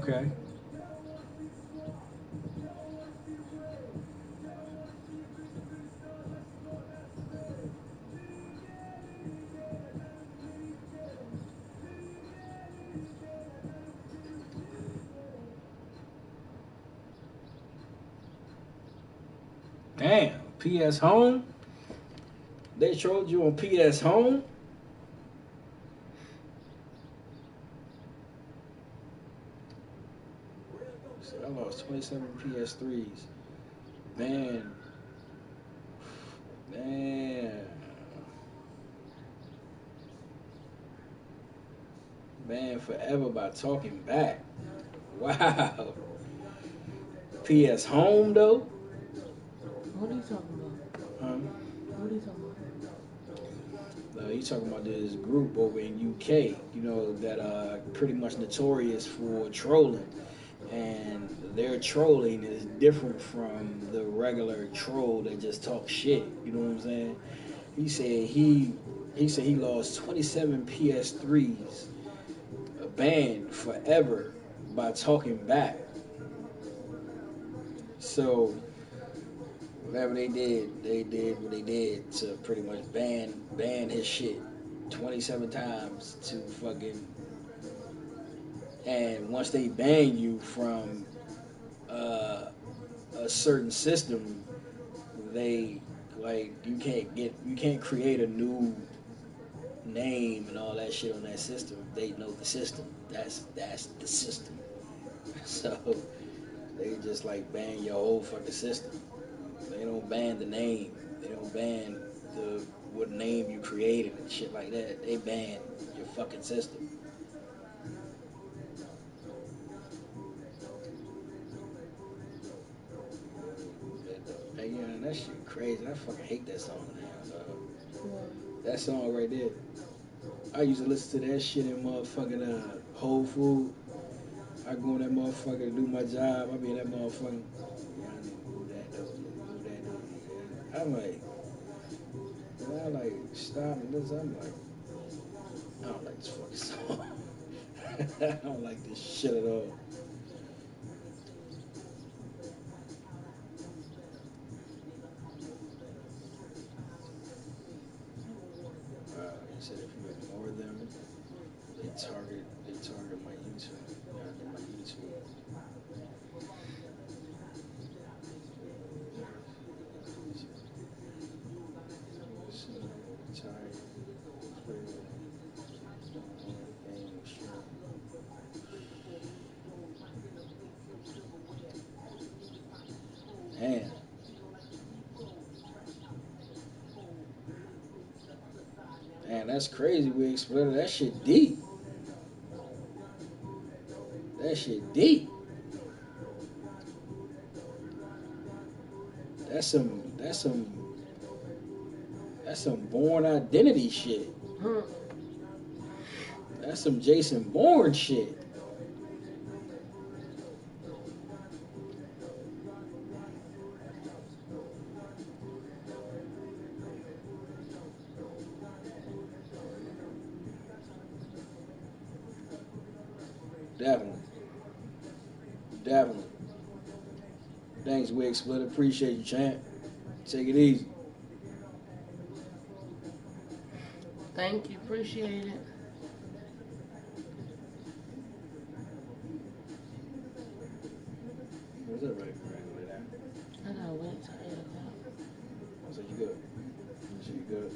Okay. Damn. PS Home? They trolled you on PS Home? So I lost 27 PS3s. Man. Man. Man, forever by talking back. Wow. PS Home though? What are you talking about? Huh? What are you talking about? You talking about this group over in UK, that pretty much notorious for trolling, and their trolling is different from the regular troll that just talk shit. You know what I'm saying? He said he lost 27 PS3s, banned forever by talking back. So whatever they did what they did to pretty much ban his shit 27 times to fucking. And once they ban you from uh, a certain system, they like you can't create a new name and all that shit on that system. They know the system. That's the system. So they just like ban your whole fucking system. They don't ban the name. They don't ban the what name you created and shit like that. They ban your fucking system. Hey, yeah, that shit crazy. I fucking hate that song now, dog. That song right there. I used to listen to that shit in motherfucking Whole Food. I go in that motherfucker to do my job. I be in that motherfucking. Yeah, I know who that though. Who that is. Yeah. I'm like, and I like stop and listen. I'm like, I don't like this fucking song. I don't like this shit at all. He said if you ignore them, they target my YouTube. Yeah, my YouTube. Tired. Man, man, that's crazy. We exploded that shit deep. That shit deep. That's some. That's some. That's some Born Identity shit. Hmm. That's some Jason Bourne shit. Definitely. Definitely. Thanks, Wig Split. Appreciate you, champ. Take it easy. Thank you. Appreciate it. What's up, right now? I gotta wait till 8 o'clock. I said you good. I said you good.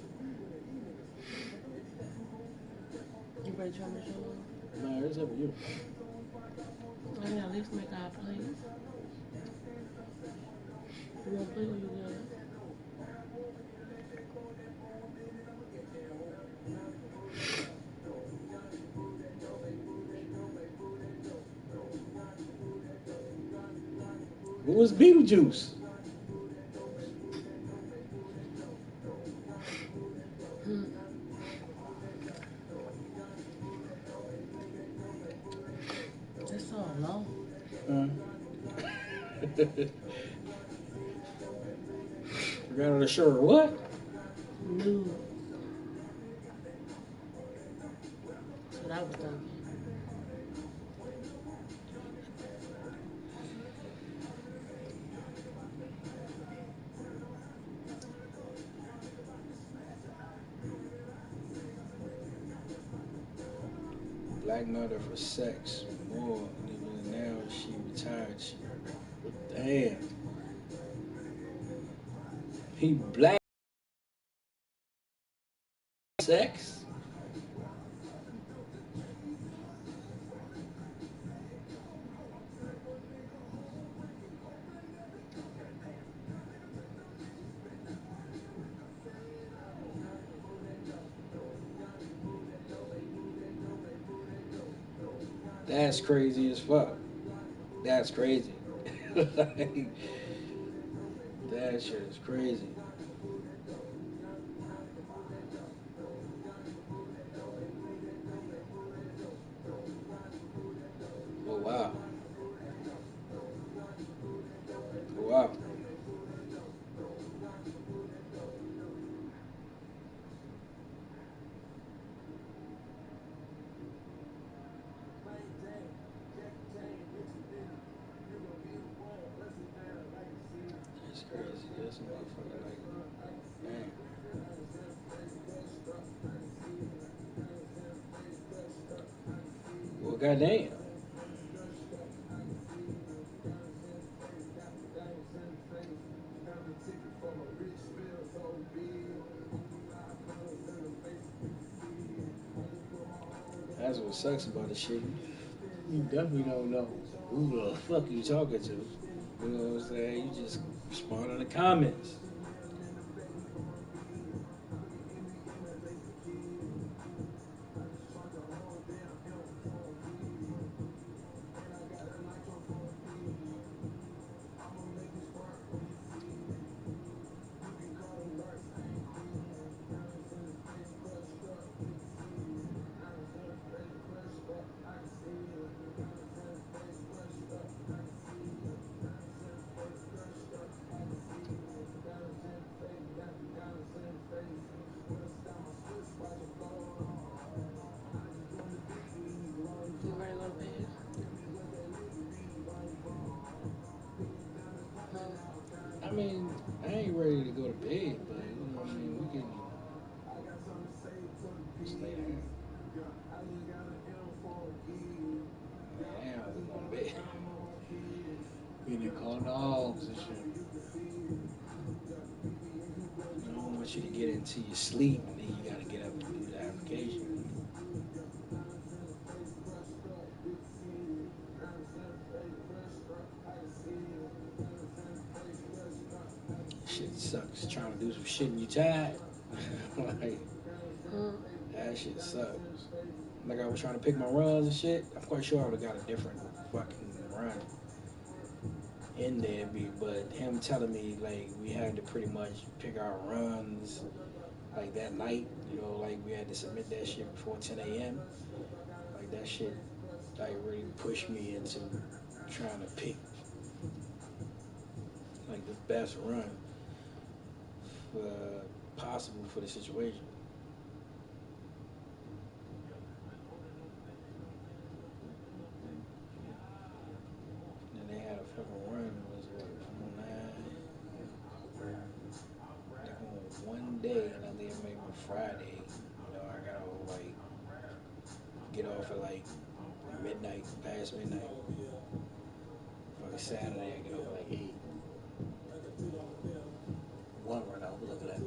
You ready to turn the show on? No, it's up to you. I gotta at least make our plates. You want to play or you good? What was Beetlejuice? Hmm. That song long. Huh? Forgot on the shirt. What? New. That's what I was thinking. Black murder for sex. More. Even now she retired. Damn. He black sex? That's crazy as fuck. That's crazy. Like, that shit is crazy. Oh wow. Oh wow. That's crazy. That's a motherfucker like, man. Well, goddamn. That's what sucks about the shit. You definitely don't know who the fuck you talking to. You know what I'm saying? You just respond in the comments. You ready to go to bed? Huh? I mean, I ain't ready to go to bed, but you know what I mean? We can stay down. Damn, we going to bed. We need to call dogs and shit. I don't want you to get into your sleep and then you got to get up and do the application. Shit sucks. Trying to do some shit and you tired. Like, Hmm. that shit sucks. Like I was trying to pick my runs and shit. I'm quite sure I would have got a different fucking run in there, but him telling me like we had to pretty much pick our runs like that night. You know, like we had to submit that shit before 10 a.m. Like that shit, like really pushed me into trying to pick like the best run possible for the situation. And they had a fucking run. It was what 109. Like on one day, and I think maybe on Friday. You know, I gotta like get off at like midnight, past midnight. Fucking Saturday, I get off at like 8. One run I was looking at.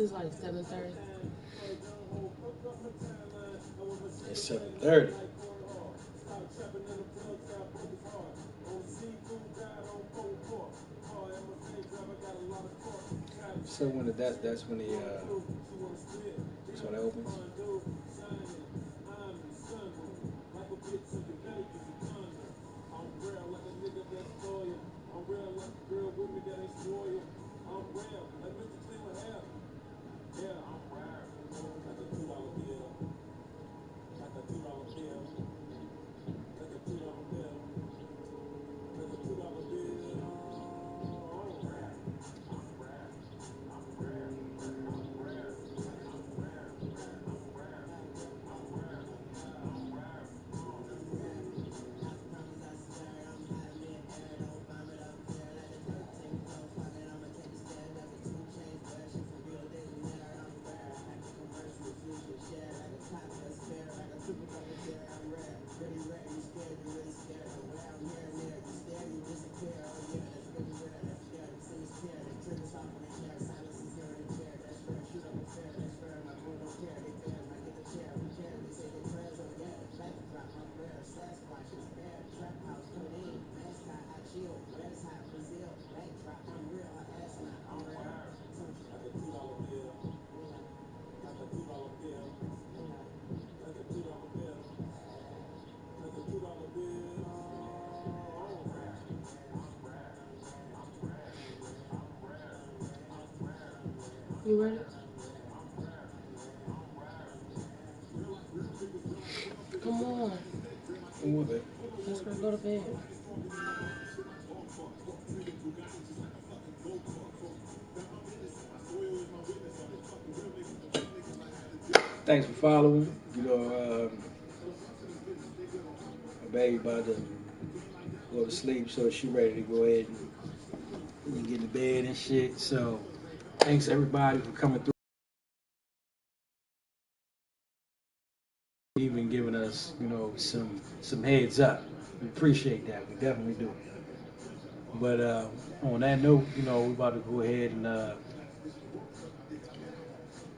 It's like 7:30. It's 7:30. So when that's when that's when it opens. You ready? Come on. Come on, babe. Let's go to bed. Thanks for following. My baby about to go to sleep, so she ready to go ahead and get to bed and shit. So thanks everybody for coming through, even giving us, some heads up. We appreciate that. We definitely do. But on that note, we're about to go ahead and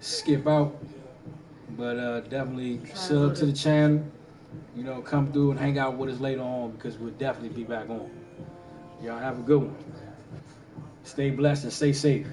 skip out. But definitely sub to the channel. Come through and hang out with us later on because we'll definitely be back on. Y'all have a good one. Stay blessed and stay safe.